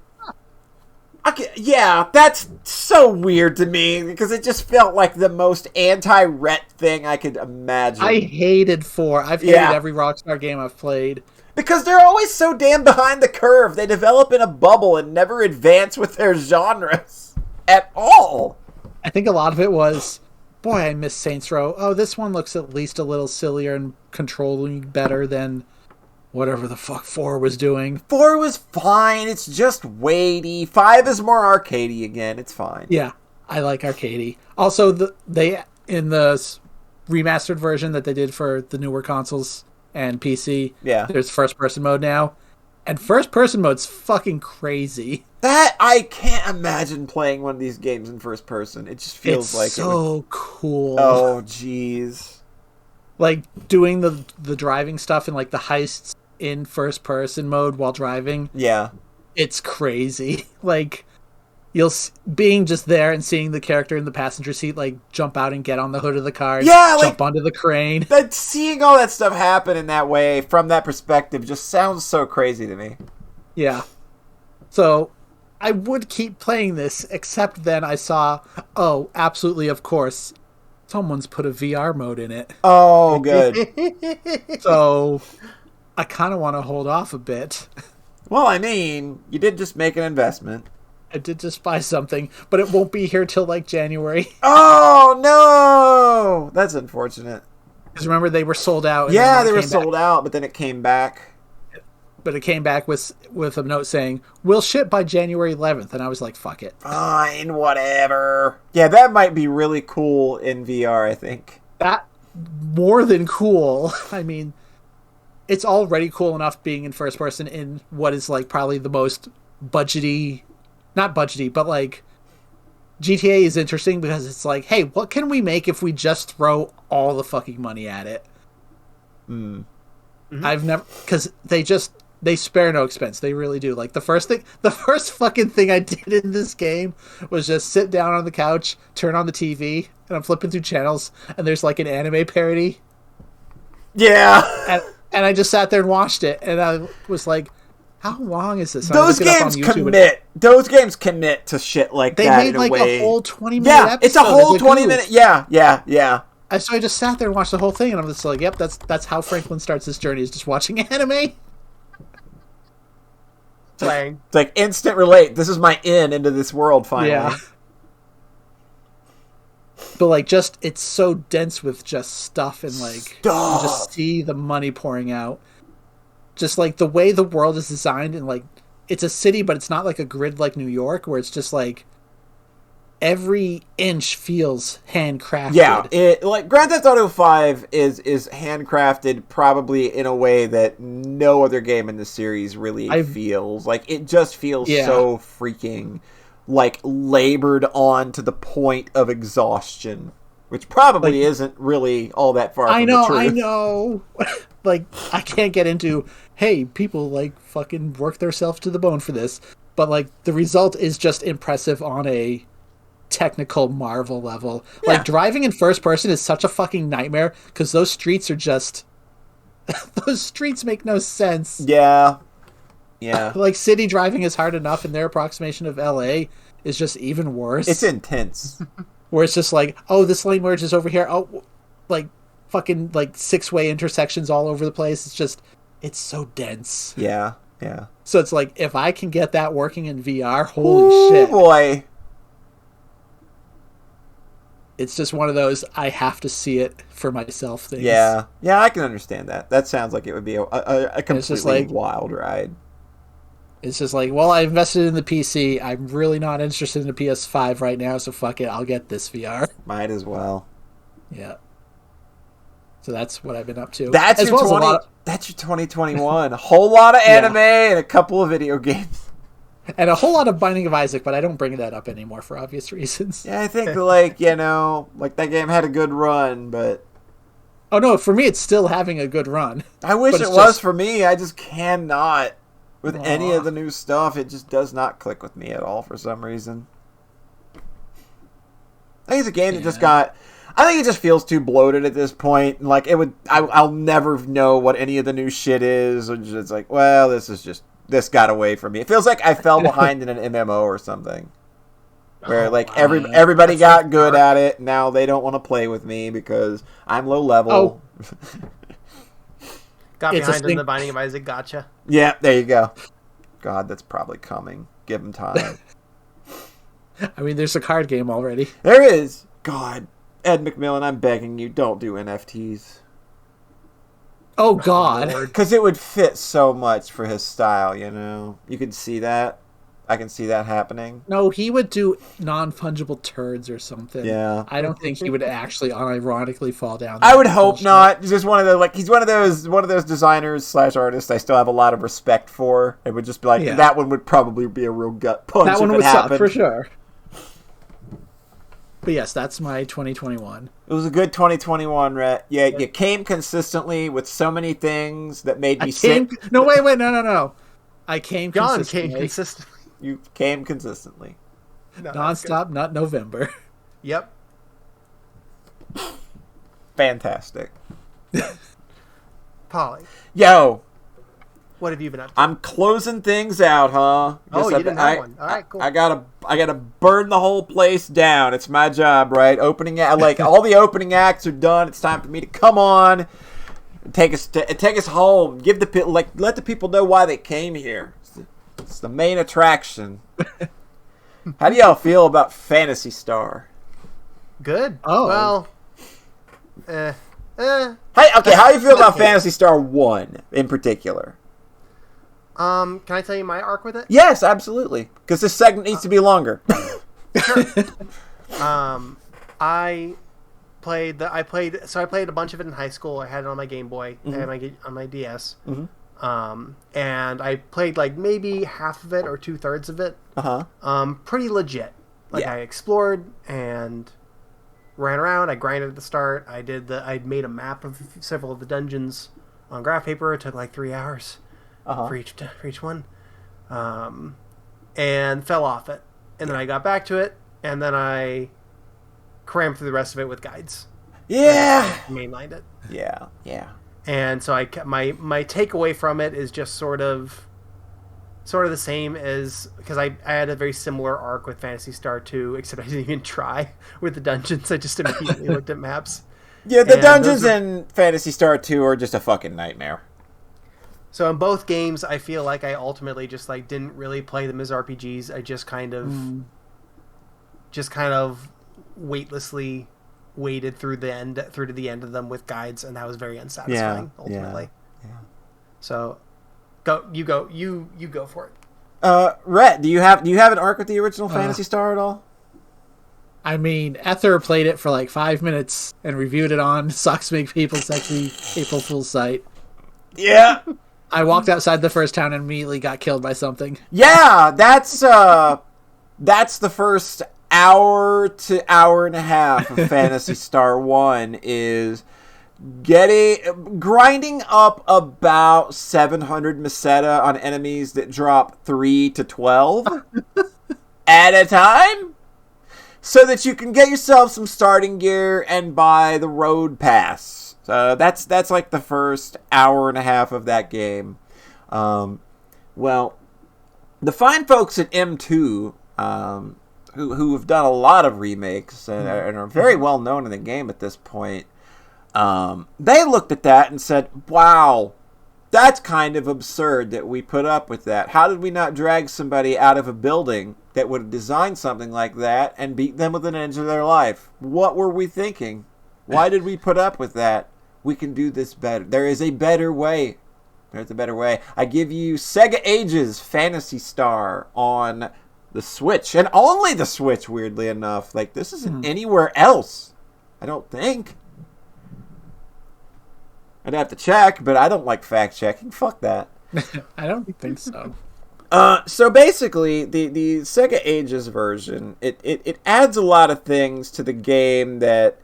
Okay, yeah, that's so weird to me, because it just felt like the most anti-Rhett thing I could imagine. I hated 4. I've hated every Rockstar game I've played. Because they're always so damn behind the curve. They develop in a bubble and never advance with their genres. At all. I think a lot of it was, boy, I miss Saints Row. Oh, this one looks at least a little sillier and controlling better than... whatever the fuck 4 was doing. 4 was fine. It's just weighty. 5 is more arcadey again. It's fine. Yeah, I like arcadey. Also, they in the remastered version that they did for the newer consoles and PC, there's first-person mode now. And first-person mode's fucking crazy. That, I can't imagine playing one of these games in first person. It just feels like so cool. Oh, jeez. Like, doing the driving stuff and, like, the heists in first-person mode while driving. Yeah. It's crazy. Like, being just there and seeing the character in the passenger seat, like, jump out and get on the hood of the car. Yeah, jump onto the crane. Seeing all that stuff happen in that way, from that perspective, just sounds so crazy to me. Yeah. So, I would keep playing this, except then I saw, oh, absolutely, of course, someone's put a VR mode in it. Oh, good. So, I kind of want to hold off a bit. Well, I mean, you did just make an investment. I did just buy something, but it won't be here till, like, January. Oh, no! That's unfortunate. Because remember, they were sold out. Yeah, they were sold out, but then it came back. But it came back with a note saying, we'll ship by January 11th. And I was like, fuck it. Fine, whatever. Yeah, that might be really cool in VR, I think. That, more than cool. I mean, it's already cool enough being in first person in what is, like, probably the most budgety... Not budgety, but, like... GTA is interesting because it's like, hey, what can we make if we just throw all the fucking money at it? Mm-hmm. I've never... Because they spare no expense. They really do. Like, the first fucking thing I did in this game was just sit down on the couch, turn on the TV, and I'm flipping through channels, and there's, like, an anime parody. Yeah. And I just sat there and watched it, and I was like, how long is this? Those games commit. Those games commit to shit like that. They made, like, a whole 20-minute episode. It's a whole 20-minute... Yeah. So I just sat there and watched the whole thing, and I'm just like, yep, that's how Franklin starts his journey, is just watching anime. Playing. It's like instant relate. This is my into this world, finally. Yeah. But, like, just, it's so dense with just stuff, and, like, you just see the money pouring out. Just, like, the way the world is designed, and, like, it's a city, but it's not like a grid like New York, where it's just, like, every inch feels handcrafted. Yeah, like, Grand Theft Auto 5 is handcrafted probably in a way that no other game in the series really feels. Like, it just feels so freaking, like, labored on to the point of exhaustion, which probably isn't really all that far from the truth. I know. Like, I can't get into, hey, people, like, fucking work themselves to the bone for this. But, like, the result is just impressive on a technical marvel level. Yeah. Like, driving in first person is such a fucking nightmare, because those streets are just those streets make no sense. Yeah. Yeah. Like, city driving is hard enough, and their approximation of LA is just even worse. It's intense. Where it's just like, oh, this lane merges over here. Oh, like, fucking, like, 6-way intersections all over the place. It's so dense. Yeah. Yeah. So it's like, if I can get that working in VR, holy shit. Boy. It's just one of those, I have to see it for myself things. Yeah. Yeah, I can understand that. That sounds like it would be a completely wild ride. It's just like, well, I invested in the PC. I'm really not interested in the PS5 right now, so fuck it. I'll get this VR. Might as well. Yeah. So that's what I've been up to. That's your 2021. A whole lot of anime and a couple of video games. And a whole lot of Binding of Isaac, but I don't bring that up anymore for obvious reasons. Yeah, I think, like, that game had a good run, but... Oh, no, for me, it's still having a good run. I wish it was for me. I just cannot. With any of the new stuff, it just does not click with me at all for some reason. I think it's a game that just got... I think it just feels too bloated at this point. Like, I'll never know what any of the new shit is. It's like, well, this got away from me. It feels like I fell behind in an MMO or something. Where, everybody got good at it. Now they don't want to play with me because I'm low level. Oh. Got behind in the Binding of Isaac, gotcha. Yeah, there you go. God, that's probably coming. Give him time. I mean, there's a card game already. There is. God. Ed McMillan, I'm begging you, don't do NFTs. Oh, God. Because it would fit so much for his style, You could see that. I can see that happening. No, he would do non-fungible turds or something. Yeah. I don't think he would actually unironically fall down. I would hope not. He's just one of the he's one of those designers / artists I still have a lot of respect for. It would just be like that one would probably be a real gut punch. That one would happen. suck for sure. But yes, that's my 2021. It was a good 2021, Rhett. Yeah, you came consistently with so many things that made me sick. No, wait, no. I came John consistently. came consistently. You came consistently. No, non-stop, not November. Yep. Fantastic. Polly. Yo. What have you been up to? I'm closing things out, huh? Oh, you didn't have one. All right, cool. I gotta burn the whole place down. It's my job, right? All the opening acts are done. It's time for me to come on, take us home. Let the people know why they came here. It's the main attraction. How do y'all feel about Phantasy Star? Good. Oh. Well. Hey, okay. How do you feel about Phantasy Star 1 in particular? Can I tell you my arc with it? Yes, absolutely. Because this segment needs to be longer. Sure. I played a bunch of it in high school. I had it on my Game Boy. I had it on my DS. Mm-hmm. And I played like maybe half of it or 2/3 of it. Pretty legit. I explored and ran around. I grinded at the start. I made a map of several of the dungeons on graph paper. It took like 3 hours. For each one, and fell off it, and then I got back to it, and then I crammed through the rest of it with guides. Yeah, mainlined it. Yeah. And so my takeaway from it is just sort of the same as, because I had a very similar arc with Phantasy Star 2, except I didn't even try with the dungeons. I just immediately looked at maps. Yeah, the dungeons in Phantasy Star 2 are just a fucking nightmare. So in both games, I feel like I ultimately just didn't really play them as RPGs. I just kind of weightlessly waded through to the end of them with guides, and that was very unsatisfying ultimately. Yeah. So, you go for it. Rhett, do you have an arc with the original Phantasy Star at all? I mean, Ether played it for like 5 minutes and reviewed it on Socks Make People Sexy April Fool's site. Yeah. I walked outside the first town and immediately got killed by something. Yeah, that's the first hour to hour and a half of Phantasy Star 1 is grinding up about 700 Meseta on enemies that drop 3 to 12 at a time, so that you can get yourself some starting gear and buy the road pass So that's like the first hour and a half of that game. Well, the fine folks at M2, who have done a lot of remakes and are very well known in the game at this point, they looked at that and said, wow, that's kind of absurd that we put up with that. How did we not drag somebody out of a building that would have designed something like that and beat them within an inch of their life? What were we thinking? Why did we put up with that? We can do this better. There is a better way. There's a better way. I give you Sega Ages Phantasy Star on the Switch, and only the Switch, weirdly enough. Like, this isn't anywhere else, I don't think. I'd have to check, but I don't like fact-checking. Fuck that. I don't think so. So basically, the Sega Ages version, it adds a lot of things to the game that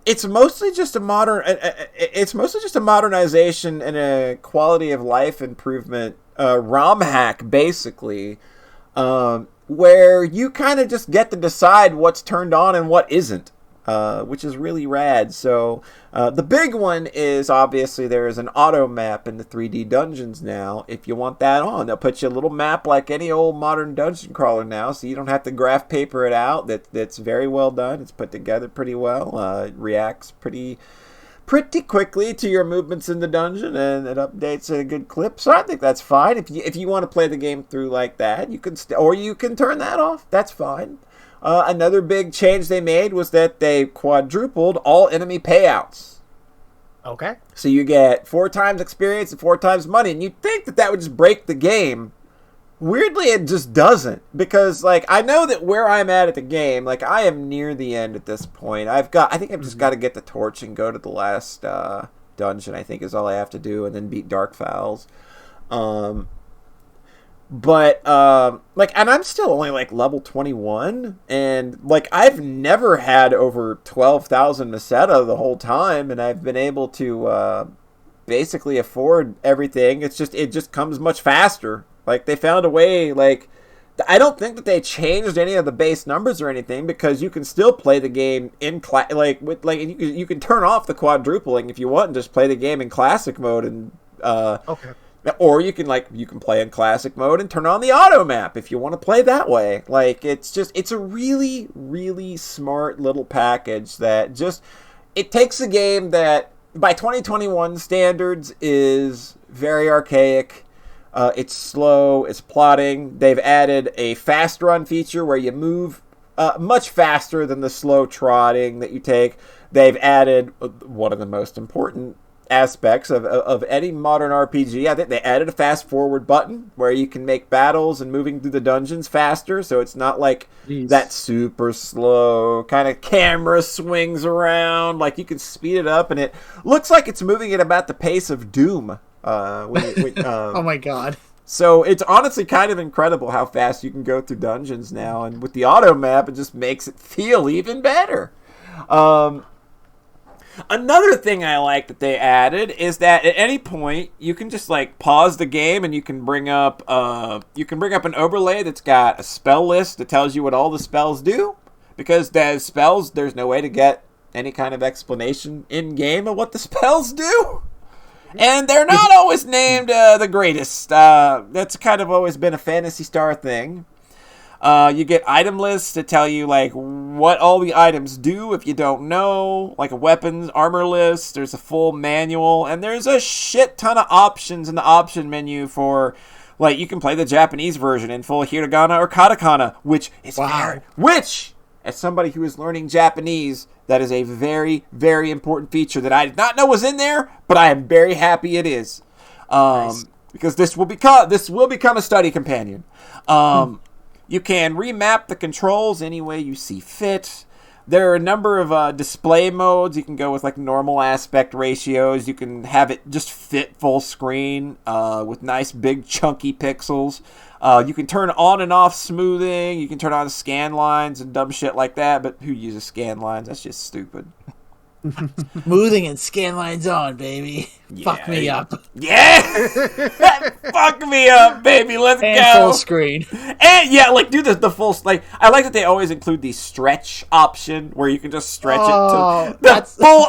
it's mostly just a modernization and a quality of life improvement ROM hack, basically, where you kind of just get to decide what's turned on and what isn't. Which is really rad. So the big one is obviously there is an auto map in the 3D dungeons now. If you want that on, they'll put you a little map like any old modern dungeon crawler now, so you don't have to graph paper it out. That's very well done. It's put together pretty well. It reacts pretty quickly to your movements in the dungeon, and it updates at a good clip. So I think that's fine. If you want to play the game through like that, you can or you can turn that off. That's fine. Another big change they made was that they quadrupled all enemy payouts. Okay. So you get 4 times experience and 4 times money, and you'd think that would just break the game. Weirdly, it just doesn't, because like I know that where I'm at the game, like I am near the end at this point. I think I've just got to get the torch and go to the last dungeon. I think is all I have to do, and then beat Dark Fowls. But, like, and I'm still only, like, level 21, and, like, I've never had over 12,000 Meseta the whole time, and I've been able to, basically afford everything. It just comes much faster. Like, they found a way, like, I don't think that they changed any of the base numbers or anything, because you can still play the game in, you can turn off the quadrupling if you want and just play the game in classic mode, and, okay. Or you can play in classic mode and turn on the auto map if you want to play that way. Like, it's a really, really smart little package that it takes a game that by 2021 standards is very archaic. It's slow, it's plotting. They've added a fast run feature where you move much faster than the slow trotting that you take. They've added one of the most important aspects of any modern RPG. I think they added a fast forward button where you can make battles and moving through the dungeons faster, so it's not like that super slow kind of camera swings around. Like, you can speed it up, and it looks like it's moving at about the pace of Doom. Oh my god. So it's honestly kind of incredible how fast you can go through dungeons now, and with the auto map, it just makes it feel even better. Another thing I like that they added is that at any point you can just like pause the game and you can bring up an overlay that's got a spell list that tells you what all the spells do, because there's spells, there's no way to get any kind of explanation in game of what the spells do, and they're not always named the greatest. That's kind of always been a Phantasy Star thing. You get item lists that tell you like what all the items do if you don't know, like a weapons armor list. There's a full manual, and there's a shit ton of options in the option menu for, like, you can play the Japanese version in full hiragana or katakana, which is which, as somebody who is learning Japanese, that is a very, very important feature that I did not know was in there, but I am very happy it is, nice. Because this will become a study companion. You can remap the controls any way you see fit. There are a number of display modes. You can go with like normal aspect ratios. You can have it just fit full screen with nice big chunky pixels. You can turn on and off smoothing. You can turn on scan lines and dumb shit like that. But who uses scan lines? That's just stupid. Smoothing and scan lines on, baby. Yeah. Fuck me up. Yeah! Fuck me up, baby. Let's and go. Full screen. And yeah, like do the full, like I like that they always include the stretch option where you can just stretch it to the full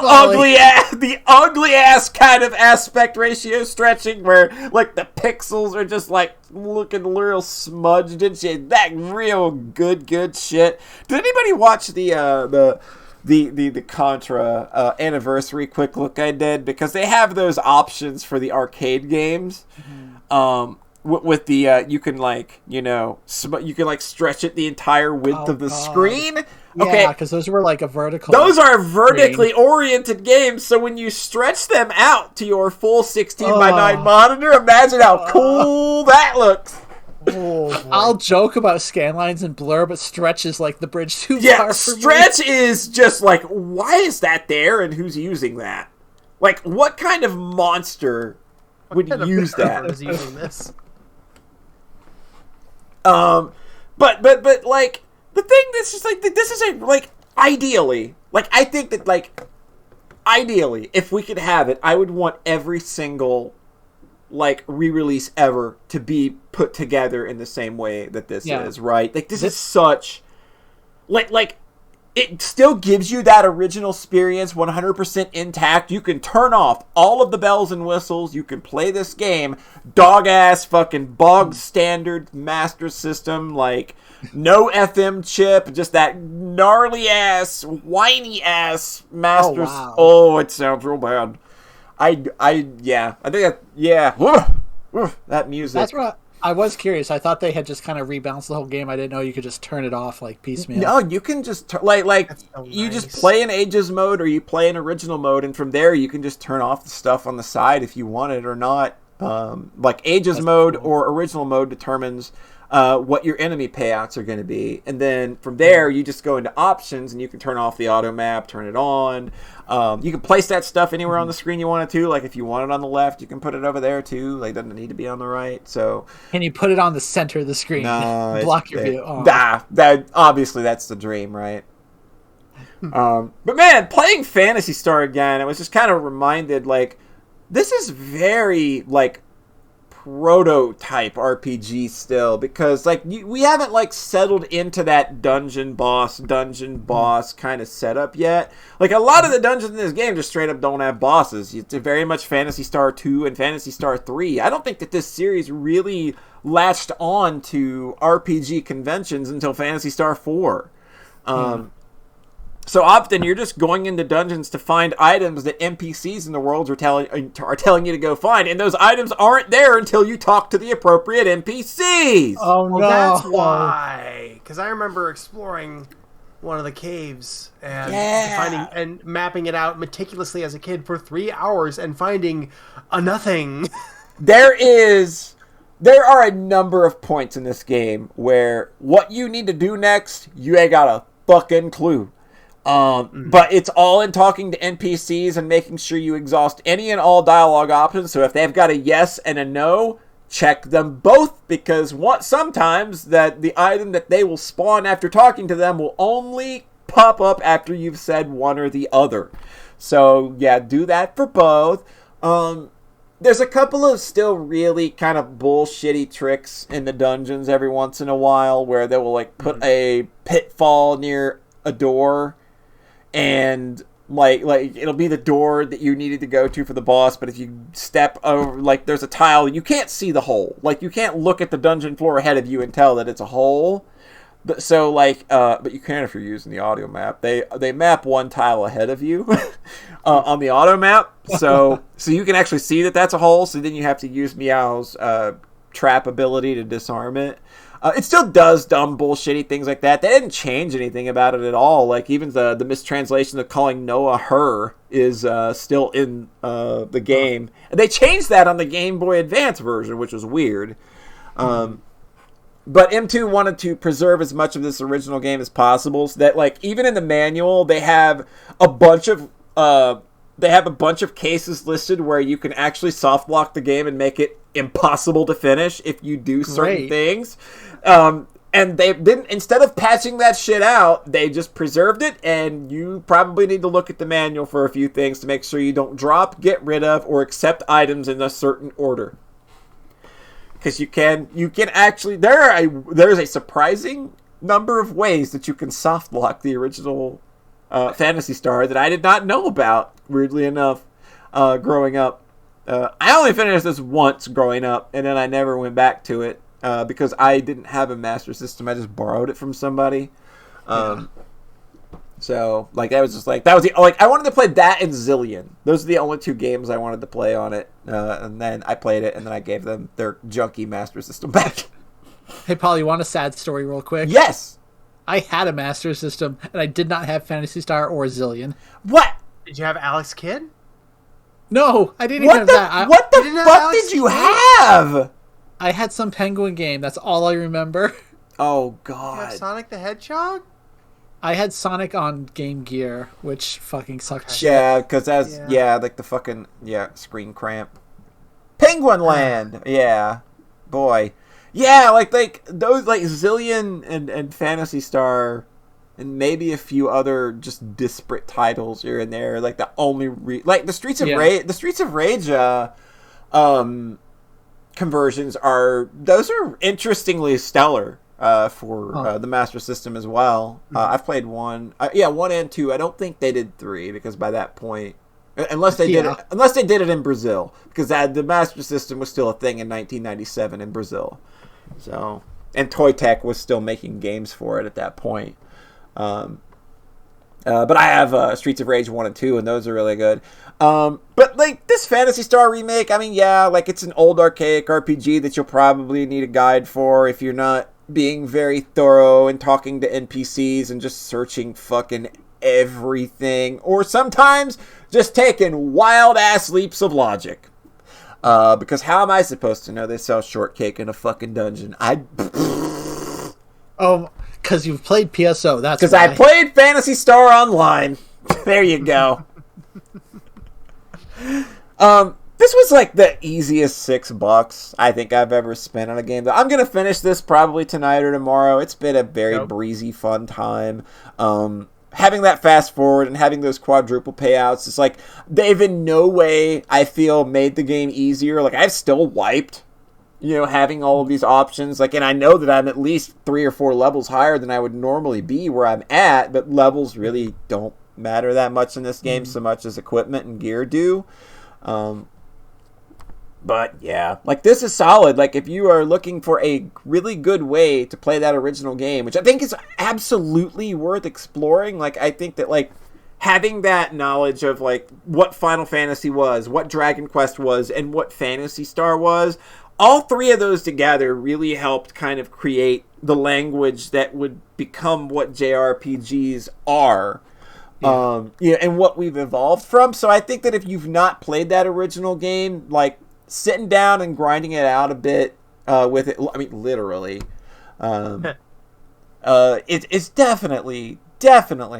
the ugly ass kind of aspect ratio stretching where like the pixels are just like looking real smudged and shit. That real good shit. Did anybody watch the Contra anniversary quick look I did? Because they have those options for the arcade games. With the you can like you can like stretch it the entire width of the screen. Yeah, because those were like a vertical. Those are vertically oriented games, so when you stretch them out to your full 16:9 monitor, imagine how cool that looks. I'll joke about scanlines and blur, but stretch is like the bridge too far for stretch me. is just like, why is that there and who's using that? Like, what kind of monster would use that? Was using this? But like the thing that's just like this is a like ideally, like I think that like ideally, if we could have it, I would want every single like re-release ever to be put together in the same way that this is, right? Like this is such like it still gives you that original experience 100% intact. You can turn off all of the bells and whistles. You can play this game dog-ass fucking bog standard Master System, like no FM chip, just that gnarly-ass, whiny-ass Master... Oh, it sounds real bad. I think that music... That's what I was curious. I thought they had just kind of rebalanced the whole game. I didn't know you could just turn it off like piecemeal. No, you can just you just play in Ages mode or you play in original mode, and from there you can just turn off the stuff on the side if you want it or not. Like Ages mode or original mode determines what your enemy payouts are going to be, and then from there you just go into options and you can turn off the auto map, turn it on. You can place that stuff anywhere on the screen you want it to. Like if you want it on the left, you can put it over there too. Like it doesn't need to be on the right. So can you put it on the center of the screen? No, block your view. That obviously that's the dream, right? But man, playing Phantasy Star again, it was just kind of reminded like this is very like prototype RPG still, because like we haven't like settled into that dungeon boss kind of setup yet. Like a lot of the dungeons in this game just straight up don't have bosses. It's very much Phantasy Star 2 and Phantasy Star 3. I don't think that this series really latched on to RPG conventions until Phantasy Star 4. So often you're just going into dungeons to find items that NPCs in the world are telling you to go find, and those items aren't there until you talk to the appropriate NPCs. Oh no! Well, that's why. Because I remember exploring one of the caves and finding and mapping it out meticulously as a kid for 3 hours and finding a nothing. There are a number of points in this game where what you need to do next, you ain't got a fucking clue. But it's all in talking to NPCs and making sure you exhaust any and all dialogue options. So if they've got a yes and a no, check them both, because sometimes that the item that they will spawn after talking to them will only pop up after you've said one or the other. So yeah, do that for both. There's a couple of still really kind of bullshitty tricks in the dungeons every once in a while where they will like put a pitfall near a door. And like it'll be the door that you needed to go to for the boss, but if you step over, like there's a tile, you can't see the hole. Like you can't look at the dungeon floor ahead of you and tell that it's a hole. But so like, but you can if you're using the audio map. They map one tile ahead of you on the auto map, so you can actually see that that's a hole. So then you have to use Meow's trap ability to disarm it. It still does dumb bullshitty things like that. They didn't change anything about it at all. Like even the mistranslation of calling Noah her is still in the game. And they changed that on the Game Boy Advance version, which was weird. But M2 wanted to preserve as much of this original game as possible, so that like even in the manual they have a bunch of cases listed where you can actually soft lock the game and make it impossible to finish if you do certain things. And they didn't, instead of patching that shit out, they just preserved it, and you probably need to look at the manual for a few things to make sure you don't drop, get rid of, or accept items in a certain order. Because you can actually, there's a surprising number of ways that you can soft lock the original Phantasy Star that I did not know about, weirdly enough, growing up. I only finished this once growing up, and then I never went back to it. Because I didn't have a Master System, I just borrowed it from somebody. So, like, that was I wanted to play that and Zillion. Those are the only two games I wanted to play on it. And then I played it, and then I gave them their junky Master System back. Hey, Paul, you want a sad story real quick? Yes! I had a Master System, and I did not have Phantasy Star or Zillion. What? Did you have Alex Kidd? No, I didn't even have that. What the fuck did you have? I had some Penguin game. That's all I remember. Oh, You have God. Sonic the Hedgehog? I had Sonic on Game Gear, which fucking sucked shit. Yeah, because like the fucking, screen cramp. Penguin Land! Yeah. Boy. Yeah, like those, like, Zillion and Phantasy Star, and maybe a few other just disparate titles here and there. Like, the only, like, the Streets of Rage, conversions are interestingly stellar for the Master System as well. I've played 1 and 2. I don't think they did 3 because by that point, unless they did it in Brazil, because the Master System was still a thing in 1997 in Brazil. So, and Toy Tech was still making games for it at that point. But I have Streets of Rage 1 and 2, and those are really good. But, like, this Phantasy Star remake, I mean, yeah, like, it's an old archaic RPG that you'll probably need a guide for if you're not being very thorough and talking to NPCs and just searching fucking everything. Or sometimes just taking wild-ass leaps of logic. Because how am I supposed to know they sell shortcake in a fucking dungeon? Oh, because you've played PSO, that's because I played Phantasy Star Online. There you go. This was like the easiest $6 I think I've ever spent on a game. I'm gonna finish this probably tonight or tomorrow. It's been a very breezy, fun time. Having that fast forward and having those quadruple payouts, it's like they've in no way, I feel, made the game easier. Like, I've still wiped, having all of these options. Like, and I know that I'm at least 3 or 4 levels higher than I would normally be where I'm at, but levels really don't matter that much in this game so much as equipment and gear do. But yeah, like, this is solid. Like, if you are looking for a really good way to play that original game, which I think is absolutely worth exploring. Like, I think that, like, having that knowledge of, like, what Final Fantasy was, what Dragon Quest was, and what Phantasy Star was, all 3 of those together really helped kind of create the language that would become what JRPGs are. And what we've evolved from. So I think that if you've not played that original game, like, sitting down and grinding it out a bit with it, I mean, literally, it's definitely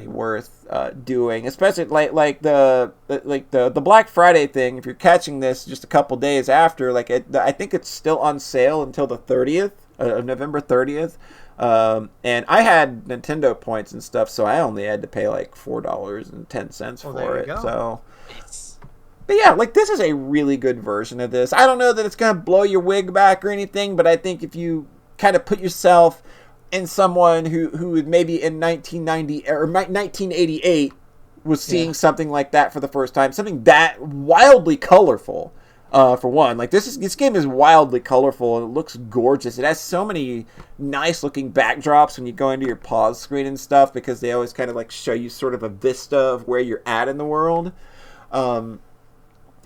worth doing, especially like the Black Friday thing. If you're catching this just a couple days after, like, I think it's still on sale until the 30th of November 30th. And I had Nintendo points and stuff, so I only had to pay like $4.10 for it. So, but yeah, like, this is a really good version of this. I don't know that it's gonna blow your wig back or anything, but I think if you kind of put yourself in someone who maybe in 1990 or 1988 was seeing something like that for the first time, something that wildly colorful. For one, like, this game is wildly colorful and it looks gorgeous. It has so many nice looking backdrops when you go into your pause screen and stuff, because they always kind of like show you sort of a vista of where you're at in the world. And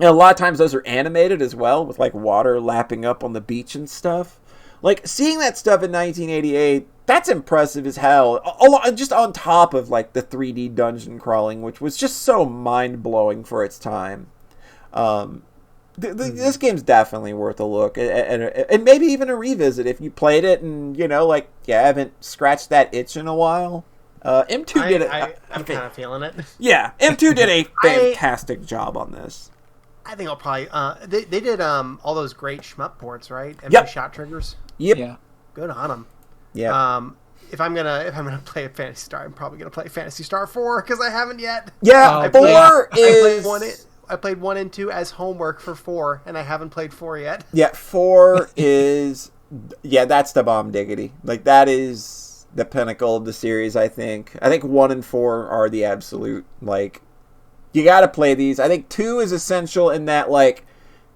a lot of times those are animated as well, with like water lapping up on the beach and stuff. Like, seeing that stuff in 1988, that's impressive as hell. Just on top of like the 3D dungeon crawling, which was just so mind blowing for its time. This game's definitely worth a look, and maybe even a revisit if you played it and, like, you haven't scratched that itch in a while. M2 did it. I'm kind of feeling it. Yeah, M2 did a fantastic job on this. I think I'll probably... They did all those great shmup ports, right? Yep. Shot triggers. Yep. Yeah. Good on them. Yeah. If I'm gonna play a Phantasy Star, I'm probably gonna play Phantasy Star 4 because I haven't yet. Yeah, I played 1 and 2 as homework for 4, and I haven't played 4 yet. Yeah, 4 is that's the bomb diggity. Like that is the pinnacle of the series. I think 1 and 4 are the absolute, like, you got to play these. I think 2 is essential in that, like,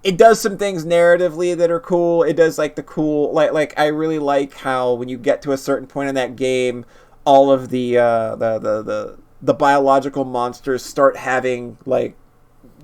it does some things narratively that are cool. It does, like, the cool, like I really like how when you get to a certain point in that game, all of the biological monsters start having, like,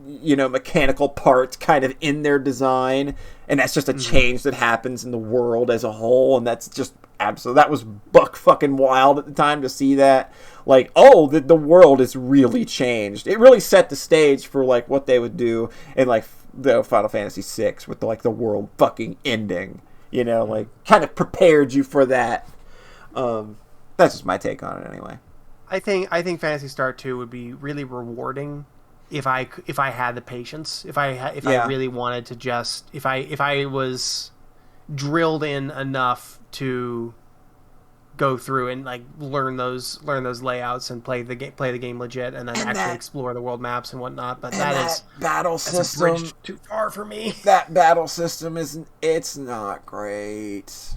mechanical parts kind of in their design, and that's just a change that happens in the world as a whole, and that's just absolutely, that was buck fucking wild at the time to see that. Like, the world is really changed. It really set the stage for, like, what they would do in, like, the Final Fantasy VI with the world fucking ending, like, kind of prepared you for that. That's just my take on it anyway. I think Phantasy Star 2 would be really rewarding if I had the patience, if I really wanted to just, if I was drilled in enough to go through and, like, learn those layouts and play the game legit, and then actually explore the world maps and whatnot. But that battle system, a bridge too far for me. That battle system it's not great.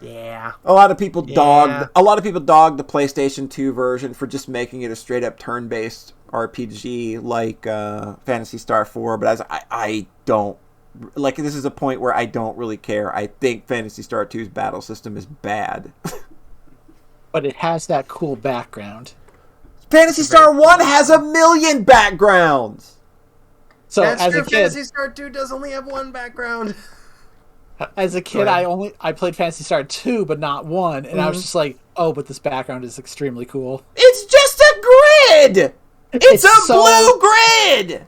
Yeah. A lot of people dogged the PlayStation 2 version for just making it a straight up turn-based RPG like Phantasy Star 4, but I don't, like, this is a point where I don't really care. I think Phantasy Star 2's battle system is bad. But it has that cool background. Phantasy Star 1 has 1,000,000 backgrounds! So that's as true. a kid, Phantasy Star 2 does only have 1 background. As a kid, I played Phantasy Star 2, but not 1, and I was just like, but this background is extremely cool. It's just a grid! It's a blue grid!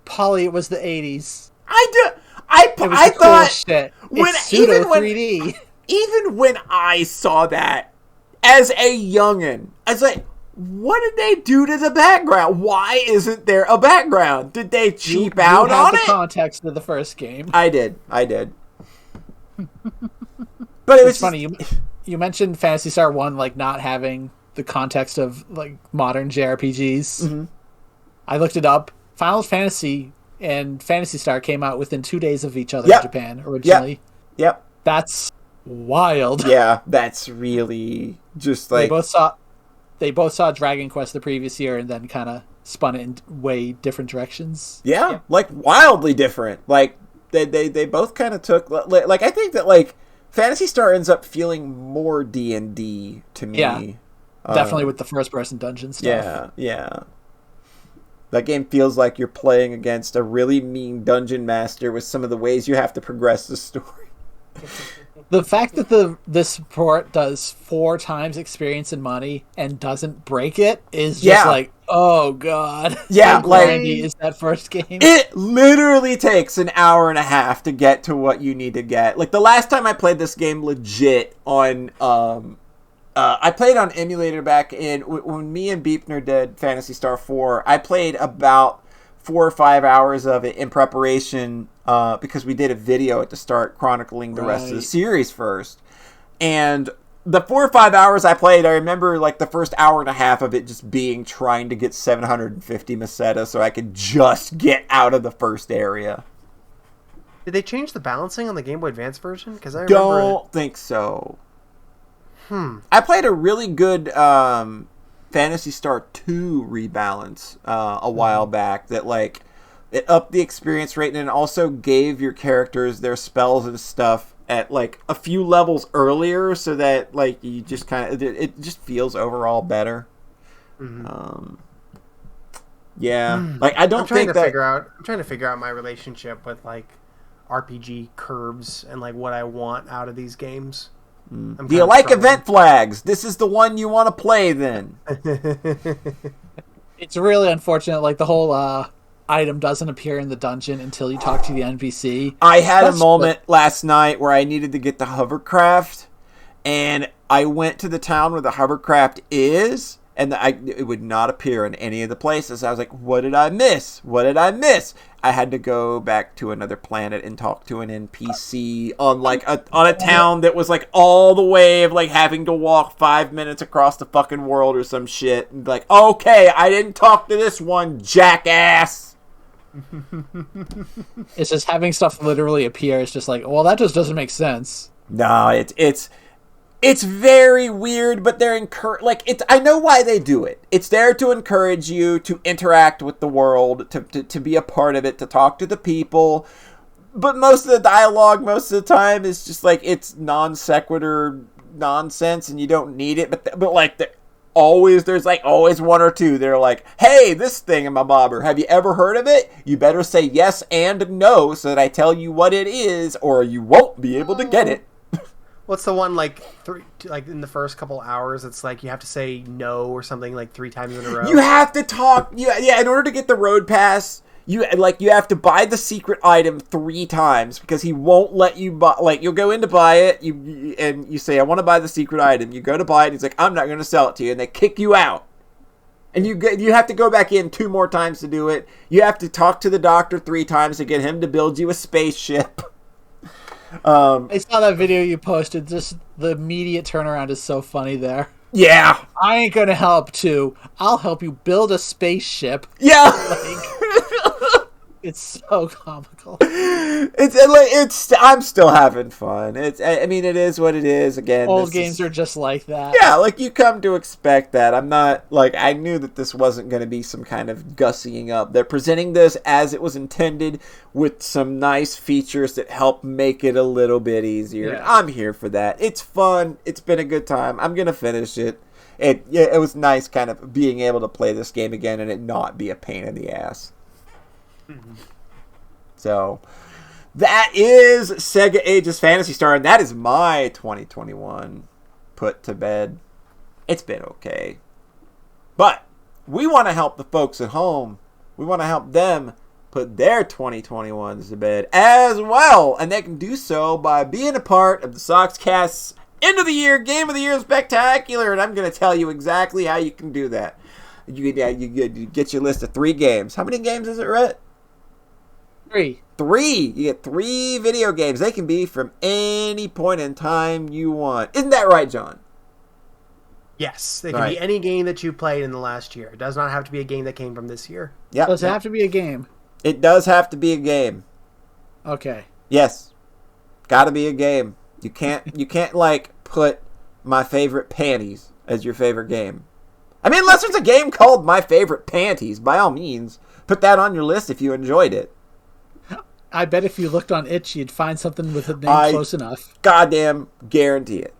Polly, it was the 80s. I thought, cool shit. Pseudo 3D. Even when I saw that as a youngin', I was like, what did they do to the background? Why isn't there a background? Did they cheap out on it? The context of the first game. I did. But it was funny. You mentioned Phantasy Star 1, like, not having the context of, like, modern JRPGs. Mm-hmm. I looked it up. Final Fantasy and Phantasy Star came out within 2 days of each other in Japan originally. Yep. That's wild. Yeah, that's really just like They both saw Dragon Quest the previous year and then kind of spun it in way different directions. Yeah, like wildly different. Like they both kind of took, like, I think that, like, Phantasy Star ends up feeling more D&D to me. Yeah, definitely with the first person dungeon stuff. Yeah. That game feels like you're playing against a really mean dungeon master with some of the ways you have to progress the story. The fact that this port does 4 times experience and money and doesn't break it is just like, oh god. Yeah, how grindy is that first game? It literally takes an hour and a half to get to what you need to get. Like, the last time I played this game legit on, I played on emulator back in, when me and Beepner did Phantasy Star 4, I played about 4 or 5 hours of it in preparation, because we did a video at the start chronicling the rest of the series first. And the 4 or 5 hours I played, I remember, like, the first hour and a half of it just being trying to get 750 Meseta so I could just get out of the first area. Did they change the balancing on the Game Boy Advance version? Because I don't think so. I played a really good Phantasy Star 2 rebalance a while back that, like, it upped the experience rate and it also gave your characters their spells and stuff at, like, a few levels earlier so that, like, you just kind of, it just feels overall better. Like, I don't think that... I'm trying to figure out my relationship with, like, RPG curves and, like, what I want out of these games. Do you like event flags? This is the one you want to play, then. It's really unfortunate, like, the whole item doesn't appear in the dungeon until you talk to the NPC. I had a moment last night where I needed to get the hovercraft, and I went to the town where the hovercraft is, And it would not appear in any of the places. I was like, what did I miss? What did I miss? I had to go back to another planet and talk to an NPC on like on a town that was like all the way of like having to walk 5 minutes across the fucking world or some shit. And be like, okay, I didn't talk to this one, jackass. It's just having stuff literally appear. It's just like, well, that just doesn't make sense. No, it's very weird, but they're I know why they do it. It's there to encourage you to interact with the world, to be a part of it, to talk to the people. But most of the dialogue, most of the time, is just like it's non sequitur nonsense, and you don't need it. But like there's like always one or two. They're like, hey, this thingamabobber, have you ever heard of it? You better say yes and no so that I tell you what it is, or you won't be able to get it. What's the one like in the first couple hours? It's like you have to say no or something like 3 times in a row. You have to talk. Yeah. In order to get the road pass, you have to buy the secret item 3 times because he won't let you buy. Like you'll go in to buy it, and you say I want to buy the secret item. You go to buy it. He's like I'm not going to sell it to you, and they kick you out. And you have to go back in 2 more times to do it. You have to talk to the doctor 3 times to get him to build you a spaceship. I saw that video you posted. Just the immediate turnaround is so funny there. Yeah. I ain't gonna help too. I'll help you build a spaceship. Yeah. It's so comical. I'm still having fun. It is what it is. Again, old games are just like that. Yeah, like you come to expect that. I'm not like I knew that this wasn't going to be some kind of gussying up. They're presenting this as it was intended with some nice features that help make it a little bit easier. Yeah. I'm here for that. It's fun. It's been a good time. I'm gonna finish it. It was nice kind of being able to play this game again and it not be a pain in the ass. So that is Sega Ages Phantasy Star, and that is my 2021 put to bed. It's been okay, but we want to help the folks at home. We want to help them put their 2021s to bed as well, and they can do so by being a part of the Sockscast's End of the Year Game of the Year Spectacular, and I'm going to tell you exactly how you can do that. You get your list of 3 games. How many games is it, Rhett? 3. You get 3 video games. They can be from any point in time you want. Isn't that right, John? Yes, they can be any game that you played in the last year. It does not have to be a game that came from this year. Yeah. Does it have to be a game? It does have to be a game. Okay. Yes. Gotta be a game. You can't like put My Favorite Panties as your favorite game. I mean, unless there's a game called My Favorite Panties, by all means, put that on your list if you enjoyed it. I bet if you looked on itch, you'd find something with a name close enough. Goddamn guarantee it.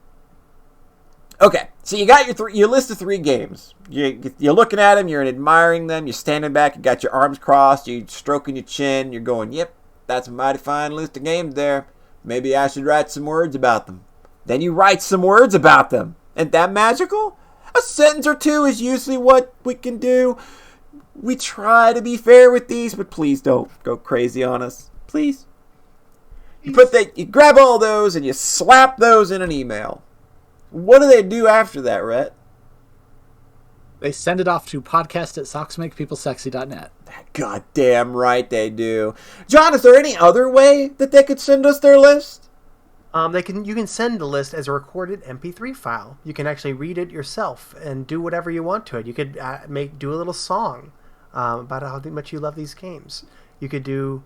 Okay, so you got your list of 3 games. You're looking at them, you're admiring them, you're standing back, you got your arms crossed, you're stroking your chin, you're going, yep, that's a mighty fine list of games there. Maybe I should write some words about them. Then you write some words about them. Isn't that magical? A sentence or 2 is usually what we can do. We try to be fair with these, but please don't go crazy on us. Please. You grab all those and you slap those in an email. What do they do after that, Rhett? They send it off to podcast@socksmakepeoplesexy.net. Goddamn right they do. John, is there any other way that they could send us their list? You can send the list as a recorded MP3 file. You can actually read it yourself and do whatever you want to it. You could do a little song about how much you love these games. You could do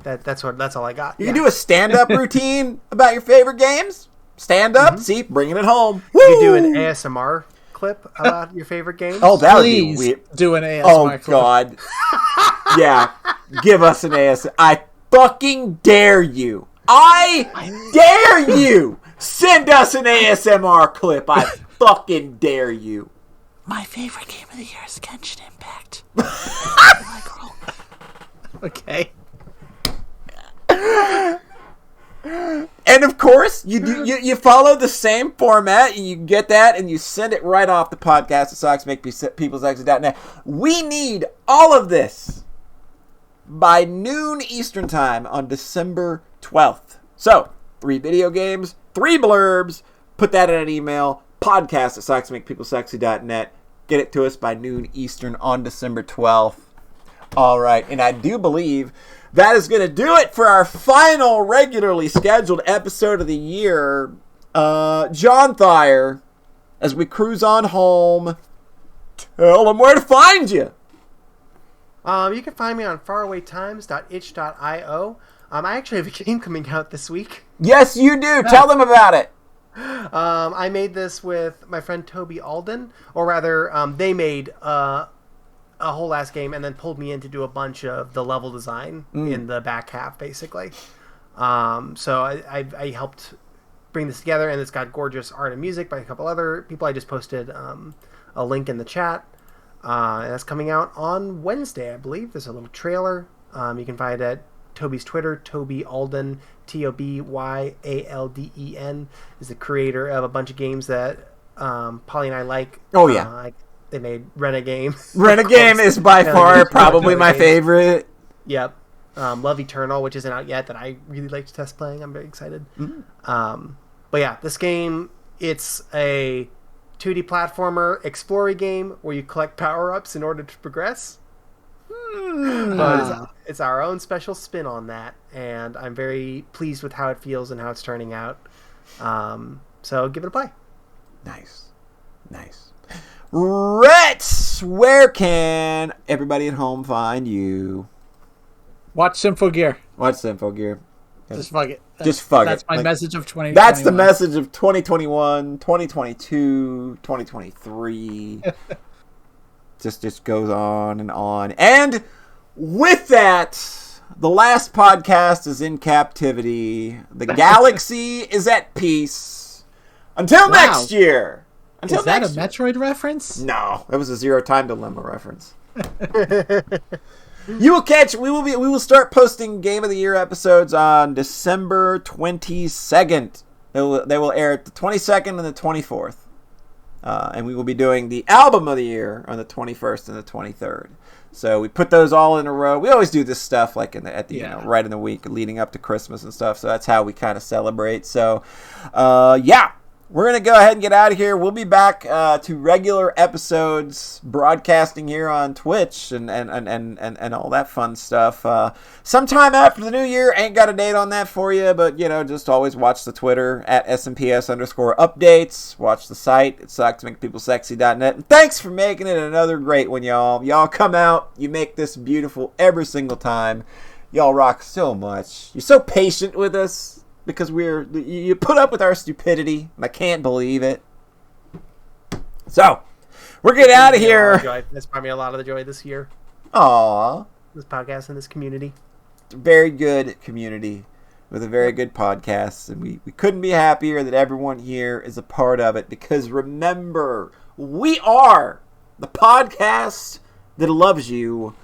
that. That's all I got. You can do a stand-up routine about your favorite games. Stand up, see, bringing it home. You could do an ASMR clip about your favorite games. Oh, that would be weird. Do an ASMR clip. Oh God, yeah, give us an ASMR. I fucking dare you. I dare you. Send us an ASMR clip. I fucking dare you. My favorite game of the year is Genshin Impact. Okay. And of course, you follow the same format. You get that, and you send it right off the podcast at socksmakepeoplesexy.net. We need all of this by noon Eastern time on December 12th. So, 3 video games, 3 blurbs. Put that in an email. Podcast at socksmakepeoplesexy.net. Get it to us by noon Eastern on December 12th. All right, and I do believe that is going to do it for our final regularly scheduled episode of the year. John Thayer, as we cruise on home, tell them where to find you. You can find me on farawaytimes.itch.io. I actually have a game coming out this week. Yes, you do. Tell them about it. I made this with my friend Toby Alden, or rather, they made a whole ass game and then pulled me in to do a bunch of the level design in the back half, basically. So I helped bring this together, and it's got gorgeous art and music by a couple other people. I just posted a link in the chat. And that's coming out on Wednesday, I believe. There's a little trailer. You can find it at Toby's Twitter, Toby Alden, TOBYALDEN, is the creator of a bunch of games that Polly and I like. Oh, yeah. They made Renegade. Renegade is by far probably my favorite. Yep. Love Eternal, which isn't out yet, that I really like to test playing. I'm very excited. Mm-hmm. But yeah, this game, it's a 2D platformer explorer game where you collect power-ups in order to progress. But it's our own special spin on that, and I'm very pleased with how it feels and how it's turning out. So give it a play. Nice. Rhett, where can everybody at home find you? Watch Symphogear. Just fuck it. That's my message of 2021. That's the message of 2021, 2022, 2023. just goes on and on. And with that, the last podcast is in captivity. The galaxy is at peace. Until next year. Is that a Metroid reference? No, it was a Zero Time Dilemma reference. We will start posting Game of the Year episodes on December 22nd. They will air at the 22nd and the 24th. And we will be doing the Album of the Year on the 21st and the 23rd. So we put those all in a row. We always do this stuff like right in the week leading up to Christmas and stuff. So that's how we kind of celebrate. So, we're going to go ahead and get out of here. We'll be back to regular episodes broadcasting here on Twitch and all that fun stuff. Sometime after the new year. Ain't got a date on that for you, but, just always watch the Twitter at SMPS_updates. Watch the site. It sucks to make people sexy.net. And thanks for making it another great one, y'all. Y'all come out. You make this beautiful every single time. Y'all rock so much. You're so patient with us. Because you put up with our stupidity, and I can't believe it. So, we're getting out of here. That's brought me a lot of the joy this year. Aww. This podcast and this community. It's a very good community with a very good podcast. And we couldn't be happier that everyone here is a part of it. Because remember, we are the podcast that loves you.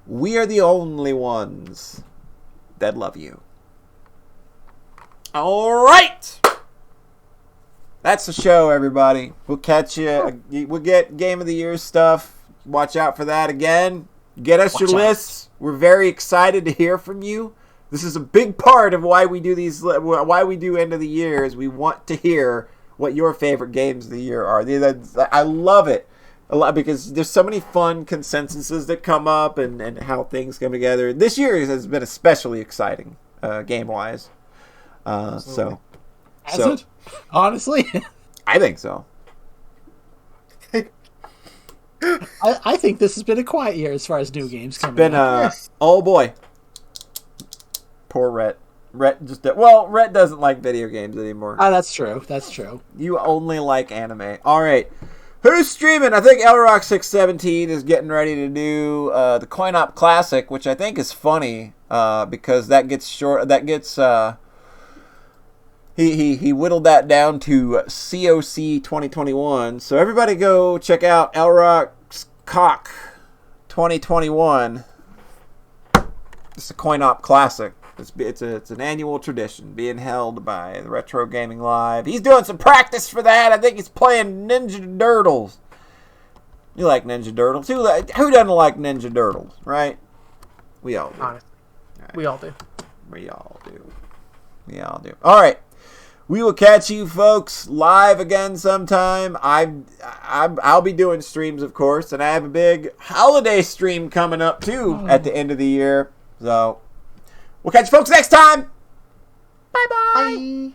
We are the only ones that love you. All right. That's the show, everybody. We'll catch you. We'll get Game of the Year stuff. Watch out for that again. Get us your lists. We're very excited to hear from you. This is a big part of why we do these. Why we do end of the year is we want to hear what your favorite games of the year are. I love it a lot because there's so many fun consensuses that come up and how things come together. This year has been especially exciting, game wise. Has it? Honestly? I think so. I think this has been a quiet year as far as new games coming oh boy. Poor Rhett. Rhett doesn't like video games anymore. That's true. You only like anime. Alright. Who's streaming? I think Elrock617 is getting ready to do the Coin Op Classic, which I think is funny because that gets short. That gets he whittled that down to COC 2021. So everybody go check out Elrock's Cock 2021. It's a Coin Op Classic. It's an annual tradition being held by the Retro Gaming Live. He's doing some practice for that. I think he's playing Ninja Turtles. You like Ninja Turtles? Who doesn't like Ninja Turtles, right? We all do. Honestly. Right. We all do. We all do. All right. We will catch you folks live again sometime. I'll be doing streams, of course, and I have a big holiday stream coming up too at the end of the year. So we'll catch you folks next time. Bye-bye. Bye.